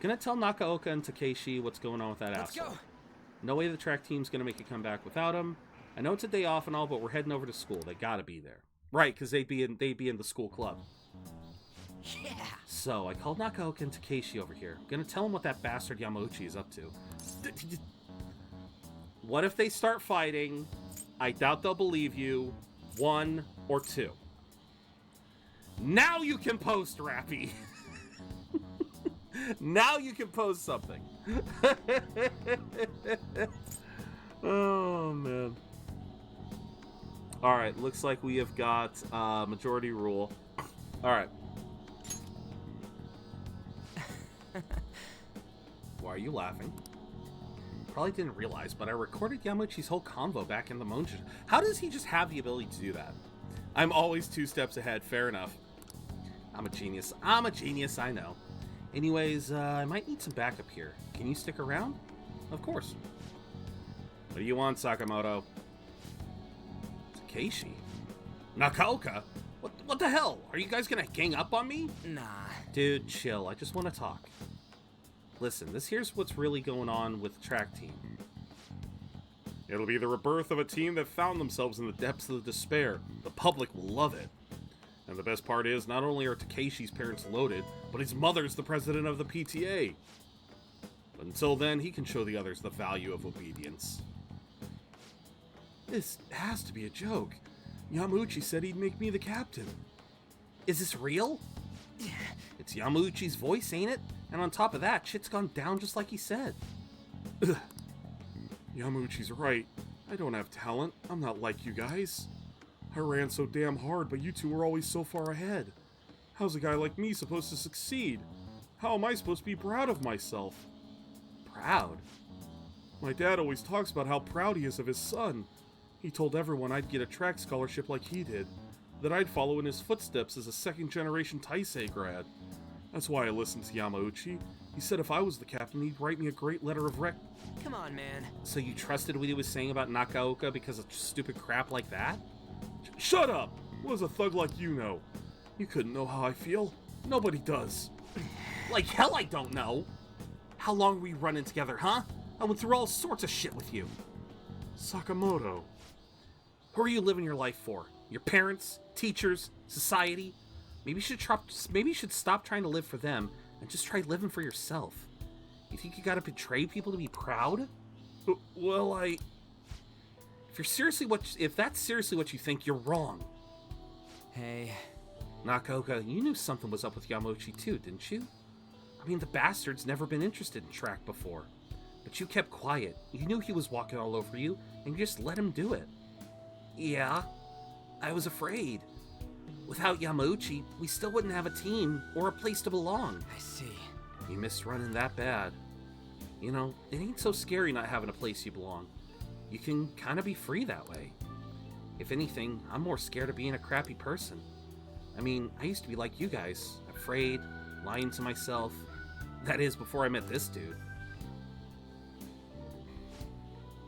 Gonna tell Nakaoka and Takeshi what's going on with that asshole. Let's go. No way the track team's gonna make a comeback without him. I know it's a day off and all, but we're heading over to school. They gotta be there. Right, because they'd be in the school club. Yeah. So I called Nakaoka and Takeshi over here. Gonna tell him what that bastard Yamauchi is up to. What if they start fighting? I doubt they'll believe you. 1 or 2. Now you can post, Rappy. Now you can post something. Oh, man. Alright, looks like we have got majority rule. Alright. Why are you laughing? Probably didn't realize, but I recorded Yamauchi's whole convo back in the Monja. How does he just have the ability to do that? I'm always 2 steps ahead. Fair enough. I'm a genius. I'm a genius, I know. Anyways, I might need some backup here. Can you stick around? Of course. What do you want, Sakamoto? Takeshi? Nakaoka? What the hell? Are you guys gonna gang up on me? Nah. Dude, chill. I just want to talk. Listen, here's what's really going on with the track team. It'll be the rebirth of a team that found themselves in the depths of despair. The public will love it. And the best part is, not only are Takeshi's parents loaded, but his mother's the president of the PTA. But until then, he can show the others the value of obedience. This has to be a joke. Yamauchi said he'd make me the captain. Is this real? It's Yamauchi's voice, ain't it? And on top of that, shit's gone down just like he said. Ugh. Yamauchi's right. I don't have talent. I'm not like you guys. I ran so damn hard, but you two were always so far ahead. How's a guy like me supposed to succeed? How am I supposed to be proud of myself? Proud? My dad always talks about how proud he is of his son. He told everyone I'd get a track scholarship like he did, that I'd follow in his footsteps as a second-generation Taisei grad. That's why I listened to Yamauchi. He said if I was the captain, he'd write me a great letter of rec... Come on, man. So you trusted what he was saying about Nakaoka because of stupid crap like that? Shut up! What does a thug like you know? You couldn't know how I feel. Nobody does. Like hell I don't know! How long were we running together, huh? I went through all sorts of shit with you. Sakamoto. Who are you living your life for? Your parents? Teachers? Society? Maybe you should stop trying to live for them and just try living for yourself. You think you gotta betray people to be proud? Well, If that's seriously what you think, you're wrong. Hey. Nakaoka, you knew something was up with Yamauchi too, didn't you? I mean, the bastard's never been interested in track before. But you kept quiet. You knew he was walking all over you, and you just let him do it. Yeah, I was afraid. Without Yamauchi, we still wouldn't have a team or a place to belong. I see. You missed running that bad. You know, it ain't so scary not having a place you belong. You can kind of be free that way. If anything, I'm more scared of being a crappy person. I mean, I used to be like you guys, afraid, lying to myself. That is, before I met this dude.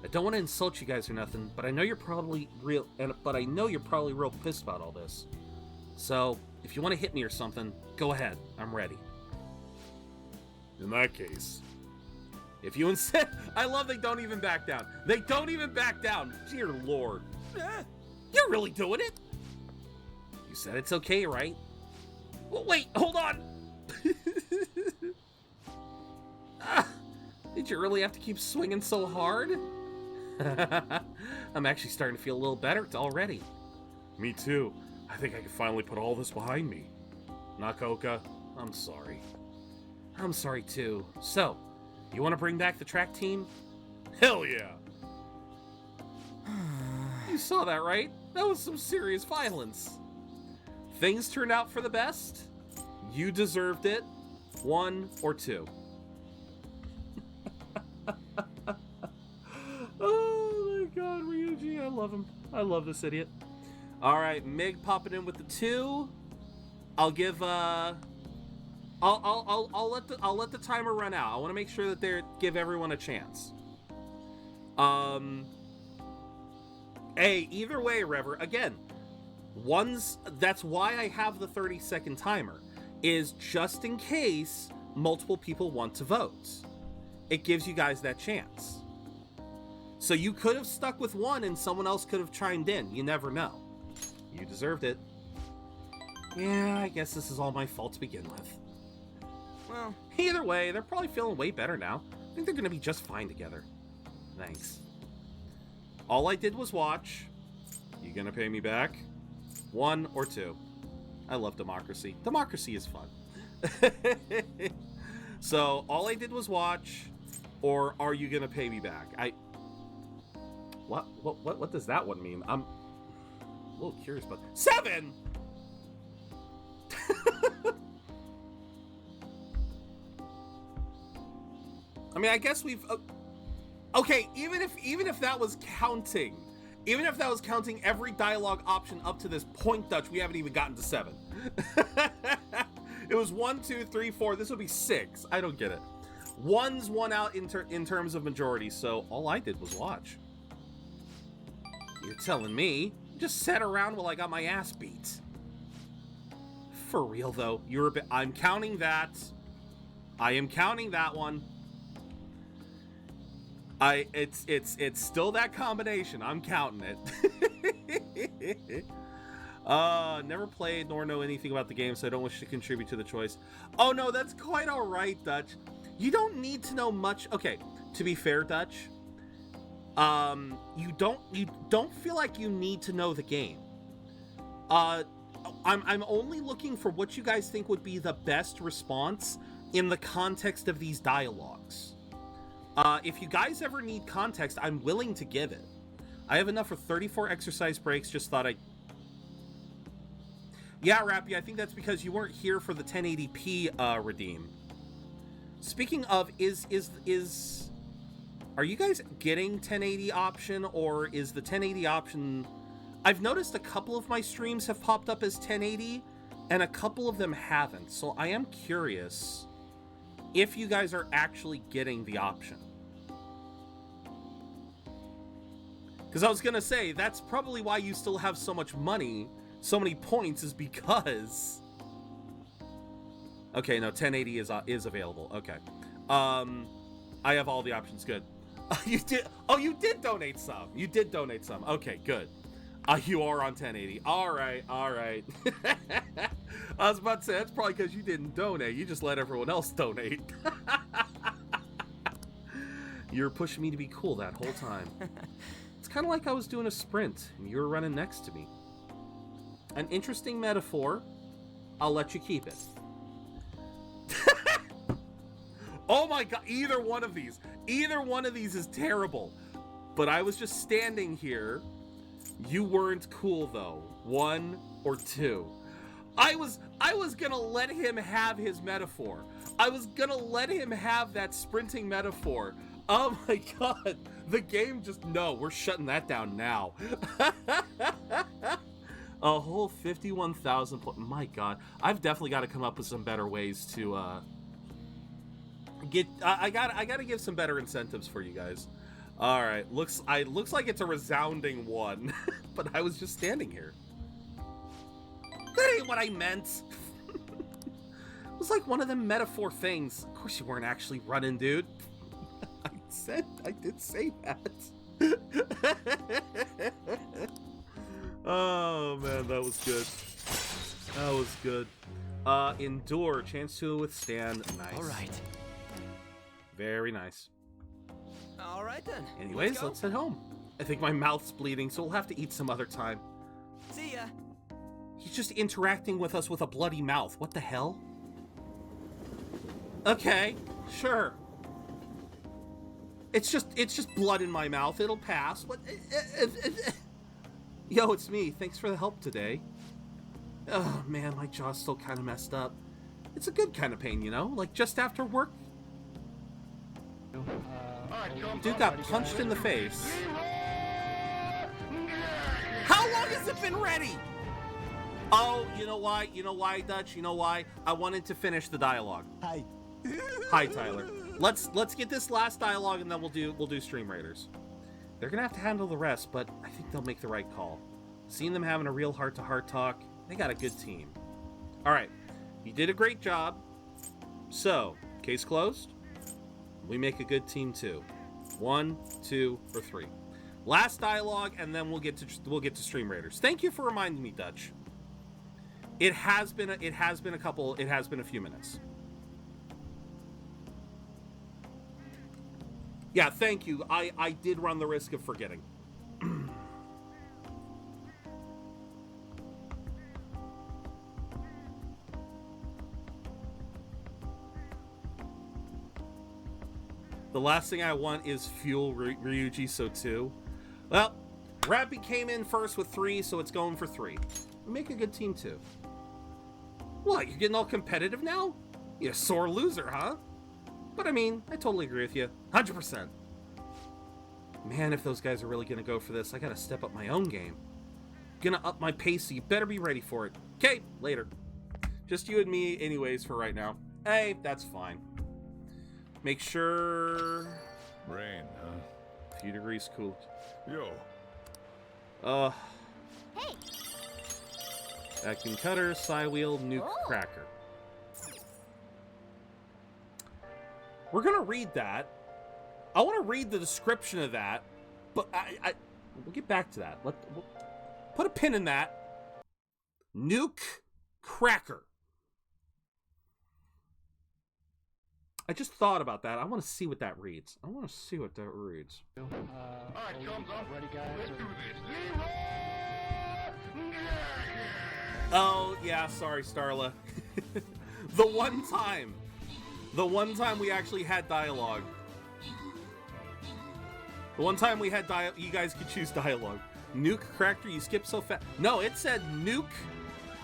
I don't want to insult you guys or nothing, but I know you're probably real pissed about all this. So, if you want to hit me or something, go ahead. I'm ready. In that case, if you insist... I love they don't even back down. They don't even back down. Dear Lord. You're really doing it? You said it's okay, right? Well, wait, hold on. Did you really have to keep swinging so hard? I'm actually starting to feel a little better already. Me too. I think I can finally put all this behind me. Nakaoka, I'm sorry. I'm sorry too. So, you want to bring back the track team? Hell yeah! You saw that, right? That was some serious violence. Things turned out for the best. You deserved it. 1 or 2. Oh my god, Ryuji, I love him. I love this idiot. Alright, Mig popping in with the 2. I'll give I'll let the timer run out. I want to make sure that they give everyone a chance. Hey, either way, Rever, again, that's why I have the 30-second timer, is just in case multiple people want to vote. It gives you guys that chance. So you could have stuck with one and someone else could have chimed in. You never know. You deserved it. Yeah, I guess this is all my fault to begin with. Well, either way, they're probably feeling way better now. I think they're going to be just fine together. Thanks. All I did was watch. You gonna pay me back? 1 or 2. I love democracy. Democracy is fun. So, all I did was watch, or are you gonna pay me back? What does that one mean? I'm a little curious about 7! I mean, I guess we've... okay, even if that was counting, every dialogue option up to this point, Dutch, we haven't even gotten to 7. It was 1, 2, 3, 4. This would be 6. I don't get it. 1's won out in terms of majority, so all I did was watch. You're telling me just sat around while I got my ass beat. For real though, I'm counting that. I am counting that one. It's still that combination. I'm counting it. Never played nor know anything about the game, so I don't wish to contribute to the choice. Oh no, that's quite all right, Dutch. You don't need to know much. Okay, to be fair, Dutch, you don't feel like you need to know the game. I'm only looking for what you guys think would be the best response in the context of these dialogues. If you guys ever need context, I'm willing to give it. I have enough for 34 exercise breaks. Just thought Yeah, Rappy, I think that's because you weren't here for the 1080p redeem. Speaking of, are you guys getting 1080 option, or is the 1080 option... I've noticed a couple of my streams have popped up as 1080, and a couple of them haven't, so I am curious if you guys are actually getting the option. Because I was gonna say, that's probably why you still have so much money, so many points, is because... Okay, no, 1080 is available. Okay. I have all the options. Good. You did... Oh, you did donate some. You did donate some. Okay, good. You are on 1080. All right, all right. I was about to say, that's probably because you didn't donate. You just let everyone else donate. You're pushing me to be cool that whole time. It's kind of like I was doing a sprint, and you were running next to me. An interesting metaphor. I'll let you keep it. Oh my god, either one of these is terrible. But I was just standing here. You weren't cool though. 1 or 2. I was gonna let him have his metaphor. I was gonna let him have that sprinting metaphor. Oh my god. The game just, no, we're shutting that down now. A whole 51,000 my god. I've definitely got to come up with some better ways to get I gotta give some better incentives for you guys. All right, looks like it's a resounding 1. But I was just standing here. That ain't what I meant. It was like one of them metaphor things. Of course you weren't actually running, dude. I did say that. Oh man, that was good. That was good. Endure, chance to withstand. Nice. All right. Very nice. All right then. Anyways, let's head home. I think my mouth's bleeding, so we'll have to eat some other time. See ya. He's just interacting with us with a bloody mouth. What the hell? Okay, sure. It's just blood in my mouth. It'll pass. What? Yo, it's me. Thanks for the help today. Oh man, my jaw's still kind of messed up. It's a good kind of pain, you know? Like just after work. Dude got punched in the face. How long has it been ready? Oh, you know why? You know why, Dutch? You know why? I wanted to finish the dialogue. Hi. Hi, Tyler. Let's get this last dialogue and then we'll do Stream Raiders. They're gonna have to handle the rest, but I think they'll make the right call. Seeing them having a real heart-to-heart talk, they got a good team. All right, you did a great job. So, case closed. We make a good team too. 1, 2, or 3. Last dialogue, and then we'll get to Stream Raiders. Thank you for reminding me, Dutch. It has been a few minutes. Yeah, thank you. I did run the risk of forgetting. The last thing I want is fuel Ryuji So2. Well, Rappy came in first with 3, so it's going for 3. We make a good team too. What, you're getting all competitive now? You sore loser, huh? But I mean, I totally agree with you. 100%. Man, if those guys are really gonna go for this, I gotta step up my own game. Gonna up my pace, so you better be ready for it. Okay, later. Just you and me anyways for right now. Hey, that's fine. Make sure... Rain, huh? A few degrees cool. Yo. Hey! Vacuum cutter, side wheel, nuke cracker. We're gonna read that. I want to read the description of that, but we'll get back to that. We'll put a pin in that. Nuke cracker. I just thought about that. I want to see what that reads. Alright, thumbs up. Ready, guys? Let's do this. Oh, yeah, sorry, Starla. The one time we actually had dialogue. The one time we had you guys could choose dialogue. Nuke cracker, you skip so fast. No, it said nuke.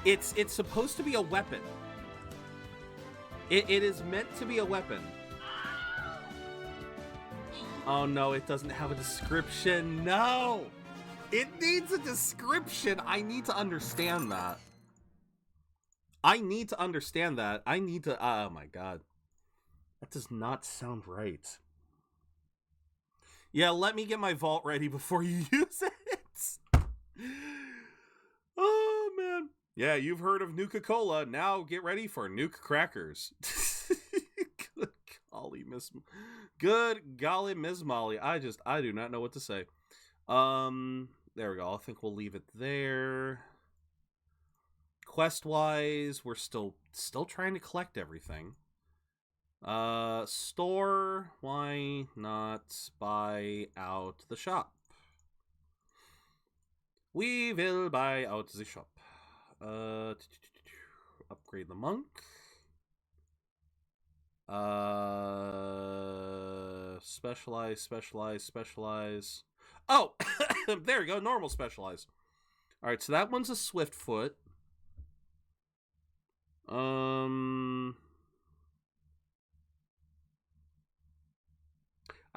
It's supposed to be a weapon. It is meant to be a weapon. Oh no, it doesn't have a description. No! It needs a description. I need to understand that. I need to understand that. I need to... Oh my god. That does not sound right. Yeah, let me get my vault ready before you use it. Oh man. Yeah, you've heard of Nuka-Cola. Now get ready for Nuke Crackers. Good golly, Good golly, Ms. Molly. I do not know what to say. There we go. I think we'll leave it there. Quest-wise, we're still trying to collect everything. Store, why not buy out the shop? We will buy out the shop. Upgrade the monk. Specialize. Oh, there we go. Normal specialize. All right, so that one's a swift foot. I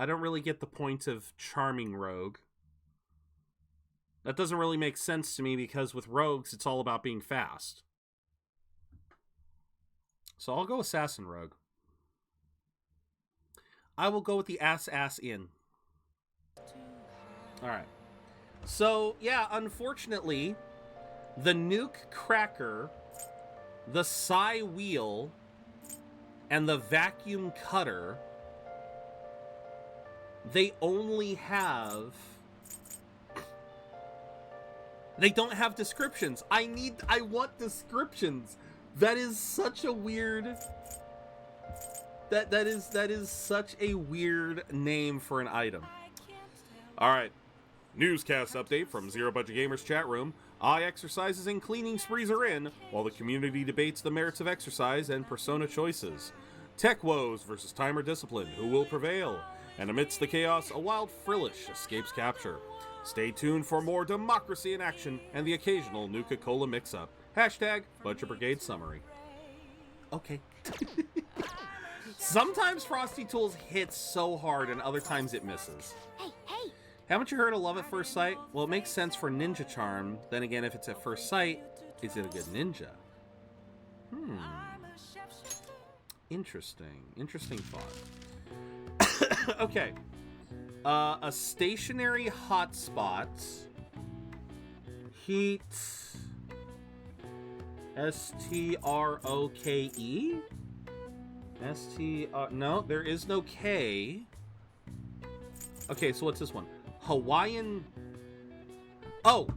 don't really get the point of charming rogue. That doesn't really make sense to me because with rogues, it's all about being fast. So I'll go assassin rogue. I will go with the ass in. Alright. So, yeah, unfortunately, the nuke cracker, the psi wheel, and the vacuum cutter, they only have... They don't have descriptions. I want descriptions. That is such a weird... That is such a weird name for an item. Alright. Newscast update from ZeroBudgetGamer's chat room. Eye exercises and cleaning sprees are in, while the community debates the merits of exercise and persona choices. Tech woes versus timer discipline. Who will prevail? And amidst the chaos, a wild Frillish escapes capture. Stay tuned for more democracy in action and the occasional Nuka-Cola mix-up. Hashtag Budget Brigade Summary. Okay. Sometimes Frosty Tools hits so hard and other times it misses. Hey! Haven't you heard of Love at First Sight? Well, it makes sense for Ninja Charm. Then again, if it's at first sight, is it a good ninja? Interesting thought. Okay. A stationary hotspot. Heat. S-T-R-O-K-E? S-T-R... No, there is no K. Okay, so what's this one? Hawaiian... Oh,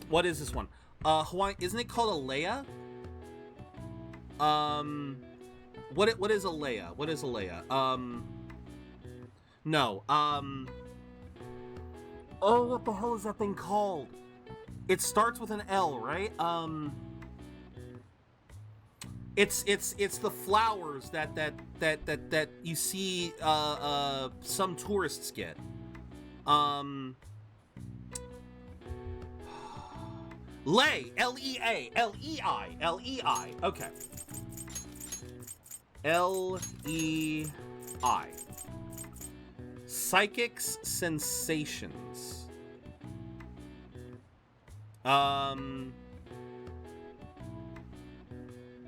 what is this one? Hawaiian... Isn't it called a Leia? What is a Leia? What is a Leia? No, oh, what the hell is that thing called? It starts with an L, right? It's the flowers that you see some tourists get. Lei, L-E-A, L-E-I, L-E-I. Okay. L-E-I. Psychic's sensations.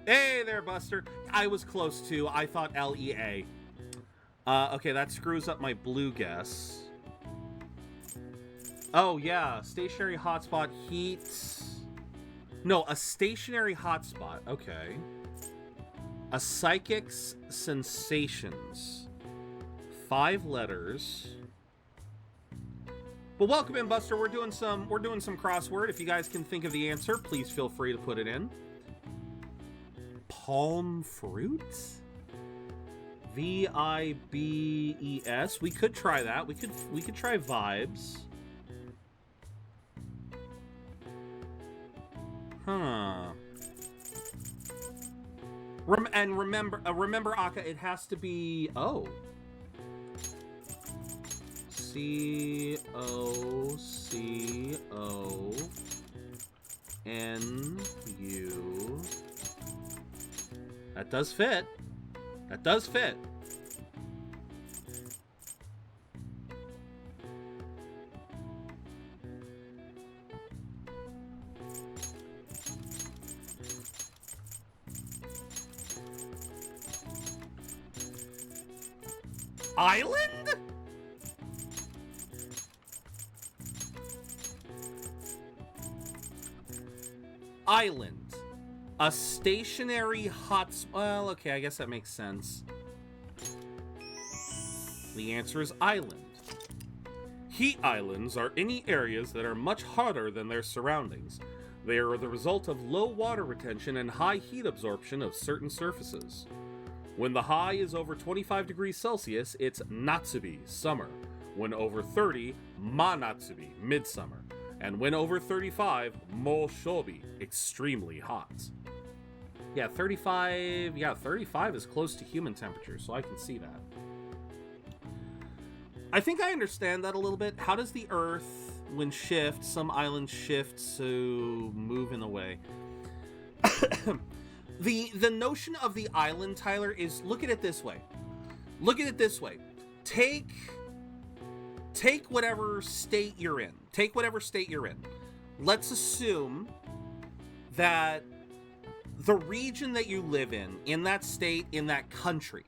Hey there, Buster. I was close too. I thought L-E-A. Okay, that screws up my blue guess. Oh, yeah. Stationary hotspot heat. No, a stationary hotspot. Okay. A psychic's sensations. 5 letters. Well, welcome in, Buster. We're doing some crossword. If you guys can think of the answer, please feel free to put it in. Palm fruit? V-I-B-E-S. We could try that. We could try vibes. Huh. Remember, Aka, it has to be C-O-C-O-N-U. That does fit. That does fit. Island? Island. A stationary well, okay, I guess that makes sense. The answer is island. Heat islands are any areas that are much hotter than their surroundings. They are the result of low water retention and high heat absorption of certain surfaces. When the high is over 25 degrees Celsius, it's Natsubi, summer. When over 30, Manatsubi, midsummer. And when over 35, Moshobi, extremely hot. Yeah, 35 is close to human temperature, so I can see that. I think I understand that a little bit. How does the Earth, when shift, some islands shift to move in a way? The notion of the island, Tyler, is look at it this way. Look at it this way. Take whatever state you're in. Take whatever state you're in. Let's assume that the region that you live in that state, in that country,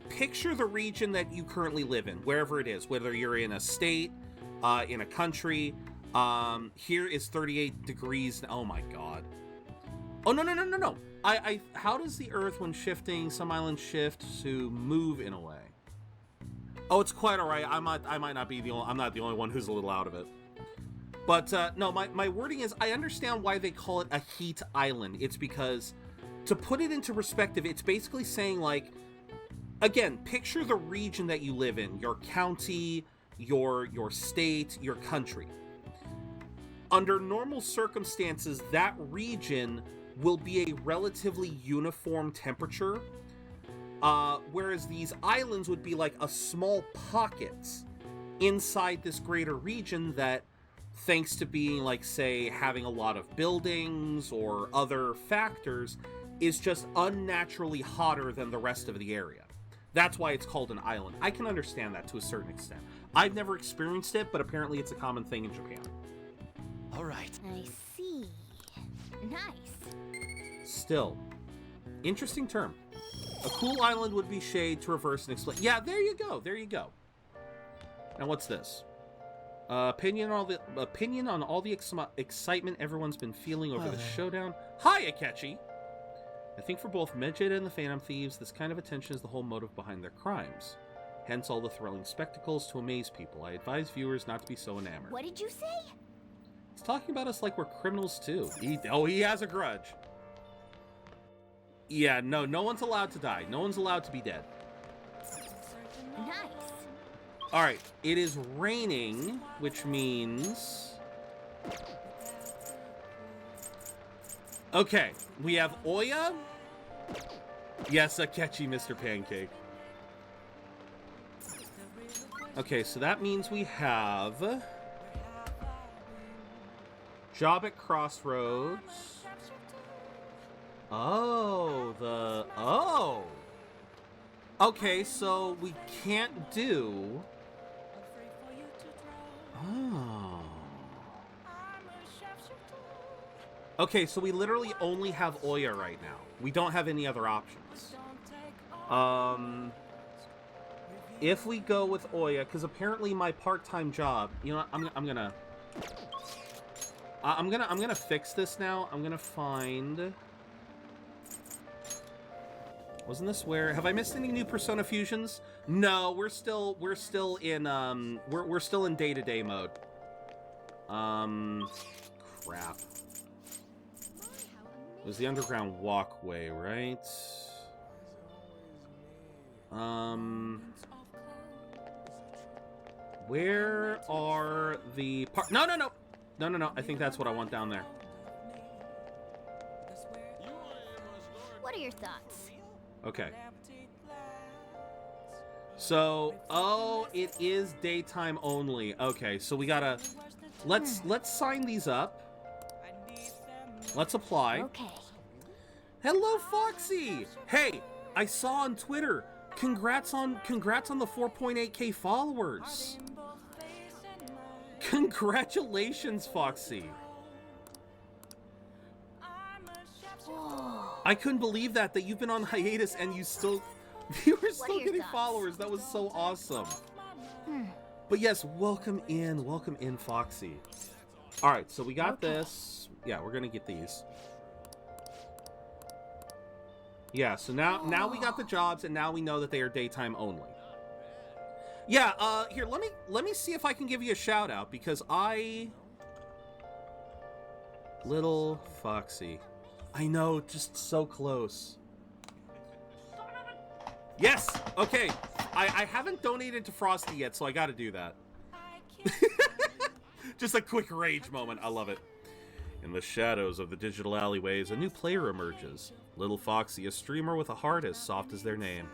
picture the region that you currently live in, wherever it is, whether you're in a state, in a country. Here is 38 degrees. Oh my God. Oh, no. How does the Earth, when shifting, some islands shift to move in a way? Oh, it's quite all right. I might not be I'm not the only one who's a little out of it. But, no, my wording is, I understand why they call it a heat island. It's because, to put it into perspective, it's basically saying, like, again, picture the region that you live in, your county, your state, your country. Under normal circumstances, that region will be a relatively uniform temperature, whereas these islands would be like a small pocket inside this greater region that, thanks to being, like, say, having a lot of buildings or other factors, is just unnaturally hotter than the rest of the area. That's why it's called an island. I can understand that to a certain extent. I've never experienced it, but apparently it's a common thing in Japan. All right. I see. Nice. Still, interesting term. A cool island would be shade to reverse and explain. Yeah, there you go. There you go. Now, what's this? Opinion on all the excitement everyone's been feeling over the showdown. Hi, Akechi! I think for both Medjed and the Phantom Thieves, this kind of attention is the whole motive behind their crimes. Hence all the thrilling spectacles to amaze people. I advise viewers not to be so enamored. What did you say? He's talking about us like we're criminals too. He has a grudge. Yeah, no one's allowed to die. No one's allowed to be dead. Nice. Alright, it is raining, which means... Okay, we have Oya. Yes, a catchy Mr. Pancake. Okay, so that means we have Job at Crossroads. Oh. Okay, so we can't do... Oh. Okay, so we literally only have Oya right now. We don't have any other options. If we go with Oya, because apparently my part-time job, you know, I'm gonna fix this now. I'm gonna find. Wasn't this where? Have I missed any new Persona fusions? No, we're still in we're still in day-to-day mode. Crap. It was the underground walkway, right? Where are the No. I think that's what I want down there. What are your thoughts? Okay. So, oh, it is daytime only. Okay, so we gotta... Let's sign these up. Let's apply. Okay. Hello, Foxy! Hey, I saw on Twitter. Congrats on the 4.8K followers. Congratulations, Foxy. Whoa. I couldn't believe that you've been on hiatus and you were still getting followers. That was so awesome. But yes, welcome in, Foxy. All right, so we got this. Yeah, we're gonna get these. Yeah, so now we got the jobs, and now we know that they are daytime only. Yeah, here, let me see if I can give you a shout out, because Little Foxy. I know, just so close. Yes! Okay, I haven't donated to Frosty yet, so I gotta do that. Just a quick rage moment, I love it. In the shadows of the digital alleyways, a new player emerges. Little Foxy, a streamer with a heart as soft as their name.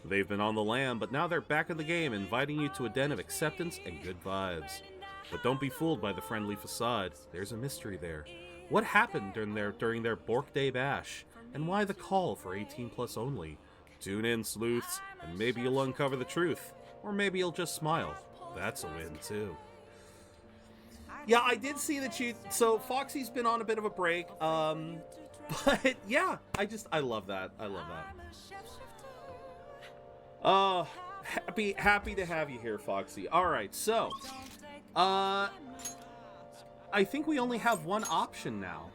They've been on the lam, but now they're back in the game, inviting you to a den of acceptance and good vibes. But don't be fooled by the friendly facade. There's a mystery there. What happened during their Bork Day Bash? And why the call for 18+ only? Tune in, sleuths, and maybe you'll uncover the truth. Or maybe you'll just smile. That's a win, too. Yeah, I did see that so Foxy's been on a bit of a break, but yeah, I love that. I love that. Happy to have you here, Foxy. Alright, so, I think we only have one option now.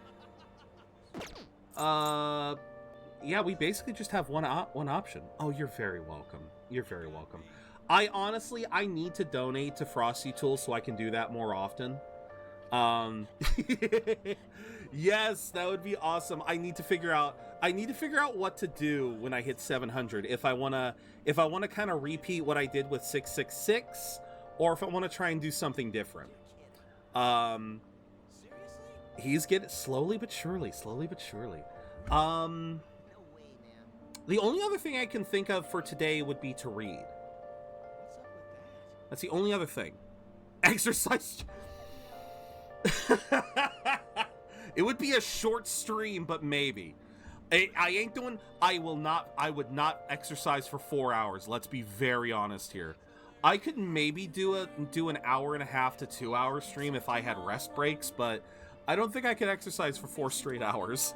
Yeah, we basically just have one option. Oh, you're very welcome. You're very welcome. I need to donate to Frosty Tools so I can do that more often. Yes, that would be awesome. I need to figure out what to do when I hit 700. If I wanna kind of repeat what I did with 666, or if I want to try and do something different. He's getting slowly but surely. The only other thing I can think of for today would be to read. That's the only other thing. Exercise. It would be a short stream, but maybe. I would not exercise for 4 hours. Let's be very honest here. I could maybe do an hour and a half to 2 hour stream if I had rest breaks, but I don't think I could exercise for 4 straight hours.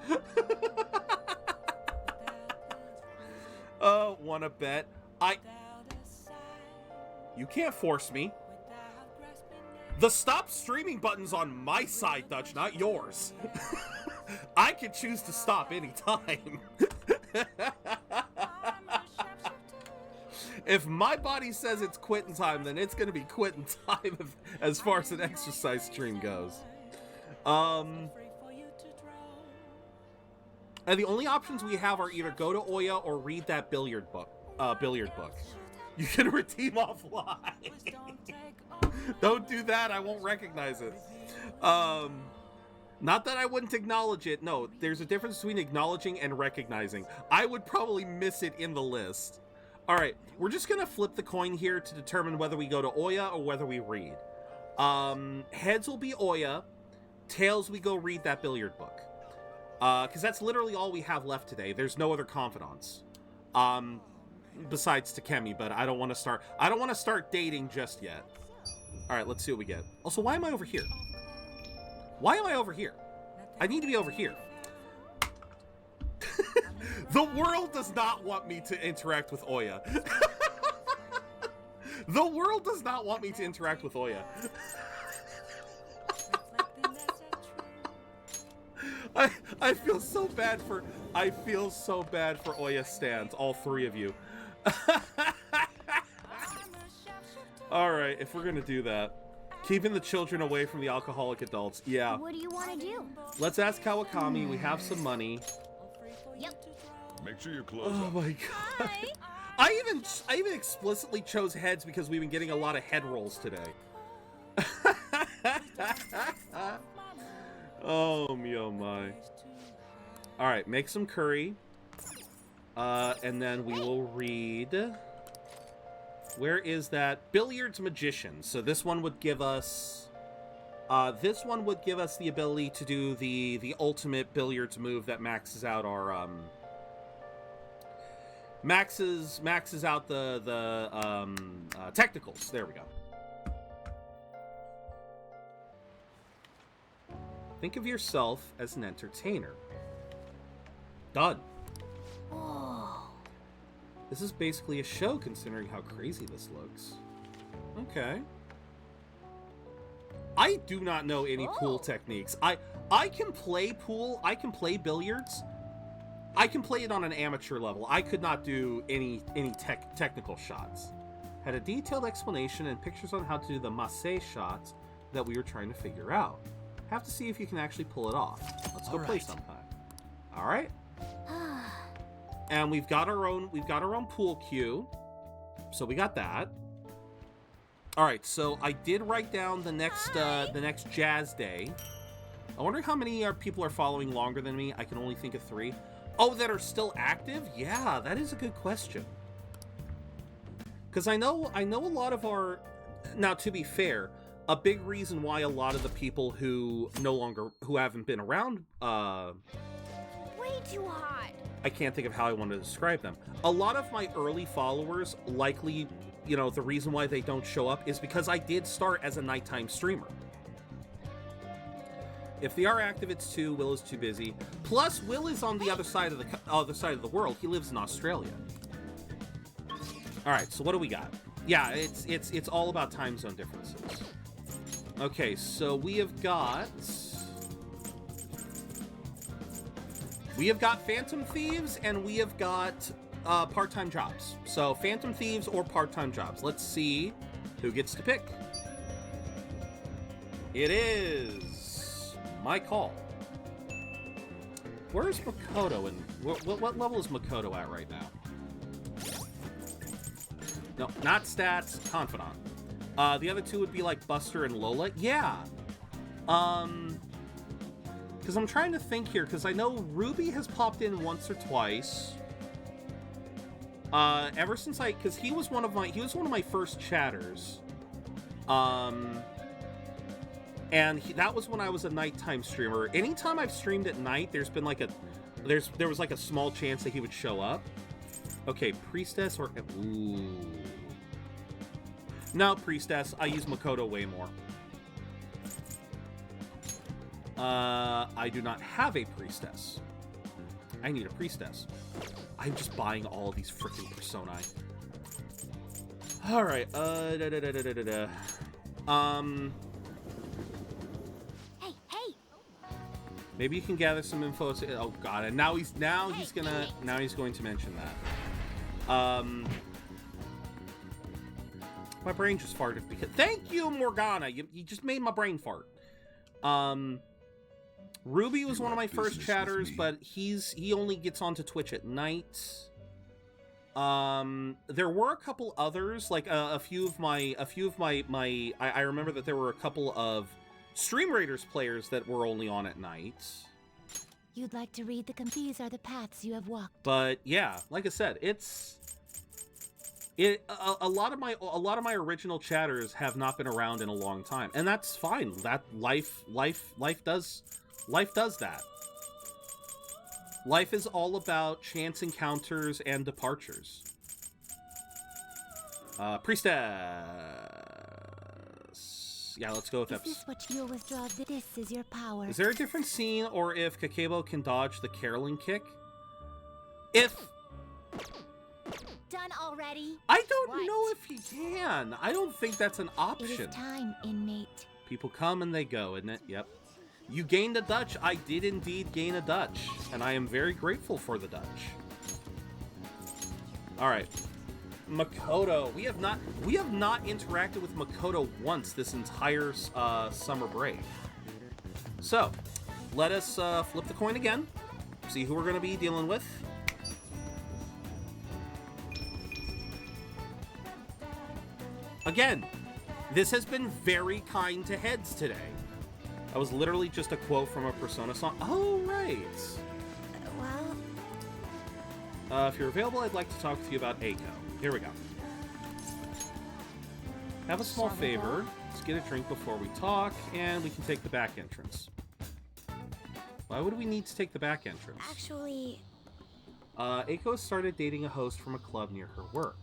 Wanna bet? You can't force me. The stop streaming button's on my side, Dutch, not yours. I can choose to stop anytime. If my body says it's quitting time, then it's gonna be quitting time as far as an exercise stream goes. And the only options we have are either go to Oya or read that billiard book. You can redeem offline. Don't do that, I won't recognize it. Not that I wouldn't acknowledge it. No, there's a difference between acknowledging and recognizing. I would probably miss it in the list. All right, we're just going to flip the coin here to determine whether we go to Oya or whether we read. Heads will be Oya. Tails, we go read that billiard book. Because that's literally all we have left today. There's no other confidants. Besides Takemi, but I don't want to start dating just yet. All right, let's see what we get. Also, why am I over here? Why am I over here? I need to be over here. The world does not want me to interact with Oya. The world does not want me to interact with Oya. I feel so bad for Oya stans, all three of you. All right, if we're gonna do that, keeping the children away from the alcoholic adults. Yeah. What do you want to do? Let's ask Kawakami. We have some money. Yep. Make sure your clothes Oh my god. I even explicitly chose heads because we've been getting a lot of head rolls today. Oh me oh my. All right, make some curry. And then we will read. Where is that? Billiards Magician. So this one would give us the ability to do the ultimate billiards move that maxes out our maxes out the technicals. There we go. Think of yourself as an entertainer. Done. This is basically a show, considering how crazy this looks. Okay. I do not know any pool techniques. I can play pool. I can play billiards. I can play it on an amateur level. I could not do any technical shots. Had a detailed explanation and pictures on how to do the masse shots that we were trying to figure out. Have to see if you can actually pull it off. Let's go play sometime. All right. And we've got our own pool cue. So we got that. All right, so I did write down the next Jazz Day. I wonder how many people are following longer than me. I can only think of 3. Oh, that are still active? Yeah, that is a good question. Because I know a lot of our... Now, to be fair, a big reason why a lot of the people who haven't been around... Way too hot. I can't think of how I want to describe them. A lot of my early followers likely, the reason why they don't show up is because I did start as a nighttime streamer. If they are active, it's 2. Will is too busy. Plus, Will is on the other side of the world. He lives in Australia. All right, so what do we got? Yeah, it's all about time zone differences. Okay, so we have got Phantom Thieves, and we have got part-time jobs. So Phantom Thieves or part-time jobs. Let's see who gets to pick. It is my call. Where's Makoto, and what level is Makoto at right now? No, not stats, confidant. The other 2 would be like Buster and Lola. Yeah. Because I'm trying to think here, because I know Ruby has popped in once or twice. Ever since because he was one of my first chatters. And that was when I was a nighttime streamer. Anytime I've streamed at night, there's been there was like a small chance that he would show up. Okay, Priestess or ooh. No, Priestess. I use Makoto way more. I do not have a Priestess. I need a Priestess. I'm just buying all of these freaking personae. Alright, Hey! Maybe you can gather some info. Oh god, and now he's going to mention that. My brain just farted because... Thank you, Morgana! You just made my brain fart. Ruby was one of my first chatters, but he only gets onto Twitch at night. There were a couple others, like a few of my I remember that there were a couple of Stream Raiders players that were only on at night. You'd like to read these are the paths you have walked. But yeah, like I said, a lot of my original chatters have not been around in a long time, and that's fine. That life does that. Life is all about chance encounters and departures. Priestess. Yeah, let's go with Is Eps. this what you'll withdraw? This is your power. Is there a different scene, or if Kakebo can dodge the caroling kick? If... Done already? I don't know if he can. I don't think that's an option. It is time, inmate. People come and they go, isn't it? Yep. You gained a Dutch. I did indeed gain a Dutch, and I am very grateful for the Dutch. All right. Makoto. We have not interacted with Makoto once this entire summer break. So, let us flip the coin again. See who we're going to be dealing with. Again, this has been very kind to heads today. That was literally just a quote from a Persona song. Oh, right. Well... if you're available, I'd like to talk to you about Eiko. Here we go. Have a small favor. Let's get a drink before we talk, and we can take the back entrance. Why would we need to take the back entrance? Actually... Eiko started dating a host from a club near her work.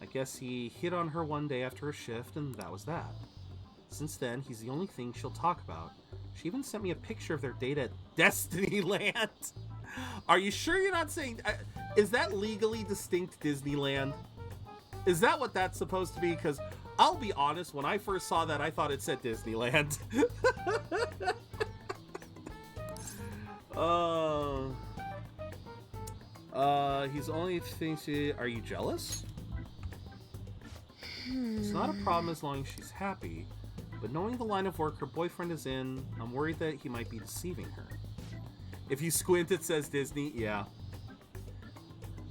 I guess he hit on her one day after a shift, and that was that. Since then, he's the only thing she'll talk about. She even sent me a picture of their date at Destinyland. Are you sure you're not saying... is that legally distinct Disneyland? Is that what that's supposed to be? Because I'll be honest, when I first saw that, I thought it said Disneyland. He's only thinks... Are you jealous? It's not a problem as long as she's happy, but knowing the line of work her boyfriend is in, I'm worried that he might be deceiving her. If you squint, it says Disney, yeah.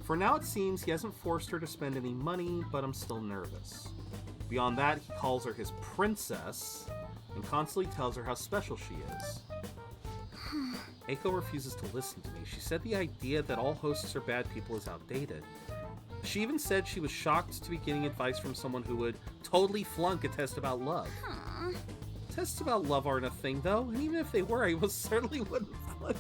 For now, it seems he hasn't forced her to spend any money, but I'm still nervous. Beyond that, he calls her his princess, and constantly tells her how special she is. Eiko refuses to listen to me. She said the idea that all hosts are bad people is outdated. She even said she was shocked to be getting advice from someone who would totally flunk a test about love. Tests about love aren't a thing, though, and even if they were, I most certainly wouldn't flunk.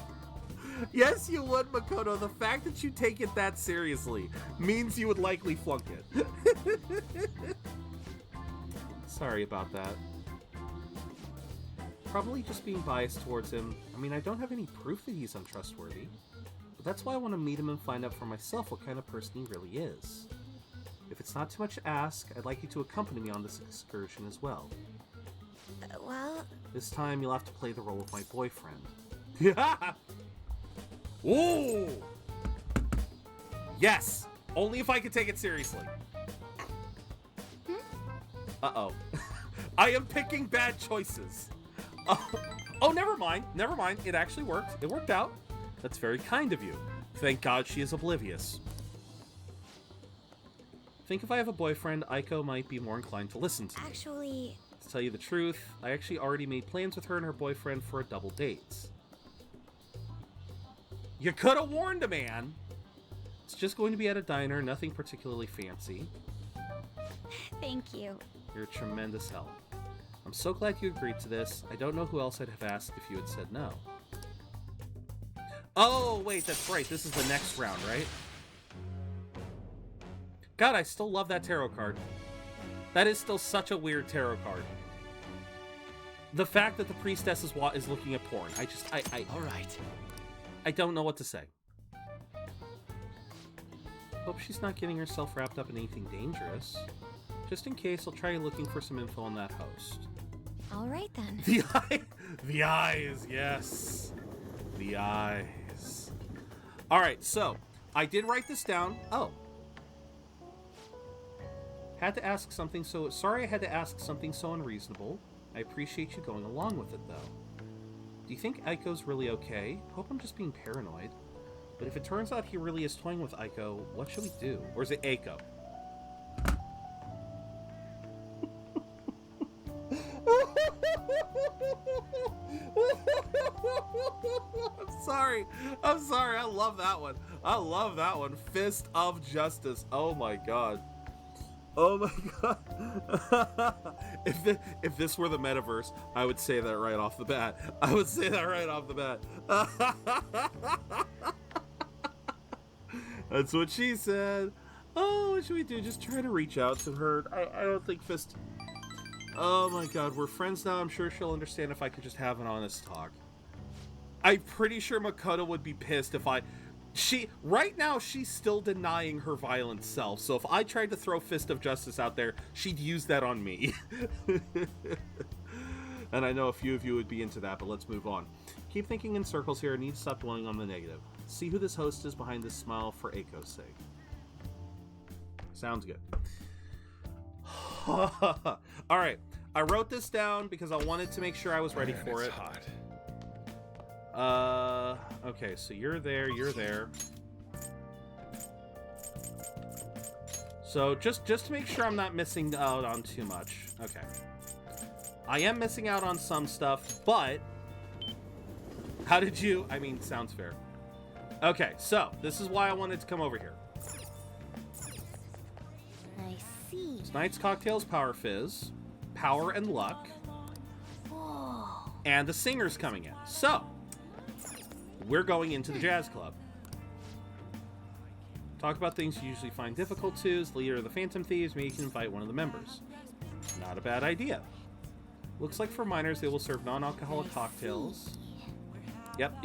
Yes, you would, Makoto. The fact that you take it that seriously means you would likely flunk it. Sorry about that. Probably just being biased towards him. I mean, I don't have any proof that he's untrustworthy. But that's why I want to meet him and find out for myself what kind of person he really is. If it's not too much to ask, I'd like you to accompany me on this excursion as well. Well... This time, you'll have to play the role of my boyfriend. Yeah! Ooh! Yes! Only if I can take it seriously. Uh-oh. I am picking bad choices. Oh, never mind. Never mind. It actually worked. It worked out. That's very kind of you. Thank God she is oblivious. Think if I have a boyfriend, Eiko might be more inclined to listen to me. Actually... To tell you the truth, I actually already made plans with her and her boyfriend for a double date. You could have warned a man. It's just going to be at a diner, nothing particularly fancy. Thank you. You're a tremendous help. I'm so glad you agreed to this. I don't know who else I'd have asked if you had said no. Oh, wait, that's right. This is the next round, right? God, I still love that tarot card. That is still such a weird tarot card. The fact that the priestess is looking at porn. All right. I don't know what to say. Hope she's not getting herself wrapped up in anything dangerous. Just in case, I'll try looking for some info on that host. All right, then. The eyes, yes. The eyes. All right, so I did write this down. Oh. Had to ask something so... Sorry I had to ask something so unreasonable. I appreciate you going along with it, though. Do you think Eiko's really okay? Hope I'm just being paranoid. But if it turns out he really is toying with Eiko, what should we do? Or is it Eiko? I'm sorry. I love that one. Fist of Justice. Oh my god. If this were the metaverse, I would say that right off the bat. That's what she said. Oh, what should we do? Just try to reach out to her. I don't think Fist... Oh my god, we're friends now. I'm sure she'll understand if I could just have an honest talk. I'm pretty sure Makoto would be pissed if right now, she's still denying her violent self. So if I tried to throw Fist of Justice out there, she'd use that on me. And I know a few of you would be into that, but let's move on. Keep thinking in circles here. I need to stop dwelling on the negative. See who this host is behind this smile for Aiko's sake. Sounds good. Alright, I wrote this down because I wanted to make sure I was ready for it. Hot. Okay, so you're there. So just to make sure I'm not missing out on too much. Okay. I am missing out on some stuff, but how did you... I mean, sounds fair. Okay, so this is why I wanted to come over here. I see. Tonight's cocktails, Power Fizz, Power and Luck, and the singer's coming in. So, we're going into the jazz club. Talk about things you usually find difficult to. As leader of the Phantom Thieves, maybe you can invite one of the members. Not a bad idea. Looks like for minors, they will serve non-alcoholic cocktails. Yep.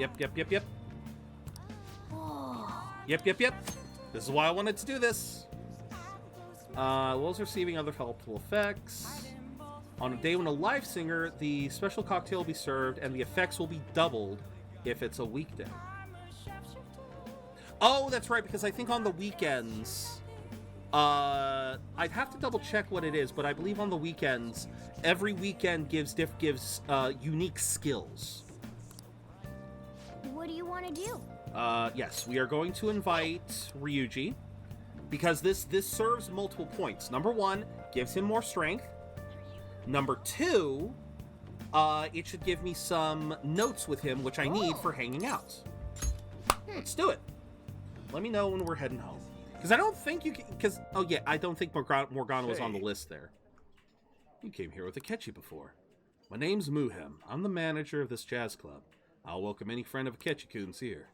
This is why I wanted to do this. Whilst receiving other helpful effects. On a day when a live singer, the special cocktail will be served, and the effects will be doubled if it's a weekday. Oh, that's right, because I think on the weekends, I'd have to double check what it is, but I believe on the weekends, every weekend gives unique skills. What do you want to do? Yes, we are going to invite Ryuji, because this serves multiple points. Number one, gives him more strength. Number two, it should give me some notes with him, which I need for hanging out. Let's do it. Let me know when we're heading home. Because I don't think you can... Because, oh yeah, I don't think Morgana was on the list there. You came here with Akechi before. My name's Muhem. I'm the manager of this jazz club. I'll welcome any friend of Akechi-kun's here.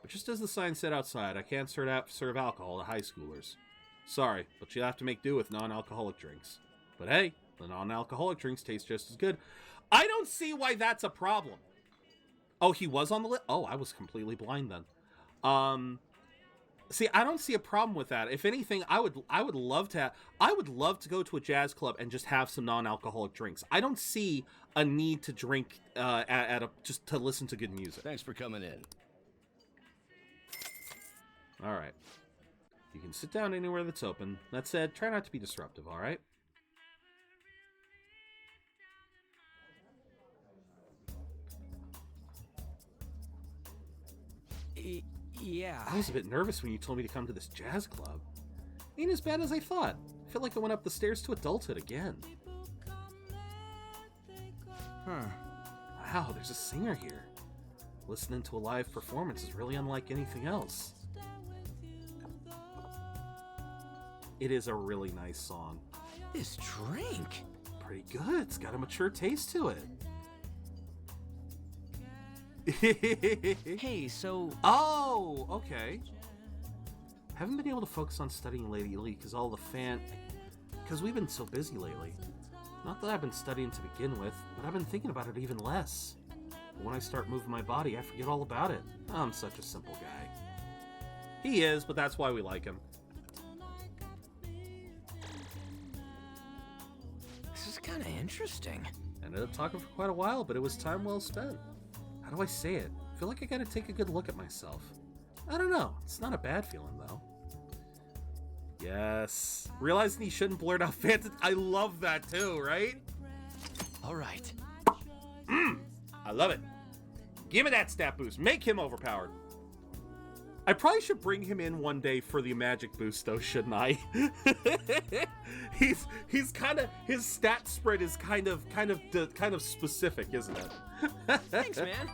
But just as the sign said outside, I can't serve alcohol to high schoolers. Sorry, but you'll have to make do with non-alcoholic drinks. But hey, the non-alcoholic drinks taste just as good. I don't see why that's a problem. Oh, he was on the list? Oh, I was completely blind then. See, I don't see a problem with that. If anything, I would love to go to a jazz club and just have some non-alcoholic drinks. I don't see a need to drink just to listen to good music. Thanks for coming in. All right. You can sit down anywhere that's open. That said, try not to be disruptive, all right? Yeah. I was a bit nervous when you told me to come to this jazz club. Ain't as bad as I thought. I feel like I went up the stairs to adulthood again. Huh. Wow, there's a singer here. Listening to a live performance is really unlike anything else. It is a really nice song. This drink. Pretty good. It's got a mature taste to it. Hey, so... Oh, okay. Haven't been able to focus on studying lately because we've been so busy lately. Not that I've been studying to begin with, but I've been thinking about it even less. But when I start moving my body, I forget all about it. I'm such a simple guy. He is, but that's why we like him. This is kind of interesting. Ended up talking for quite a while, but it was time well spent. How do I say it? I feel like I gotta take a good look at myself. I don't know. It's not a bad feeling, though. Yes. Realizing he shouldn't blurt out fantasy. I love that, too, right? All right. I love it. Give me that stat boost. Make him overpowered. I probably should bring him in one day for the magic boost, though, shouldn't I? he's kind of, his stat spread is kind of specific, isn't it? Thanks, man.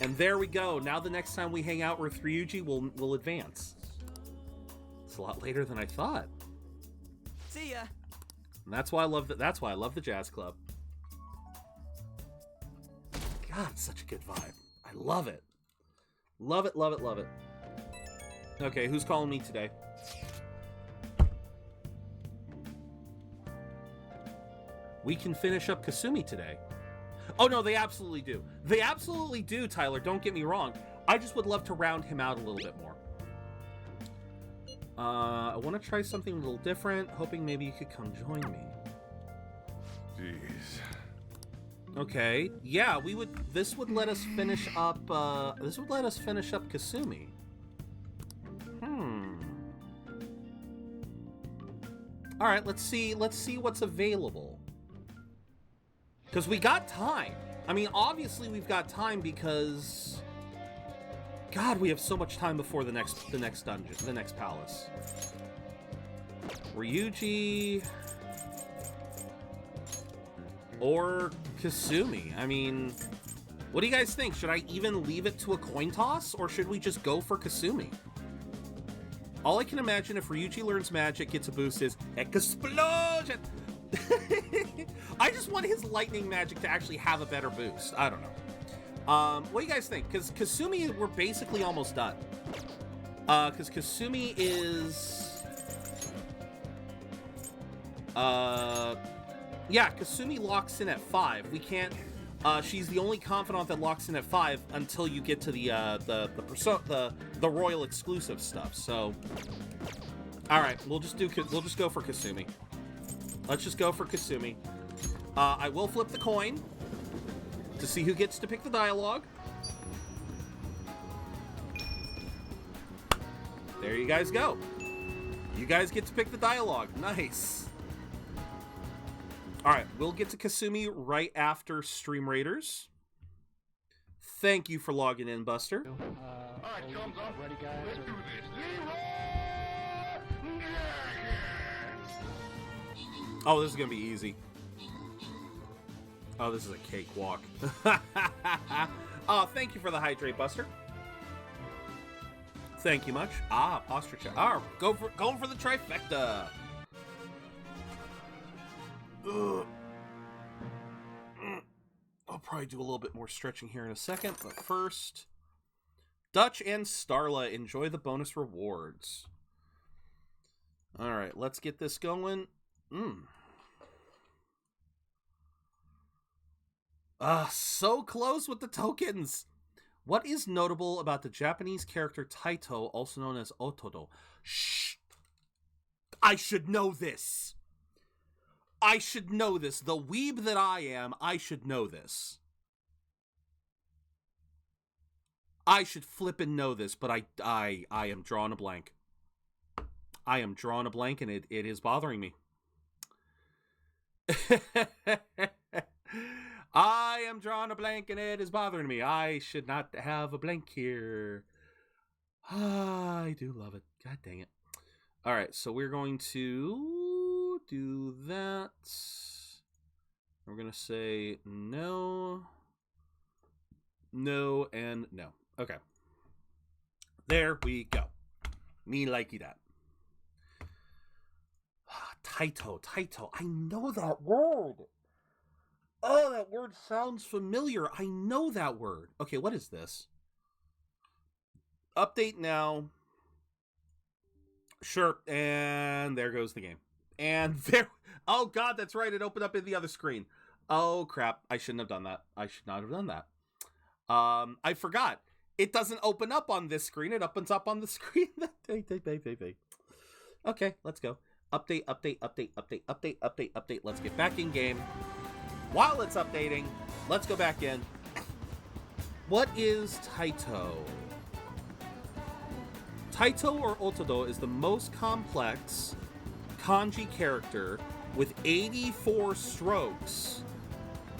And there we go. Now the next time we hang out with Ryuji, we'll advance. It's a lot later than I thought. See ya. And that's why I love that's why I love the jazz club. God, it's such a good vibe. I love it. Love it, love it, love it. Okay, who's calling me today? We can finish up Kasumi today. Oh no, they absolutely do. They absolutely do, Tyler. Don't get me wrong. I just would love to round him out a little bit more. I want to try something a little different, hoping maybe you could come join me. Jeez. Okay, yeah, this would let us finish up, Kasumi. Alright, let's see what's available. Because we got time. I mean, obviously we've got time because... God, we have so much time before the next dungeon, the next palace. Ryuji... or Kasumi. I mean, what do you guys think? Should I even leave it to a coin toss, or should we just go for Kasumi? All I can imagine if Ryuji learns magic, gets a boost, is explosion! I just want his lightning magic to actually have a better boost. I don't know. What do you guys think? Because Kasumi, we're basically almost done. Because Kasumi is... yeah, Kasumi locks in at 5. We can't... she's the only confidant that locks in at 5 until you get to the royal exclusive stuff. So, all right, we'll just go for Kasumi. Let's just go for Kasumi. I will flip the coin to see who gets to pick the dialogue. There you guys go. You guys get to pick the dialogue. Nice. All right, we'll get to Kasumi right after Stream Raiders. Thank you for logging in, Buster. Alright, thumbs up. Ready, guys? Let's do this. Oh, this is gonna be easy. Oh, this is a cakewalk. Oh, thank you for the hydrate, Buster. Thank you much. Ah, posture check. Ah, going for the trifecta. Ugh. I'll probably do a little bit more stretching here in a second, but first, Dutch and Starla, enjoy the bonus rewards. All right, let's get this going. So close with the tokens. What is notable about the Japanese character Taito, also known as Otodo? Shh! I should know this. I should know this. The weeb that I am, I should know this. I should flip and know this, but I am drawing a blank. I am drawing a blank, and it is bothering me. I am drawing a blank, and it is bothering me. I should not have a blank here. I do love it. God dang it. All right, so we're going to do that. We're going to say no, no, and no. Okay. There we go. Me likey that. Taito. I know that word. Oh, that word sounds familiar. I know that word. Okay, what is this? Update now. Sure, and there goes the game. And there... Oh, God, that's right. It opened up in the other screen. Oh, crap. I shouldn't have done that. I should not have done that. I forgot. It doesn't open up on this screen. It opens up on the screen. Okay, let's go. Update. Let's get back in game. While it's updating, let's go back in. What is Taito? Taito or Otodo is the most complex kanji character with 84 strokes,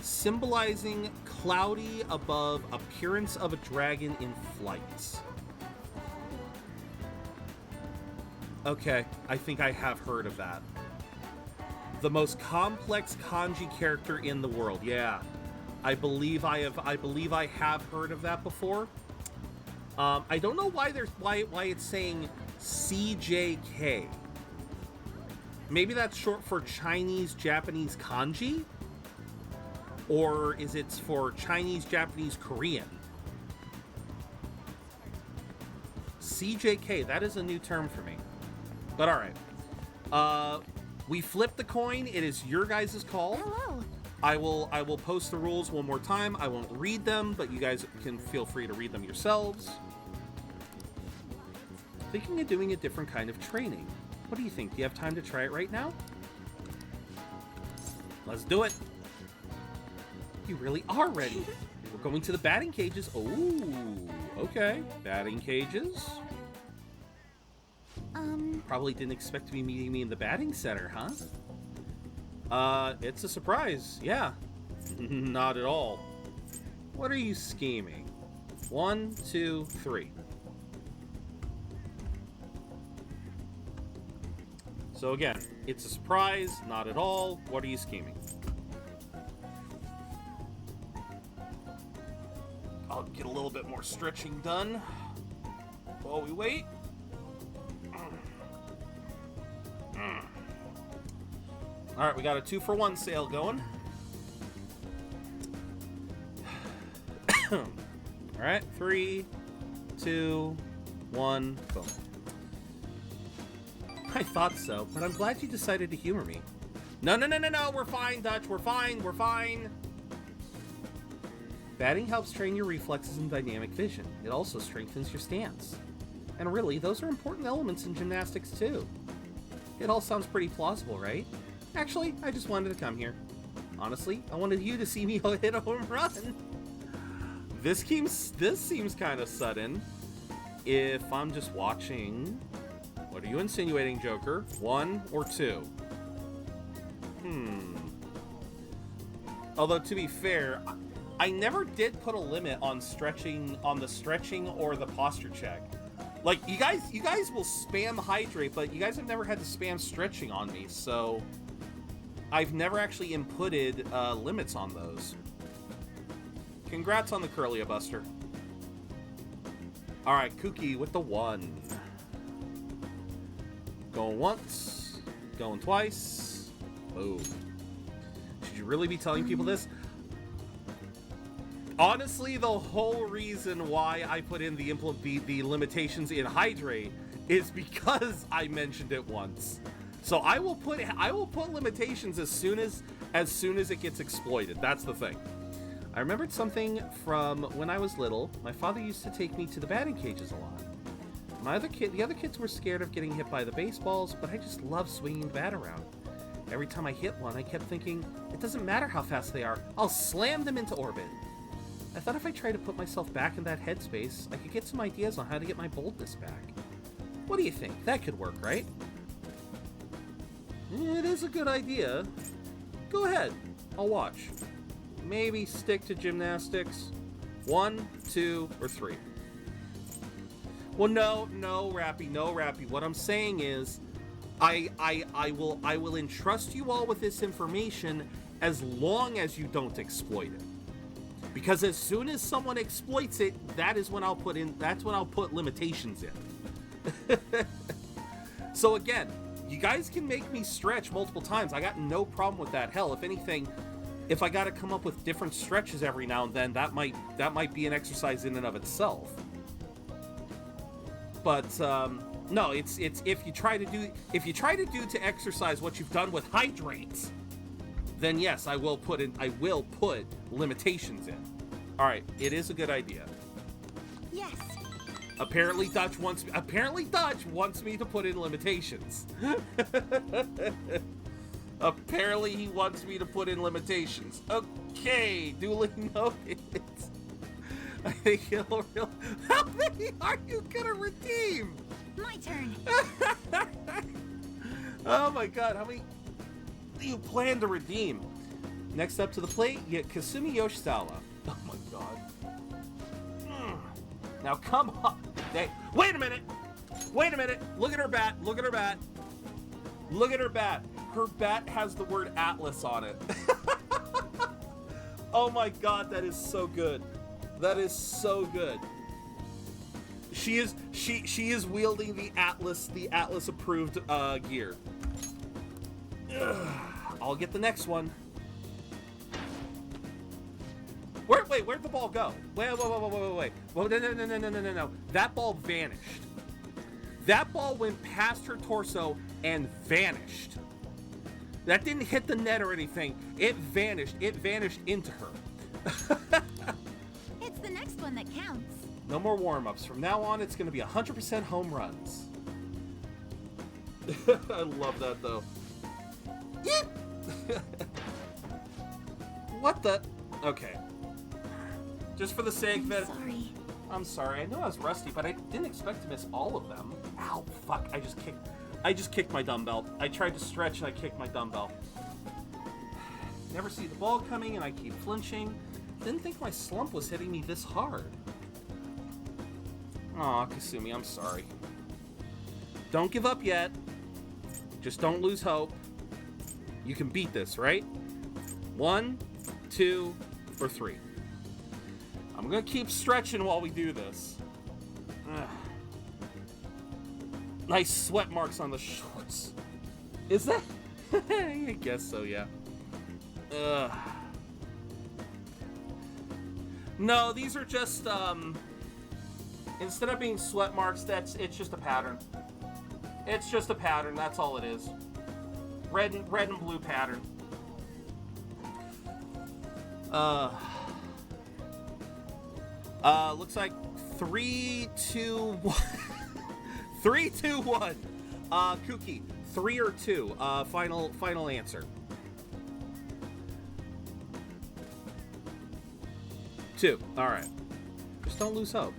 symbolizing cloudy above appearance of a dragon in flight. Okay, I think I have heard of that. The most complex kanji character in the world. Yeah, I believe I have heard of that before. I don't know why it's saying CJK. Maybe that's short for Chinese Japanese kanji, or is it for Chinese Japanese Korean? CJK. That is a new term for me. But all right. We flipped the coin. It is your guys' call. Hello. I will post the rules one more time. I won't read them, but you guys can feel free to read them yourselves. Thinking of doing a different kind of training. What do you think? Do you have time to try it right now? Let's do it. You really are ready. We're going to the batting cages. Oh, okay. Batting cages. Probably didn't expect to be meeting me in the batting center, huh? It's a surprise. Yeah. Not at all. What are you scheming? 1, 2, 3. So again, it's a surprise. Not at all. What are you scheming? I'll get a little bit more stretching done while we wait. All right, we got a 2-for-1 sale going. All right, 3, 2, 1, boom. I thought so, but I'm glad you decided to humor me. No, we're fine, Dutch, we're fine. Batting helps train your reflexes and dynamic vision. It also strengthens your stance. And really, those are important elements in gymnastics too. It all sounds pretty plausible, right? Actually, I just wanted to come here. Honestly, I wanted you to see me hit a home run. This seems kind of sudden. If I'm just watching... What are you insinuating, Joker? 1 or 2? Although, to be fair, I never did put a limit on stretching, on the stretching or the posture check. Like, you guys will spam hydrate, but you guys have never had to spam stretching on me, so I've never actually inputted limits on those. Congrats on the Curlia Buster. All right, Kooky with the 1. Going once, going twice. Boom. Should you really be telling people this? Honestly, the whole reason why I put in the limitations in hydrate is because I mentioned it once. So I will put limitations as soon as it gets exploited. That's the thing. I remembered something from when I was little. My father used to take me to the batting cages a lot. The other kids were scared of getting hit by the baseballs, but I just loved swinging the bat around. Every time I hit one, I kept thinking, it doesn't matter how fast they are, I'll slam them into orbit. I thought if I tried to put myself back in that headspace, I could get some ideas on how to get my boldness back. What do you think? That could work, right? It is a good idea. Go ahead. I'll watch. Maybe stick to gymnastics. 1, 2, or 3. Well, no, Rappy. What I'm saying is, I will entrust you all with this information as long as you don't exploit it. Because as soon as someone exploits it, that's when I'll put limitations in. So again, you guys can make me stretch multiple times. I got no problem with that. Hell, if anything, if I got to come up with different stretches every now and then, that might be an exercise in and of itself. But no, it's if you try to do to exercise what you've done with hydrates, then yes, I will put limitations in. All right, it is a good idea. Yes. Apparently Dutch wants me to put in limitations. Apparently he wants me to put in limitations. Okay, duly noted. I think he'll How many are you gonna redeem? My turn. Oh my god, how many do you plan to redeem? Next up to the plate, you get Kasumi Yoshizawa. Oh my god. Now come on. Hey, wait a minute! Wait a minute. Look at her bat. Look at her bat. Look at her bat. Her bat has the word Atlas on it. Oh my god, that is so good. That is so good. She is wielding the Atlas approved gear. Ugh. I'll get the next one. Where'd the ball go? Wait. Well, no. That ball vanished. That ball went past her torso and vanished. That didn't hit the net or anything. It vanished. It vanished into her. It's the next one that counts. No more warm-ups. From now on, it's going to be 100% home runs. I love that, though. What the? Okay. Just for the sake of it. Sorry. I'm sorry. I know I was rusty, but I didn't expect to miss all of them. Ow, fuck. I just kicked my dumbbell. I tried to stretch and I kicked my dumbbell. Never see the ball coming and I keep flinching. Didn't think my slump was hitting me this hard. Aw, Kasumi, I'm sorry. Don't give up yet. Just don't lose hope. You can beat this, right? 1, 2, or 3. I'm gonna keep stretching while we do this. Ugh. Nice sweat marks on the shorts. Is that? I guess so, yeah. Ugh. No, these are just, instead of being sweat marks, it's just a pattern. It's just a pattern, that's all it is. Red and blue pattern. Looks like 3, 2, 1. 3, 2, 1. Kuki, 3 or 2. Final answer. 2. All right. Just don't lose hope.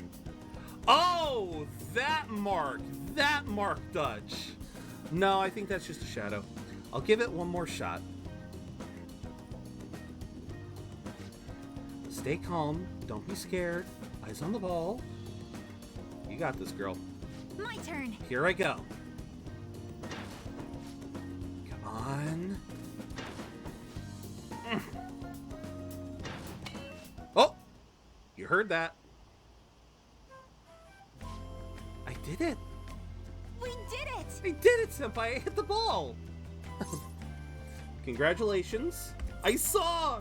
Oh, that mark, Dutch. No, I think that's just a shadow. I'll give it one more shot. Stay calm. Don't be scared. Eyes on the ball. You got this, girl. My turn. Here I go. Come on. Oh! You heard that. I did it. We did it. I did it, Senpai. I hit the ball. Congratulations. I saw.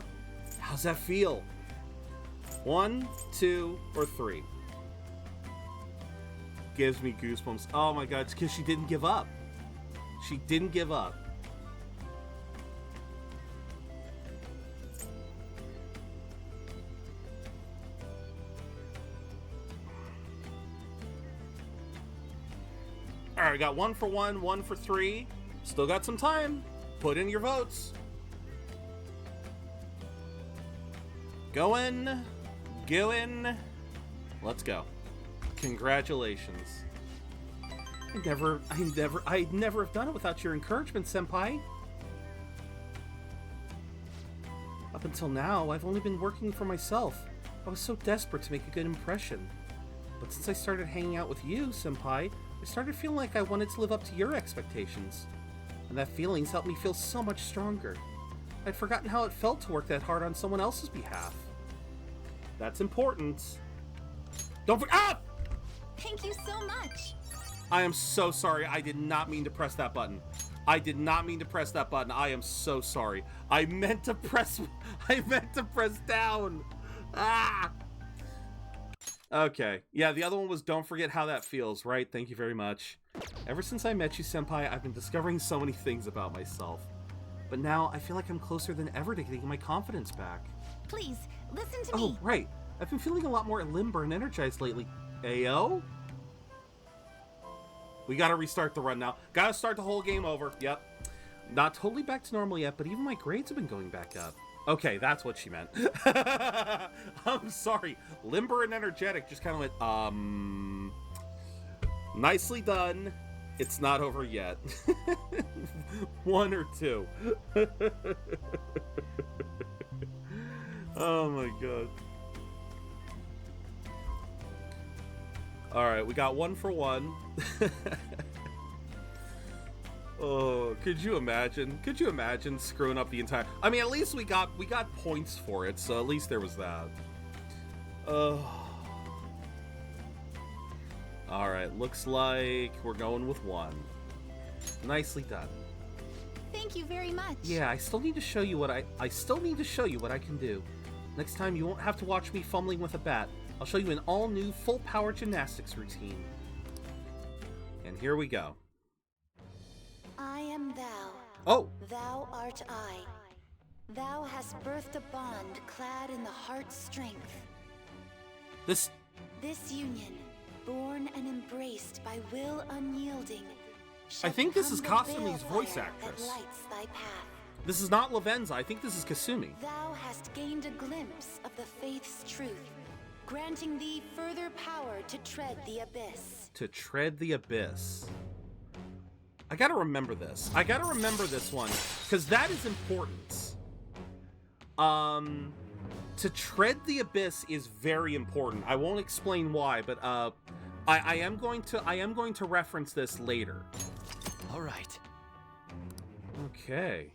How's that feel? 1, 2, or 3? Gives me goosebumps. Oh my god, it's because she didn't give up. She didn't give up. Alright, got 1 for 1, 1 for 3. Still got some time. Put in your votes. Go in. Let's go. Congratulations. I'd never have done it without your encouragement, Senpai. Up until now, I've only been working for myself. I was so desperate to make a good impression. But since I started hanging out with you, Senpai, I started feeling like I wanted to live up to your expectations. And that feeling's helped me feel so much stronger. I'd forgotten how it felt to work that hard on someone else's behalf. That's important. Don't forget. Ah! Thank you so much. I am so sorry. I did not mean to press that button. I am so sorry. I meant to press down. Ah! Okay. Yeah, the other one was don't forget how that feels, right? Thank you very much. Ever since I met you, Senpai, I've been discovering so many things about myself. But now I feel like I'm closer than ever to getting my confidence back. Please, listen to me. Oh, right. I've been feeling a lot more limber and energized lately. Ayo? We gotta restart the run now. Gotta start the whole game over. Yep. Not totally back to normal yet, but even my grades have been going back up. Okay, that's what she meant. I'm sorry. Limber and energetic just kind of went, nicely done. It's not over yet. 1 or 2. Oh my god. All right, we got 1 for 1. Oh, could you imagine? Could you imagine screwing up the entire... I mean, at least we got points for it, so at least there was that. All right, looks like we're going with 1. Nicely done. Thank you very much. Yeah, I still need to show you what I still need to show you what I can do. Next time you won't have to watch me fumbling with a bat. I'll show you an all-new full-power gymnastics routine. And here we go. I am thou. Oh! Thou art I. Thou hast birthed a bond clad in the heart's strength. This union, born and embraced by will unyielding, I think this is become the Kasumi's veil voice fire actress. that lights thy path. This is not Lavenza. I think this is Kasumi. Thou hast gained a glimpse of the faith's truth, granting thee further power to tread the abyss. To tread the abyss. I gotta remember this. I gotta remember this one, because that is important. To tread the abyss is very important. I won't explain why, but I am going to reference this later. All right. Okay.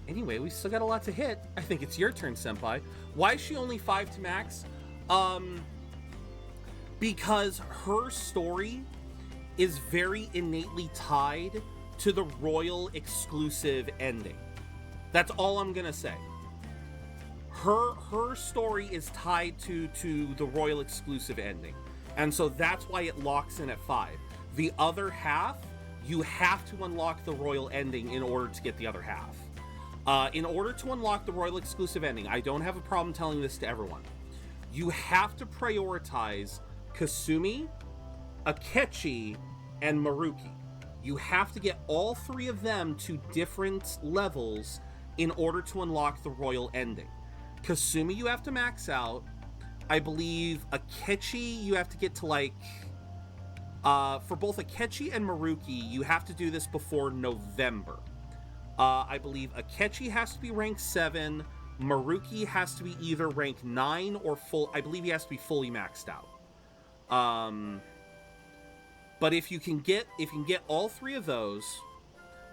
Anyway, we still got a lot to hit. I think it's your turn, Senpai. Why is she only 5 to max? Because her story is very innately tied to the royal exclusive ending. That's all I'm gonna say. Her story is tied to the royal exclusive ending. And so that's why it locks in at 5. The other half, you have to unlock the royal ending in order to get the other half. In order to unlock the royal exclusive ending, I don't have a problem telling this to everyone. You have to prioritize Kasumi, Akechi, and Maruki. You have to get all 3 of them to different levels in order to unlock the royal ending. Kasumi, you have to max out. I believe Akechi, you have to get to like... for both Akechi and Maruki, you have to do this before November. I believe Akechi has to be rank 7. Maruki has to be either rank 9 or full... I believe he has to be fully maxed out. But if you can get all 3 of those...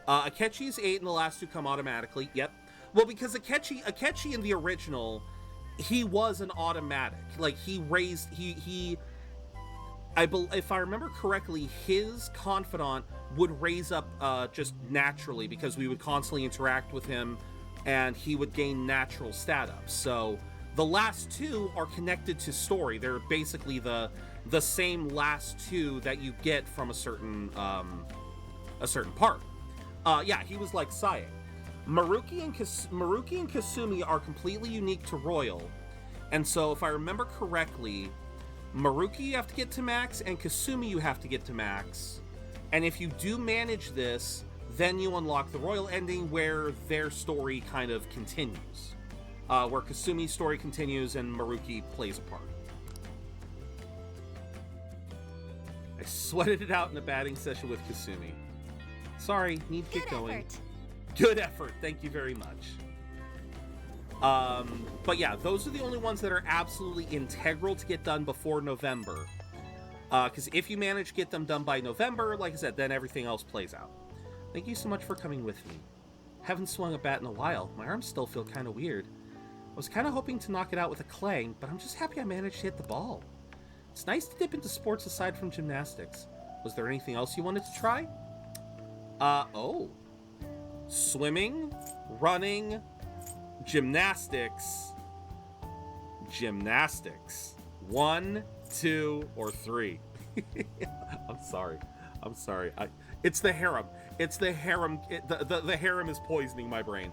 Akechi is 8 and the last 2 come automatically. Yep. Well, because Akechi in the original, he was an automatic. Like, if I remember correctly, his confidant would raise up just naturally because we would constantly interact with him and he would gain natural stat ups. So the last 2 are connected to story. They're basically the same last 2 that you get from a certain part. Yeah, he was like Sae. Maruki and Kasumi are completely unique to Royal. And so if I remember correctly, Maruki you have to get to max, and Kasumi you have to get to max. And if you do manage this, then you unlock the royal ending where their story kind of continues. Where Kasumi's story continues and Maruki plays a part. I sweated it out in a batting session with Kasumi. Sorry, need to get going. Effort. Good effort, thank you very much. But yeah, those are the only ones that are absolutely integral to get done before November. Because if you manage to get them done by November, like I said, then everything else plays out. Thank you so much for coming with me. Haven't swung a bat in a while. My arms still feel kind of weird. I was kind of hoping to knock it out with a clang, but I'm just happy I managed to hit the ball. It's nice to dip into sports aside from gymnastics. Was there anything else you wanted to try? Oh. Swimming, running, gymnastics. 1, 2, or 3. I'm sorry. It's the harem. It's the harem. The harem is poisoning my brain.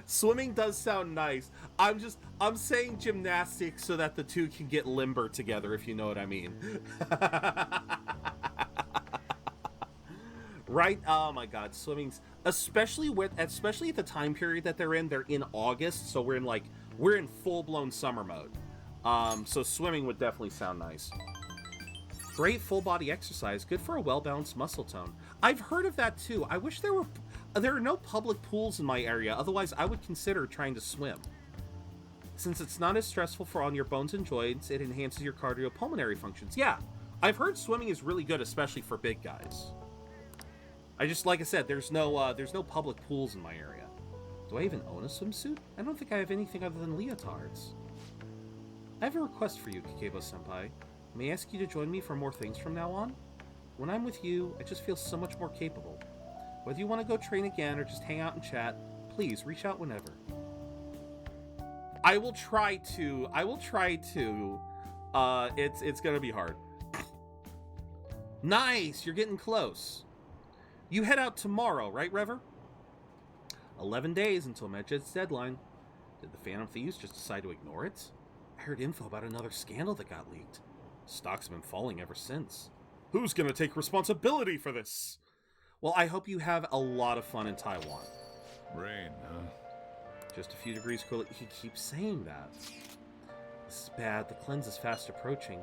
Swimming does sound nice. I'm saying gymnastics so that the 2 can get limber together, if you know what I mean. Right? Oh my god, swimming's especially at the time period that they're in August, so we're in full-blown summer mode. So swimming would definitely sound nice. Great full body exercise, good for a well-balanced muscle tone. I've heard of that too. I wish there There are no public pools in my area, otherwise I would consider trying to swim. Since it's not as stressful for on your bones and joints, it enhances your cardiopulmonary functions. Yeah, I've heard swimming is really good, especially for big guys. Like I said, there's no public pools in my area. Do I even own a swimsuit? I don't think I have anything other than leotards. I have a request for you, Kakebo-senpai. May I ask you to join me for more things from now on? When I'm with you, I just feel so much more capable. Whether you want to go train again or just hang out and chat, please reach out whenever. I will try to. It's gonna be hard. Nice, you're getting close. You head out tomorrow, right, Rever? 11 days until Medjed's deadline. Did the Phantom Thieves just decide to ignore it? I heard info about another scandal that got leaked. Stock's been falling ever since. Who's gonna take responsibility for this? Well, I hope you have a lot of fun in Taiwan. Rain, huh? Just a few degrees cooler. He keeps saying that. This is bad. The cleanse is fast approaching.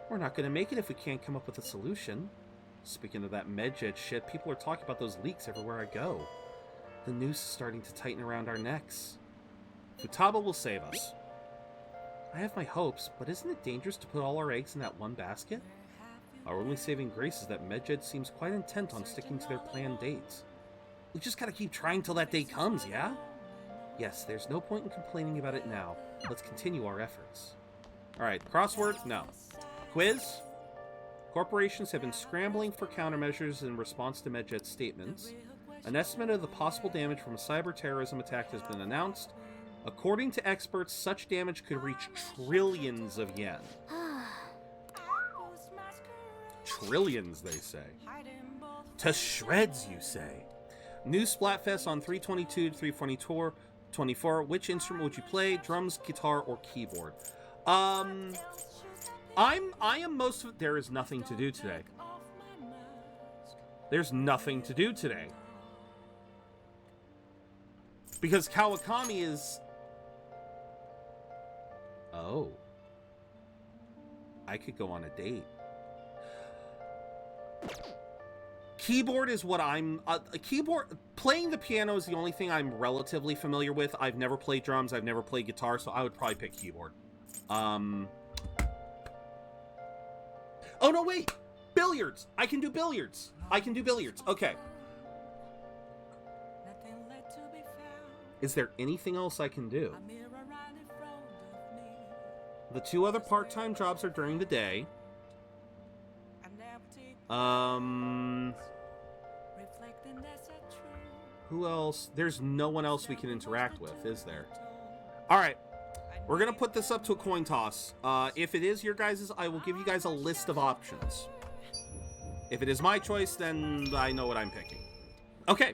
We're not gonna make it if we can't come up with a solution. Speaking of that Medjed shit, people are talking about those leaks everywhere I go. The noose is starting to tighten around our necks. Futaba will save us. I have my hopes, but isn't it dangerous to put all our eggs in that one basket? Our only saving grace is that Medjed seems quite intent on sticking to their planned dates. We just gotta keep trying till that day comes, yeah? Yes, there's no point in complaining about it now. Let's continue our efforts. Alright, crossword? No. Quiz? Corporations have been scrambling for countermeasures in response to Medjed's statements. An estimate of the possible damage from a cyber-terrorism attack has been announced. According to experts, such damage could reach trillions of yen. Trillions, they say. To shreds, you say. New Splatfest on 3/22 to 3/24. Which instrument would you play? Drums, guitar, or keyboard? I am most of... There is nothing to do today. There's nothing to do today. Because Kawakami is... Oh. I could go on a date. Keyboard is what I'm... Playing the piano is the only thing I'm relatively familiar with. I've never played drums. I've never played guitar, so I would probably pick keyboard. Oh, no, wait! Billiards! I can do billiards! Okay. Is there anything else I can do? The 2 other part-time jobs are during the day. Who else? There's no one else we can interact with, is there? Alright. We're gonna put this up to a coin toss. If it is your guys's, I will give you guys a list of options. If it is my choice, then I know what I'm picking. Okay.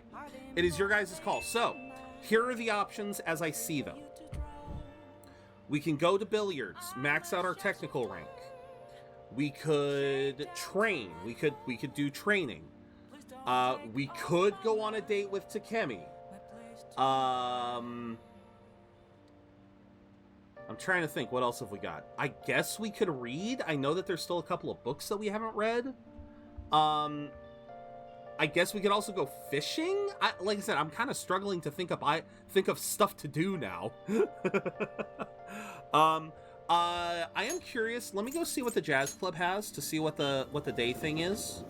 It is your guys' call. So, here are the options as I see them. We can go to billiards, max out our technical rank. We could train. We could do training. We could go on a date with Takemi. I'm trying to think, what else have we got? I guess we could read. I know that there's still a couple of books that we haven't read. I guess we could also go fishing. Like I said, I'm kind of struggling to think of stuff to do now. I am curious. Let me go see what the jazz club has to see what the day thing is.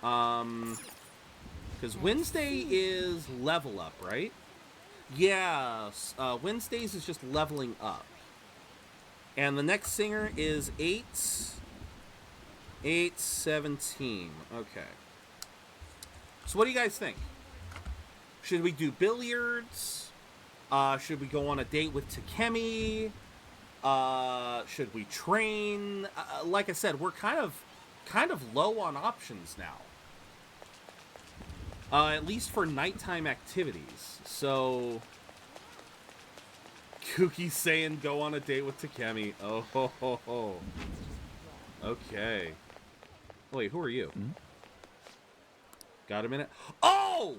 Because Wednesday is level up, right? Yes. Wednesdays is just leveling up. And the next singer is 8/17. Okay. So what do you guys think? Should we do billiards? Should we go on a date with Takemi? Should we train? Like I said, we're kind of low on options now. At least for nighttime activities. So, Kuki's saying go on a date with Takemi. Oh, ho, ho, ho. Okay. Wait, who are you? Mm-hmm. Got a minute? Oh!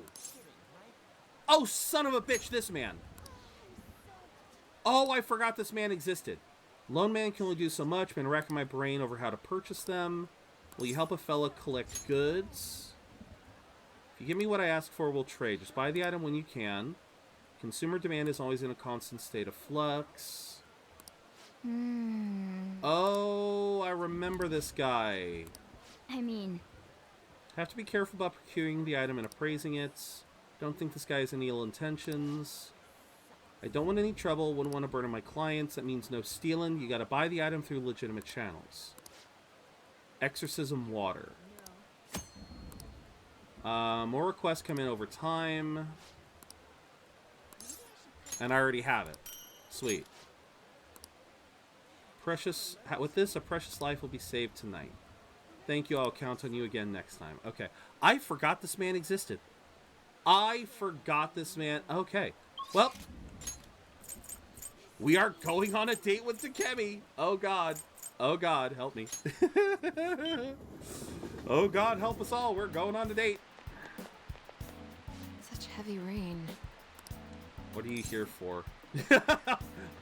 Oh, son of a bitch, this man. Oh, I forgot this man existed. Lone man can only do so much. Been racking my brain over how to purchase them. Will you help a fella collect goods? If you give me what I ask for, we'll trade. Just buy the item when you can. Consumer demand is always in a constant state of flux. Oh, I remember this guy. I mean... Have to be careful about procuring the item and appraising it. Don't think this guy has any ill intentions. I don't want any trouble. Wouldn't want to burden my clients. That means no stealing. You got to buy the item through legitimate channels. Exorcism water. More requests come in over time. And I already have it. Sweet. With this, a precious life will be saved tonight. Thank you. I'll count on you again next time. Okay. I forgot this man existed. I forgot this man. Okay. Well, we are going on a date with Takemi. Oh, God. Oh, God. Help me. Oh, God. Help us all. We're going on a date. Such heavy rain. What are you here for?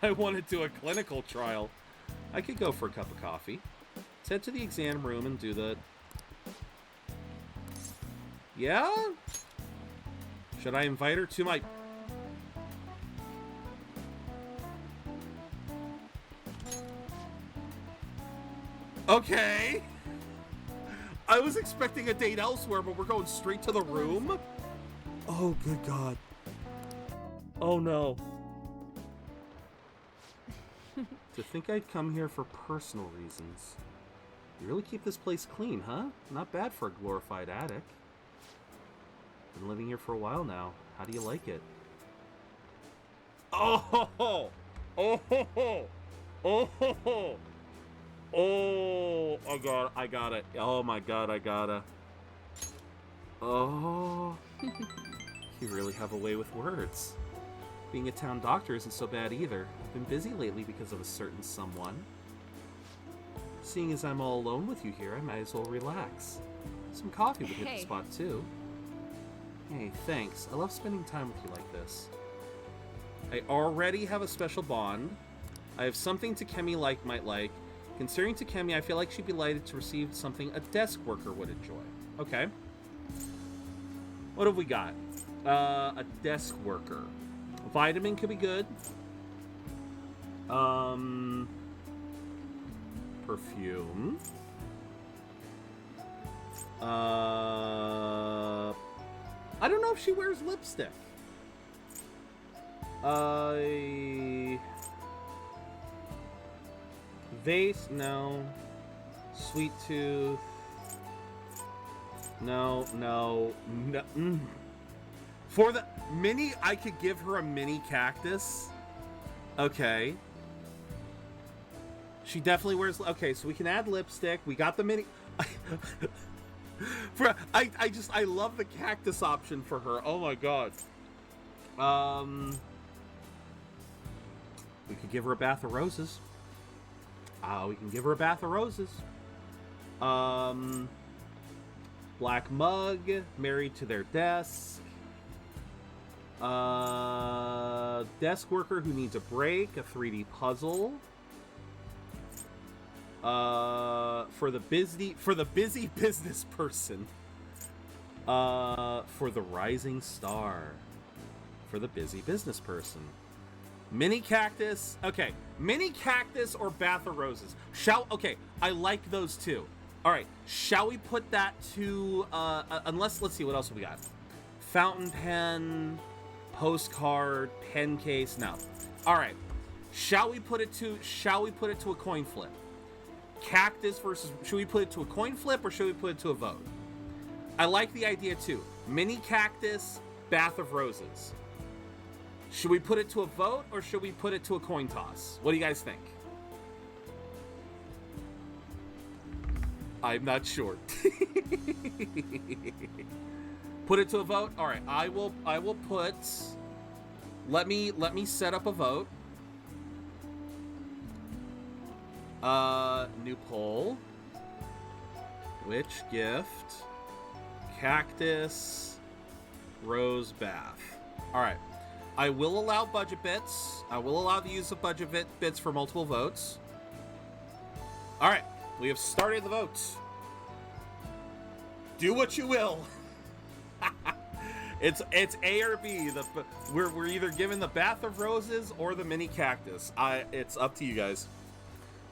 I want to do a clinical trial. I could go for a cup of coffee. Let's head to the exam room and do the... Yeah? Should I invite her to my... Okay. I was expecting a date elsewhere, but we're going straight to the room? Oh, good God. Oh, no. To think I'd come here for personal reasons. You really keep this place clean, huh? Not bad for a glorified attic. Been living here for a while now. How do you like it? Oh ho ho! Oh ho ho! Oh ho ho! Oh, I got it. Oh my God, I gotta. Oh. You really have a way with words. Being a town doctor isn't so bad either. I've been busy lately because of a certain someone. Seeing as I'm all alone with you here, I might as well relax. Some coffee would hit the spot too. Hey, thanks. I love spending time with you like this. I already have a special bond. I have something Takemi might like. Considering Takemi, I feel like she'd be delighted to receive something a desk worker would enjoy. Okay. What have we got? A desk worker. A vitamin could be good. Perfume. I don't know if she wears lipstick. Vase, no. Sweet tooth. No. For the mini, I could give her a mini cactus. Okay. She definitely wears... Okay, so we can add lipstick. We got the mini... I love the cactus option for her. Oh my God. We could give her a bath of roses. We can give her a bath of roses. Black mug, married to their desk. Desk worker who needs a break, a 3D puzzle. For the busy business person. For the rising star. For the busy business person. Mini cactus. Okay, mini cactus or bath of roses. Okay, I like those two. All right, shall we put that to let's see, what else we got? Fountain pen, postcard, pen case. No. All right. Shall we put it to a coin flip? Cactus versus, should we put it to a coin flip or should we put it to a vote? I like the idea too. Mini cactus, bath of roses. Should we put it to a vote or should we put it to a coin toss? What do you guys think? I'm not sure. Put it to a vote? All right, I will put, let me set up a vote. New poll. Which gift? Cactus, rose bath. All right. I will allow budget bits. I will allow the use of budget bits for multiple votes. All right. We have started the vote. Do what you will. It's A or B. We're either given the Bath of Roses or the mini cactus. It's up to you guys.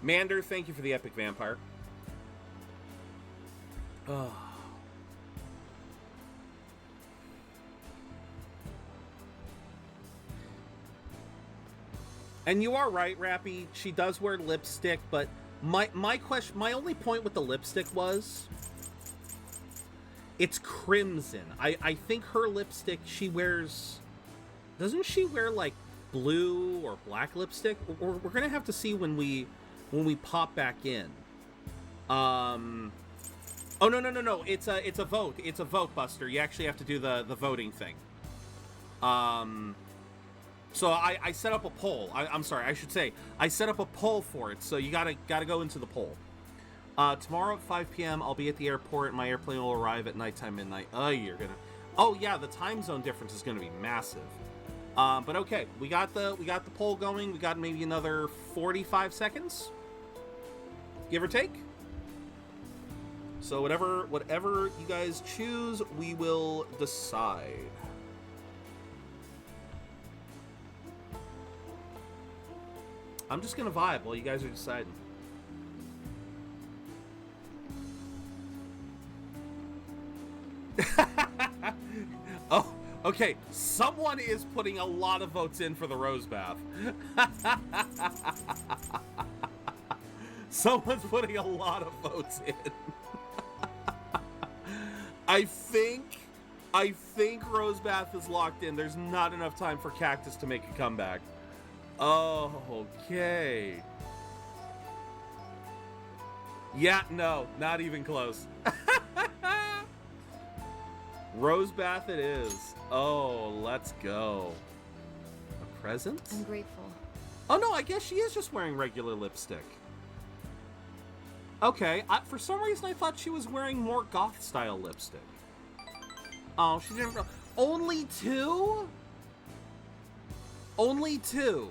Mander, thank you for the epic vampire. Oh. And you are right, Rappy. She does wear lipstick, but my only point with the lipstick was it's crimson. I think her lipstick she wears, doesn't she wear like blue or black lipstick? We're gonna have to see when we pop back in. Oh no. It's a vote. It's a vote, Buster. You actually have to do the voting thing. So I set up a poll. I'm sorry, I should say I set up a poll for it. So you gotta go into the poll. Tomorrow at 5 p.m. I'll be at the airport, and my airplane will arrive at nighttime midnight. Oh yeah, the time zone difference is gonna be massive. But okay, we got the poll going. We got maybe another 45 seconds, give or take. So whatever you guys choose, we will decide. I'm just gonna vibe while you guys are deciding. Oh, okay. Someone is putting a lot of votes in for the Rose Bath. Someone's putting a lot of votes in. I think Rose Bath is locked in. There's not enough time for Cactus to make a comeback. Oh, okay. Yeah, no, not even close. Rose Bath it is. Oh, let's go. A present? I'm grateful. Oh no, I guess she is just wearing regular lipstick. Okay, for some reason I thought she was wearing more goth style lipstick. Oh, she didn't. Only two? Only two.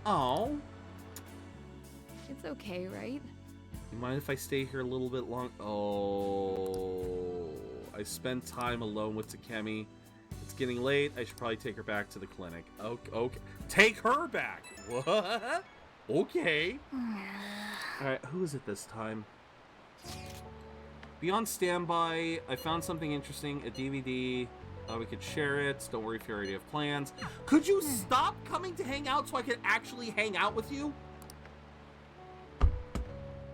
Oh. It's okay, right? You mind if I stay here a little bit long? Oh, I spent time alone with Takemi. It's getting late. I should probably take her back to the clinic. Okay. Take her back. What? Okay. All right, who is it this time? Be on standby. I found something interesting, a DVD. We could share it. Don't worry if you already have plans. Could you stop coming to hang out so I could actually hang out with you?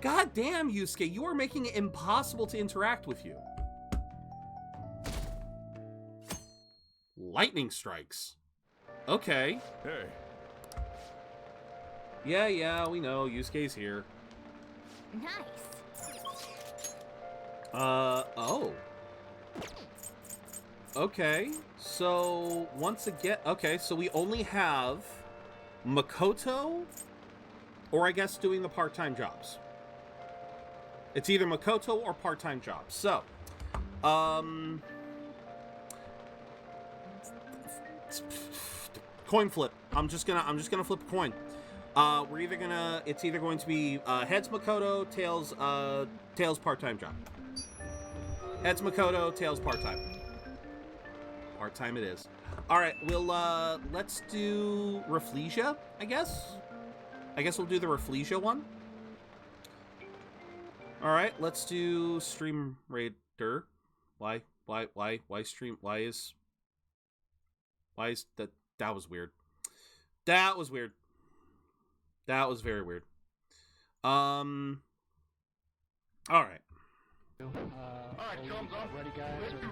God damn, Yusuke, you are making it impossible to interact with you. Lightning strikes. Okay. Hey. Yeah, we know. Yusuke's here. Nice. Oh. Okay, so once again, okay, so we only have Makoto, or I guess doing the part-time jobs. It's either Makoto or part-time jobs. So, coin flip. I'm just gonna flip a coin. It's either going to be heads Makoto, tails part-time job. Heads Makoto, tails part-time. Part-time it is. All right, let's do Rafflesia, I guess. I guess we'll do the Rafflesia one. All right, let's do Stream Raider. Why stream? Why is that? That was weird. That was weird. That was very weird. All right. Alright, thumbs up. Ready, guys? Let's do this.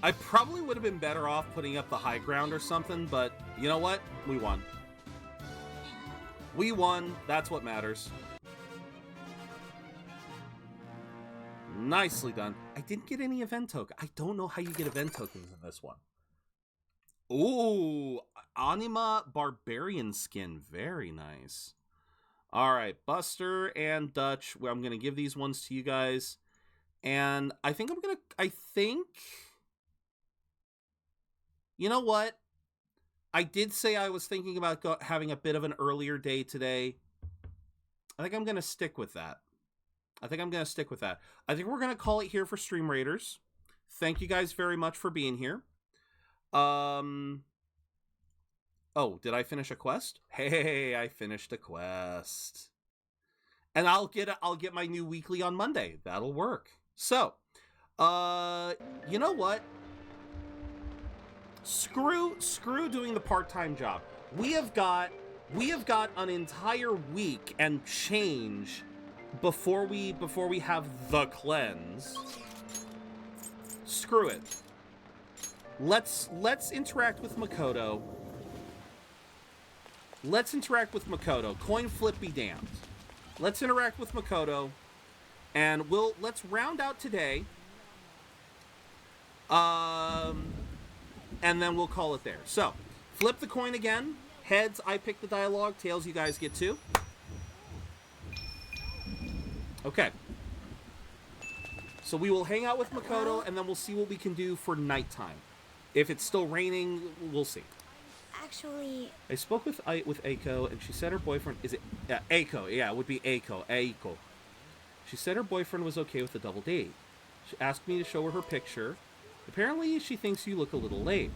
I probably would have been better off putting up the high ground or something, but you know what? We won. We won. That's what matters. Nicely done. I didn't get any event token. I don't know how you get event tokens in this one. Ooh, Anima Barbarian skin. Very nice. All right, Buster and Dutch. Well, I'm going to give these ones to you guys. And I think you know what? I did say I was thinking about having a bit of an earlier day today. I think I'm going to stick with that. I think we're going to call it here for Stream Raiders. Thank you guys very much for being here. Oh, did I finish a quest? Hey, I finished a quest. And I'll get my new weekly on Monday. That'll work. So, you know what? Screw doing the part-time job. We have got an entire week and change before we have the cleanse. Screw it. Let's interact with Makoto. Coin flip be damned. Let's interact with Makoto, and let's round out today. And then we'll call it there. So, flip the coin again. Heads, I pick the dialogue. Tails, you guys get 2. Okay. So we will hang out with Makoto, and then we'll see what we can do for nighttime. If it's still raining, we'll see. Actually, I spoke with Aiko, and she said her boyfriend... Is it... Aiko. Yeah, it would be Aiko. Aiko. She said her boyfriend was okay with the double date. She asked me to show her picture. Apparently, she thinks you look a little lame.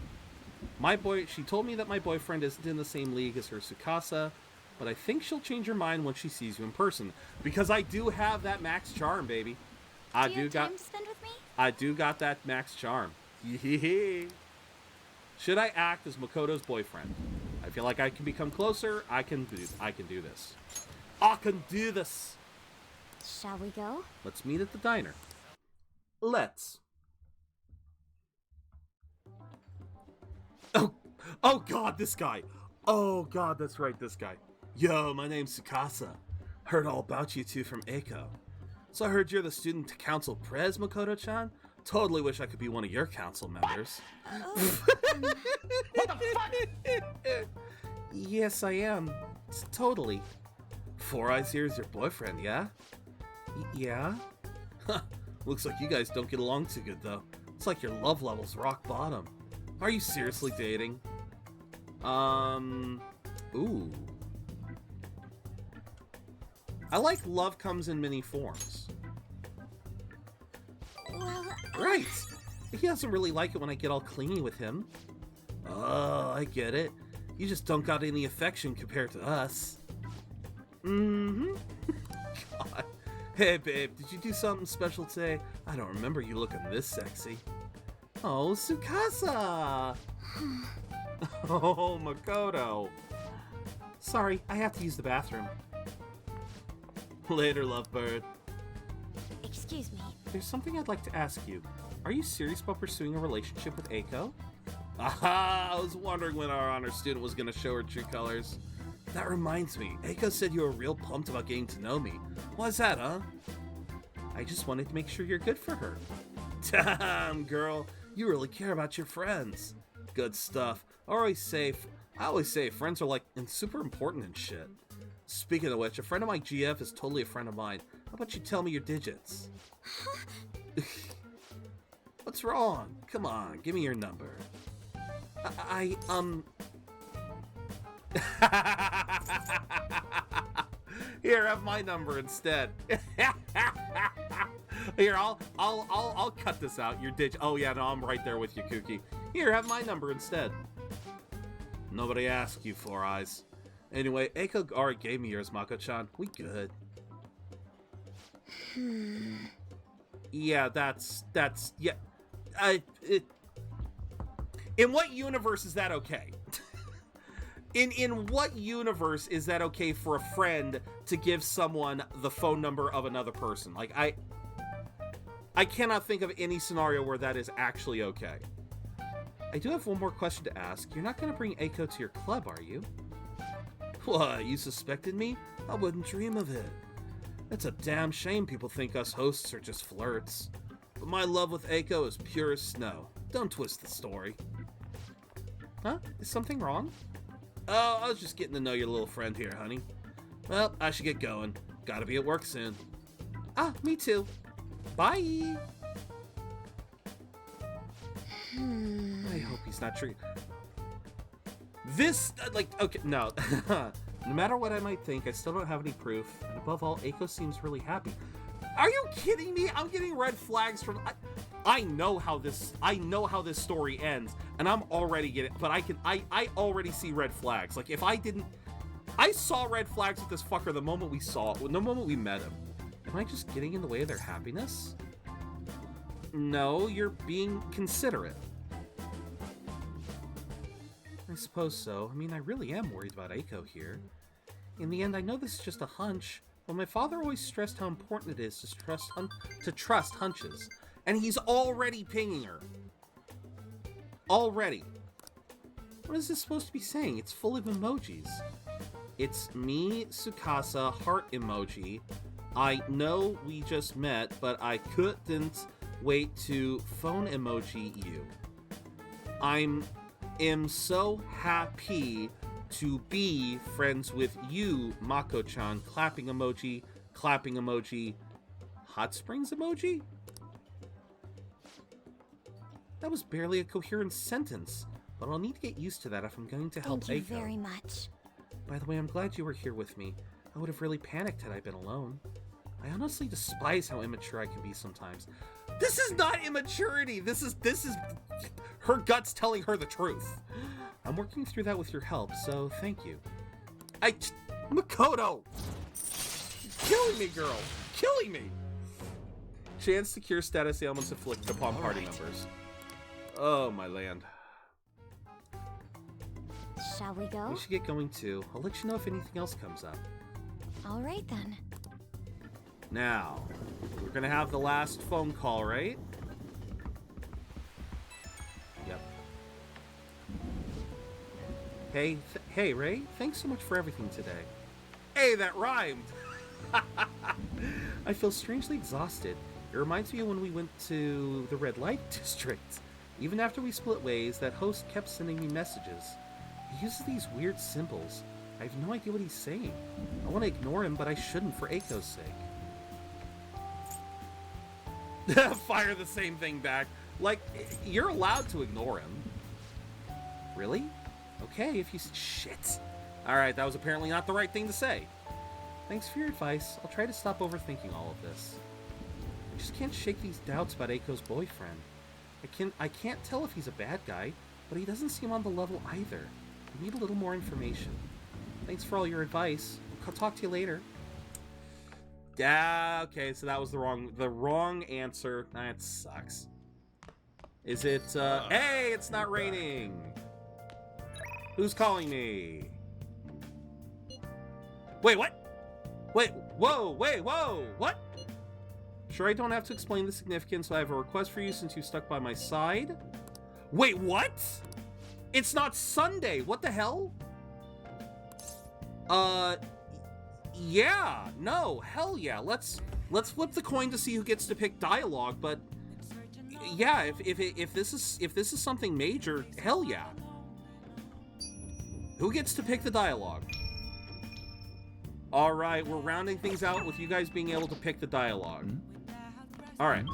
She told me that my boyfriend isn't in the same league as her Tsukasa, but I think she'll change her mind when she sees you in person. Because I do have that max charm, baby. do you have time to spend with me? I do got that max charm. Should I act as Makoto's boyfriend? I feel like I can become closer. I can do this. I can do this. Shall we go? Let's meet at the diner. Let's. Oh God, this guy. Oh God, that's right, this guy. Yo, my name's Tsukasa. Heard all about you two from Eiko. So I heard you're the student council pres, Makoto-chan? Totally wish I could be one of your council members. What the fuck? Yes, I am. Totally. Four Eyes here is your boyfriend, yeah? Yeah? Looks like you guys don't get along too good, though. It's like your love level's rock bottom. Are you seriously dating? Ooh. I like love comes in many forms. Well, Right. He doesn't really like it when I get all clingy with him. Oh, I get it. You just don't got any affection compared to us. Mm-hmm. God. Hey, babe, did you do something special today? I don't remember you looking this sexy. Oh, Tsukasa! Oh, Makoto. Sorry, I have to use the bathroom. Later, lovebird. excuse me. There's something I'd like to ask you. Are you serious about pursuing a relationship with Eiko? Aha! I was wondering when our honor student was going to show her true colors. That reminds me, Eiko said you were real pumped about getting to know me. Why's that, huh? I just wanted to make sure you're good for her. Damn, girl, you really care about your friends. Good stuff. I always say friends are like super important and shit. Speaking of which, a friend of my GF is totally a friend of mine. How about you tell me your digits? What's wrong? Come on, give me your number. Here, have my number instead. Here, I'll cut this out. Your digit. Oh yeah, no, I'm right there with you, Kooky. Here, have my number instead. Nobody asked you, Four Eyes. Anyway, Eiko already gave me yours, Mako-chan. We good. Yeah, yeah. In what universe is that okay? In what universe is that okay for a friend to give someone the phone number of another person? Like, I cannot think of any scenario where that is actually okay. I do have one more question to ask. You're not going to bring Eiko to your club, are you? What, you suspected me? I wouldn't dream of it. It's a damn shame people think us hosts are just flirts. But my love with Eiko is pure as snow. Don't twist the story. Huh? Is something wrong? Oh, I was just getting to know your little friend here, honey. Well, I should get going. Gotta be at work soon. Ah, me too. Bye! I hope he's not true. This, like, okay, no. No matter what I might think, I still don't have any proof. And above all, Eiko seems really happy. Are you kidding me? I'm getting red flags from... I know how this story ends, and I'm already getting... But I already see red flags. Like, if I didn't... I saw red flags with this fucker the moment we met him. Am I just getting in the way of their happiness? No, you're being considerate. I suppose so. I mean, I really am worried about Eiko here. In the end, I know this is just a hunch, but my father always stressed how important it is to trust hunches. And he's already pinging her. Already. What is this supposed to be saying? It's full of emojis. It's me, Tsukasa, heart emoji. I know we just met, but I couldn't wait to phone emoji you. am so happy to be friends with you, Mako-chan. Clapping emoji, hot springs emoji? That was barely a coherent sentence, but I'll need to get used to that if I'm going to help Eiko. Thank you very much. By the way, I'm glad you were here with me. I would have really panicked had I been alone. I honestly despise how immature I can be sometimes. This is not immaturity! This is her guts telling her the truth. I'm working through that with your help, so thank you. Makoto! Killing me, girl! Killing me! Chance to cure status ailments inflicted upon party members. Oh, my land. Shall we go? We should get going too. I'll let you know if anything else comes up. All right then. Now, we're gonna have the last phone call, right? Yep. Hey, Ray. Thanks so much for everything today. Hey, that rhymed! I feel strangely exhausted. It reminds me of when we went to the red light district. Even after we split ways, that host kept sending me messages. He uses these weird symbols. I have no idea what he's saying. I want to ignore him, but I shouldn't for Eiko's sake. Fire the same thing back. Like, you're allowed to ignore him. Really? Okay, if you... Shit. Alright, that was apparently not the right thing to say. Thanks for your advice. I'll try to stop overthinking all of this. I just can't shake these doubts about Eiko's boyfriend. I can't tell if he's a bad guy, but he doesn't seem on the level either. I need a little more information. Thanks for all your advice. I'll talk to you later. Yeah, okay, so that was the wrong answer. That sucks. Is it, hey, it's not raining! Who's calling me? Wait, what? Wait, whoa, what? Sure, I don't have to explain the significance, but I have a request for you since you stuck by my side. Wait, what? It's not Sunday, what the hell? Yeah, no, hell yeah. Let's flip the coin to see who gets to pick dialogue, but yeah, if this is something major, hell yeah. Who gets to pick the dialogue? All right, we're rounding things out with you guys being able to pick the dialogue. All right.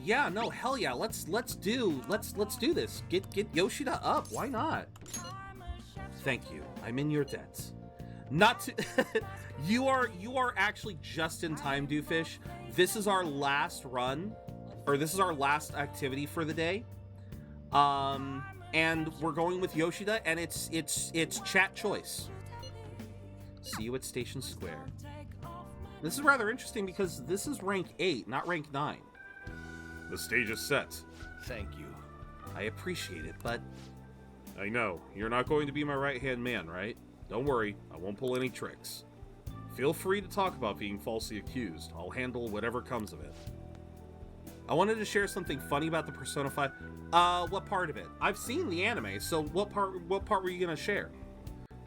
Yeah, no, hell yeah. Let's do this. Get Yoshida up. Why not? Thank you. I'm in your debt. Not to you are actually just in time, Doofus. This is our last run, or this is our last activity for the day. And we're going with Yoshida, and it's chat choice. See you at Station Square. This is rather interesting because this is rank 8, not rank 9. The stage is set. Thank you. I appreciate it, but... I know. You're not going to be my right-hand man, right? Don't worry. I won't pull any tricks. Feel free to talk about being falsely accused. I'll handle whatever comes of it. I wanted to share something funny about the Persona 5. What part of it? I've seen the anime, so what part were you going to share?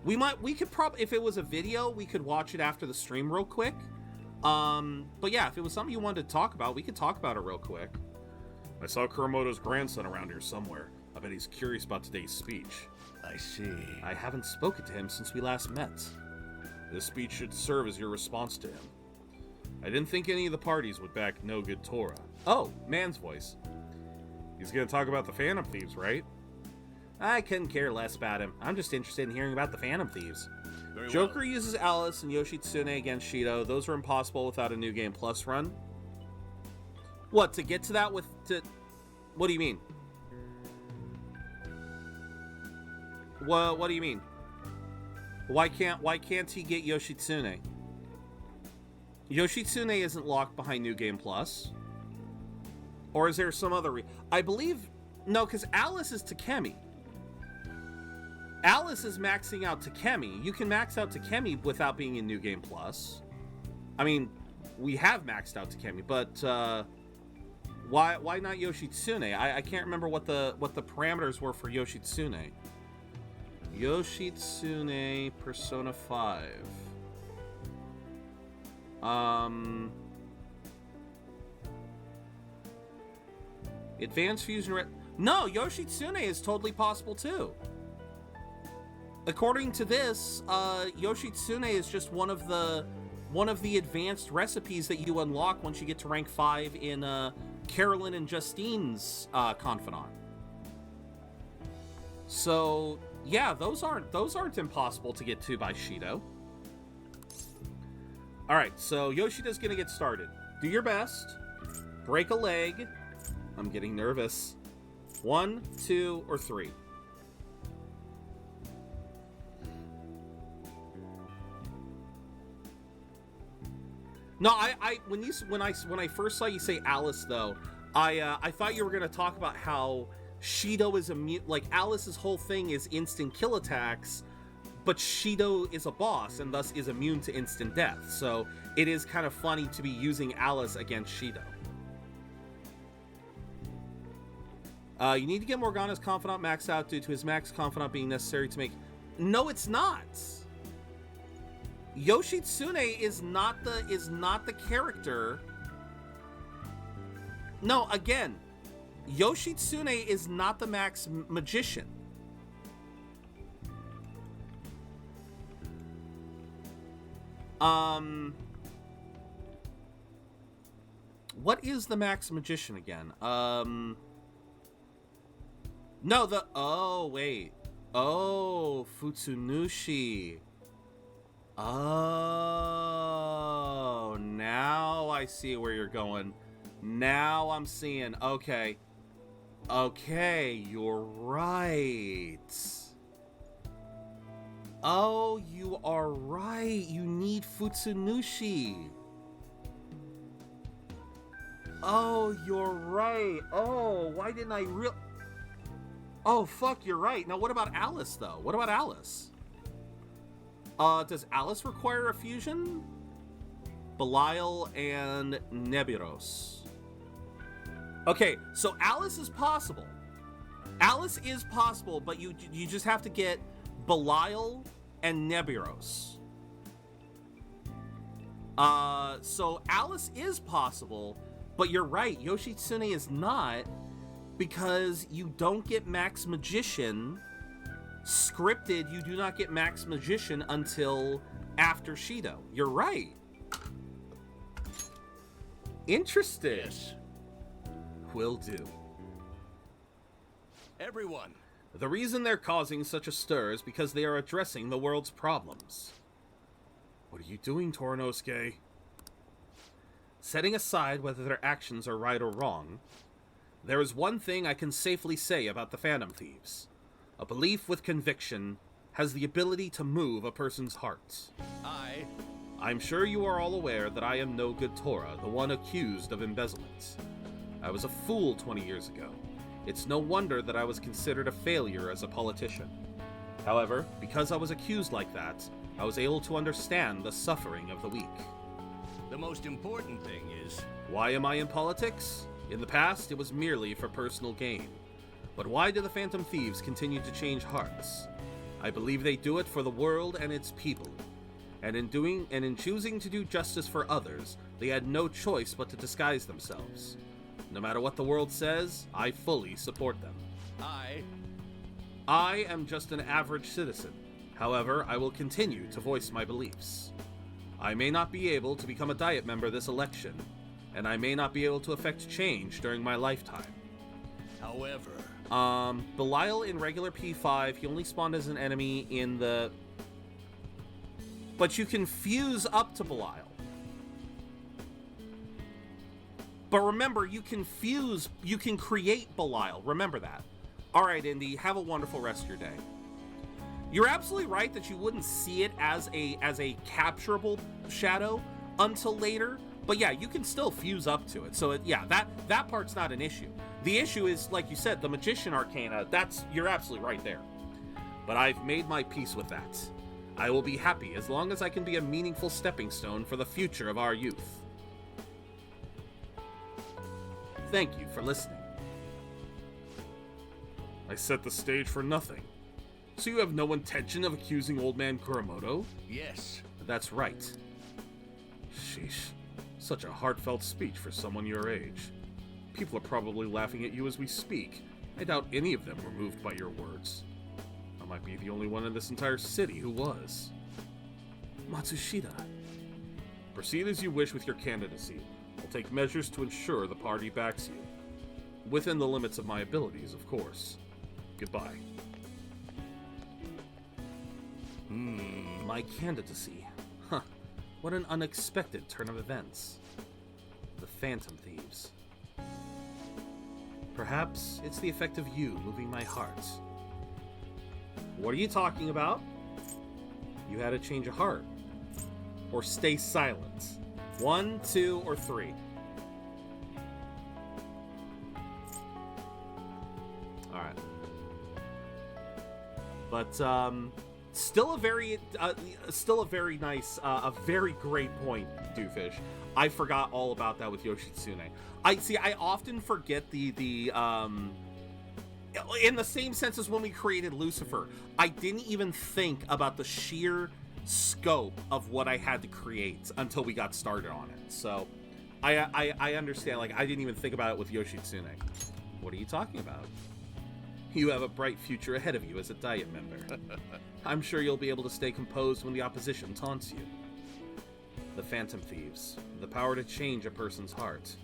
We could probably, if it was a video, we could watch it after the stream real quick. But yeah, if it was something you wanted to talk about, we could talk about it real quick. I saw Kuramoto's grandson around here somewhere. I bet he's curious about today's speech. I see. I haven't spoken to him since we last met. This speech should serve as your response to him. I didn't think any of the parties would back No Good Torah. Oh, man's voice. He's gonna talk about the Phantom Thieves, right? I couldn't care less about him. I'm just interested in hearing about the Phantom Thieves. Joker uses Alice and Yoshitsune against Shido. Those are impossible without a New Game Plus run. What, to get to that with... What do you mean? What do you mean? Why can't he get Yoshitsune? Yoshitsune isn't locked behind New Game Plus. Or is there some other I believe... No, because Alice is Takemi. Alice is maxing out Takemi. You can max out Takemi without being in New Game Plus. I mean, we have maxed out Takemi, but why not Yoshitsune? I can't remember what the parameters were for Yoshitsune. Yoshitsune Persona 5. Advanced Fusion No, Yoshitsune is totally possible too. According to this, Yoshitsune is just one of the advanced recipes that you unlock once you get to rank 5 in Carolyn and Justine's Confidant. So yeah, those aren't impossible to get to by Shido. All right, so Yoshida's gonna get started. Do your best. Break a leg. I'm getting nervous. 1, 2, or 3. No, when I first saw you say Alice though, I thought you were gonna talk about how Shido is immune. Like Alice's whole thing is instant kill attacks, but Shido is a boss and thus is immune to instant death. So it is kind of funny to be using Alice against Shido. You need to get Morgana's Confidant maxed out due to his max Confidant being necessary to make... No, it's not! Yoshitsune is not the character. No, again, Yoshitsune is not the max magician. What is the max magician again? No, oh, wait. Oh, Futsunushi. Oh, now I see where you're going. Now I'm seeing. Okay. Okay, you're right. Oh, you are right. You need Futsunushi. Oh, you're right. Oh, why didn't I Oh, fuck, you're right. Now, what about Alice, though? What about Alice? Does Alice require a fusion? Belial and Nebiros. Okay, so Alice is possible. Alice is possible, but you just have to get Belial and Nebiros. So Alice is possible, but you're right. Yoshitsune is not, because you don't get Max Magician. Scripted, you do not get Max Magician until after Shido. You're right. Interesting. Yes. Will do. Everyone. The reason they're causing such a stir is because they are addressing the world's problems. What are you doing, Torinosuke? Setting aside whether their actions are right or wrong, there is one thing I can safely say about the Phantom Thieves. A belief with conviction has the ability to move a person's heart. I'm sure you are all aware that I am no good Tora, the one accused of embezzlement. I was a fool 20 years ago. It's no wonder that I was considered a failure as a politician. However, because I was accused like that, I was able to understand the suffering of the weak. The most important thing is... Why am I in politics? In the past, it was merely for personal gain. But why do the Phantom Thieves continue to change hearts? I believe they do it for the world and its people. And in choosing to do justice for others, they had no choice but to disguise themselves. No matter what the world says, I fully support them. I am just an average citizen. However, I will continue to voice my beliefs. I may not be able to become a Diet member this election, and I may not be able to effect change during my lifetime. However, Belial in regular P5, he only spawned as an enemy in the... But you can fuse up to Belial. But remember, you can fuse, you can create Belial. Remember that. All right, Indy, have a wonderful rest of your day. You're absolutely right that you wouldn't see it as a capturable shadow until later. But yeah, you can still fuse up to it. So yeah, that part's not an issue. The issue is, like you said, the Magician Arcana. You're absolutely right there. But I've made my peace with that. I will be happy as long as I can be a meaningful stepping stone for the future of our youth. Thank you for listening. I set the stage for nothing. So you have no intention of accusing old man Kuramoto? yes. That's right. Sheesh. Such a heartfelt speech for someone your age. People are probably laughing at you as we speak. I doubt any of them were moved by your words. I might be the only one in this entire city who was. Matsushita. Proceed as you wish with your candidacy. I'll take measures to ensure the party backs you. Within the limits of my abilities, of course. Goodbye. My candidacy. Huh. What an unexpected turn of events. The Phantom Thieves. Perhaps it's the effect of you moving my heart. What are you talking about? You had a change of heart. Or stay silent. 1, 2, or 3. Alright. But, still a very nice, a very great point, Doofus. I forgot all about that with Yoshitsune. I often forget the in the same sense as when we created Lucifer, I didn't even think about the sheer scope of what I had to create until we got started on it. So I understand, like, I didn't even think about it with Yoshitsune. What are you talking about? You have a bright future ahead of you as a Diet member. I'm sure you'll be able to stay composed when the opposition taunts you. The Phantom Thieves. The power to change a person's heart.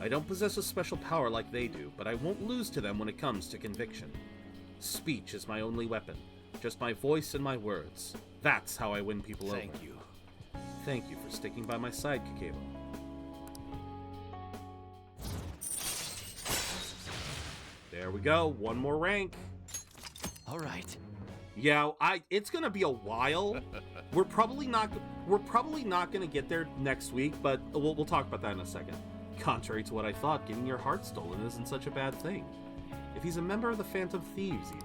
I don't possess a special power like they do, but I won't lose to them when it comes to conviction. Speech is my only weapon. Just my voice and my words. That's how I win people over. Thank you. Thank you for sticking by my side, Kakebo. There we go. One more rank. All right. Yeah, it's gonna be a while. We're probably not gonna get there next week, but we'll talk about that in a second. Contrary to what I thought, getting your heart stolen isn't such a bad thing. If he's a member of the Phantom Thieves, even.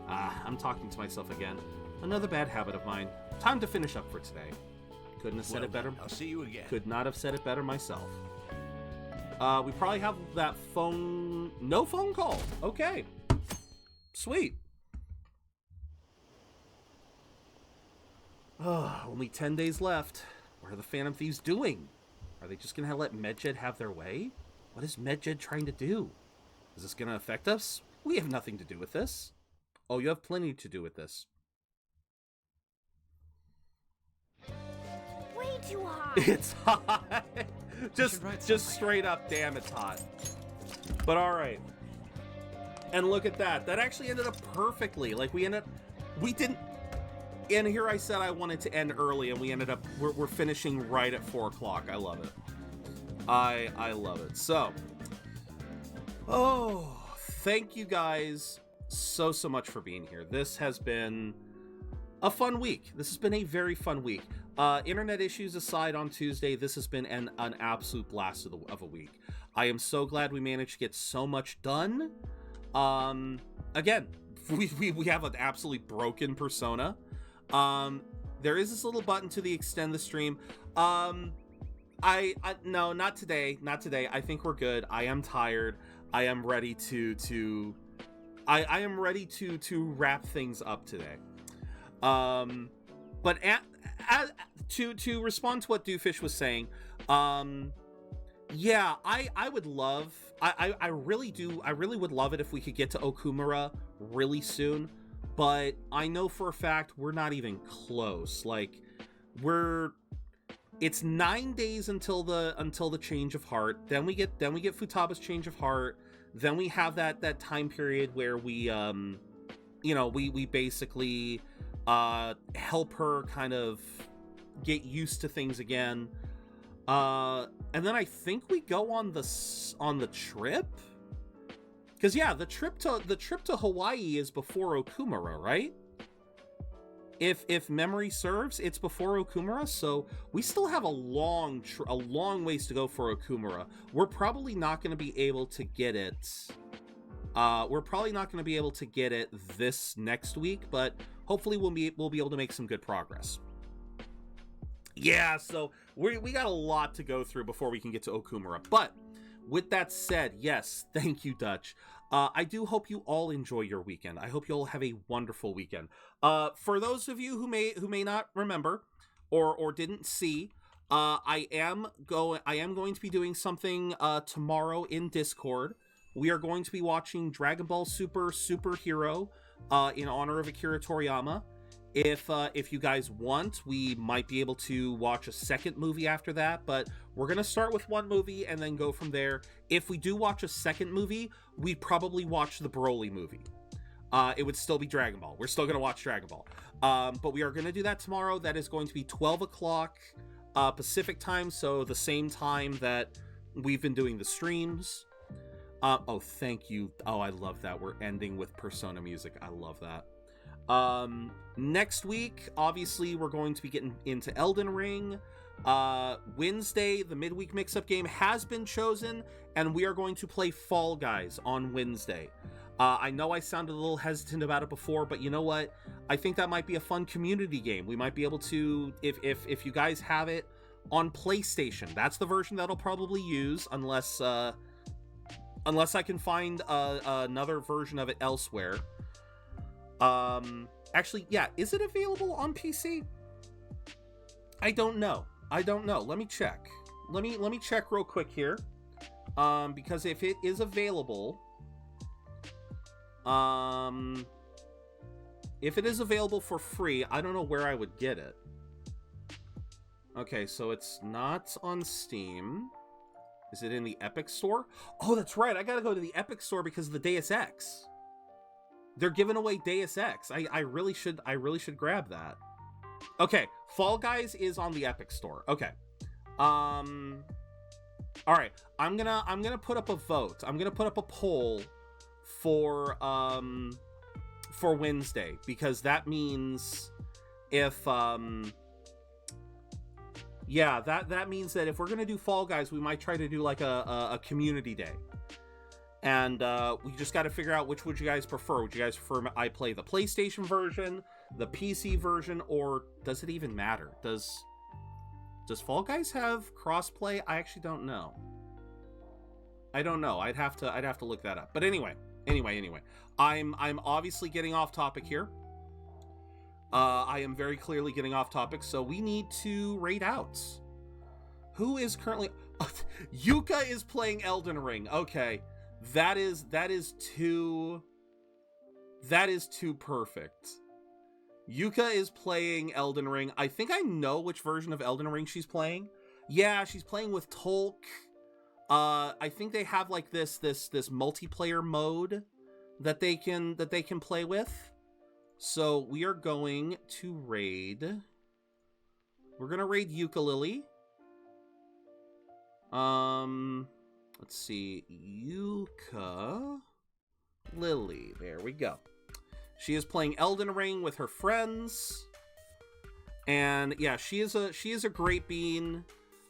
I'm talking to myself again. Another bad habit of mine. Time to finish up for today. Couldn't have said it better. I'll see you again. Could not have said it better myself. We probably have that phone... No phone call. Okay. Sweet. Only 10 days left. What are the Phantom Thieves doing? Are they just going to let Medjed have their way? What is Medjed trying to do? Is this going to affect us? We have nothing to do with this. Oh, you have plenty to do with this. Way too hot. It's hot. just straight up, damn, it's hot. But all right. And look at that. That actually ended up perfectly. Like, we didn't... And here I said I wanted to end early, and we ended up... We're finishing right at 4 o'clock. I love it. I love it. So... Oh, thank you guys so much for being here. This has been a fun week. This has been a very fun week. Internet issues aside on Tuesday, this has been an absolute blast of a week. I am so glad we managed to get so much done. Again, we have an absolutely broken Persona. There is this little button to extend the stream. No, not today. Not today. I think we're good. I am tired. I am ready to wrap things up today. But to respond to what Doofus was saying, yeah, I would love, I really would love it if we could get to Okumura really soon, but I know for a fact we're not even close. Like, it's 9 days until the change of heart. Then we get Futaba's change of heart. Then we have that time period where we we basically help her kind of get used to things again. And then I think we go on the trip. Because yeah, the trip to Hawaii is before Okumura, right? If memory serves, it's before Okumura, so we still have a long ways to go for Okumura. We're probably not going to be able to get it. This next week, but hopefully we'll be able to make some good progress. Yeah, so we got a lot to go through before we can get to Okumura. But with that said, yes, thank you, Dutch. I do hope you all enjoy your weekend. I hope you all have a wonderful weekend. For those of you who may not remember or didn't see, I am going to be doing something tomorrow in Discord. We are going to be watching Dragon Ball Superhero in honor of Akira Toriyama. If you guys want, we might be able to watch a second movie after that, but we're going to start with one movie and then go from there. If we do watch a second movie, we'd probably watch the Broly movie. It would still be Dragon Ball. We're still going to watch Dragon Ball. But we are going to do that tomorrow. That is going to be 12 o'clock Pacific time, so the same time that we've been doing the streams. Oh, thank you. Oh, I love that. We're ending with Persona music. I love that. Next week, obviously, we're going to be getting into Elden Ring. Wednesday, the midweek mix-up game has been chosen, and we are going to play Fall Guys on Wednesday. I know I sounded a little hesitant about it before, but you know what? I think that might be a fun community game. We might be able to, if you guys have it on PlayStation, that's the version that I'll probably use, unless I can find another version of it elsewhere. Actually, yeah, is it available on PC? I don't know. Let me check. Let me check real quick here. Because if it is available, for free, I don't know where I would get it. Okay, so it's not on Steam. Is it in the Epic Store? Oh, that's right. I gotta go to the Epic Store because of the Deus Ex. They're giving away Deus Ex. I really should grab that. Okay, Fall Guys is on the Epic Store. Okay. All right. I'm gonna put up a vote. I'm gonna put up a poll for Wednesday, because that means if yeah, that means that if we're gonna do Fall Guys, we might try to do like a community day. And we just got to figure out which would you guys prefer. Would you guys prefer I play the PlayStation version, the PC version, or does it even matter? Does Fall Guys have crossplay? I actually don't know. I don't know. I'd have to look that up. But anyway. I'm obviously getting off topic here. I am very clearly getting off topic, so we need to rate out. Who is currently Yuka is playing Elden Ring. Okay. That is too perfect. Yuka is playing Elden Ring. I think I know which version of Elden Ring she's playing. Yeah, she's playing with Tolk. I think they have like this multiplayer mode that they can play with. So we are going to raid. We're gonna raid Yooka-Lily. Let's see, Yooka-Lily. There we go. She is playing Elden Ring with her friends, and yeah, she is a great bean.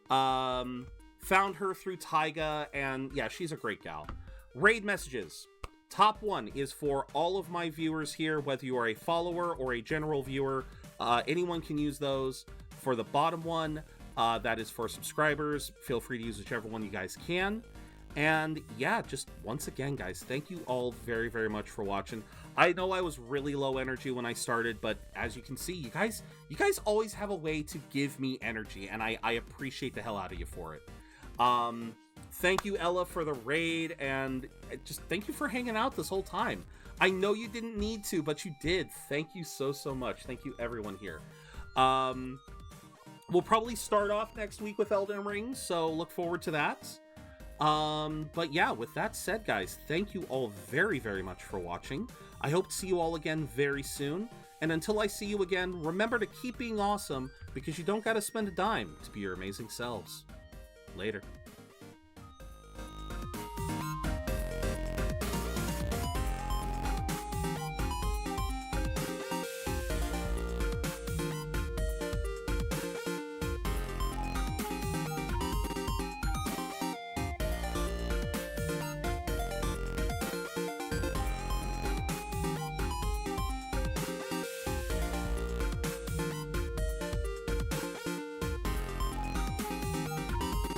Found her through Taiga, and yeah, she's a great gal. Raid messages. Top one is for all of my viewers here, whether you are a follower or a general viewer. Anyone can use those. For the bottom one, that is for subscribers. Feel free to use whichever one you guys can. And yeah, just once again, guys, thank you all very, very much for watching. I know I was really low energy when I started, but as you can see, you guys always have a way to give me energy, and I appreciate the hell out of you for it. Thank you, Ella, for the raid, and just thank you for hanging out this whole time. I know you didn't need to, but you did. Thank you so much. Thank you, everyone here. We'll probably start off next week with Elden Ring, so look forward to that. But yeah, with that said, guys, thank you all very, very much for watching. I hope to see you all again very soon. And until I see you again, remember to keep being awesome, because you don't gotta spend a dime to be your amazing selves. Later.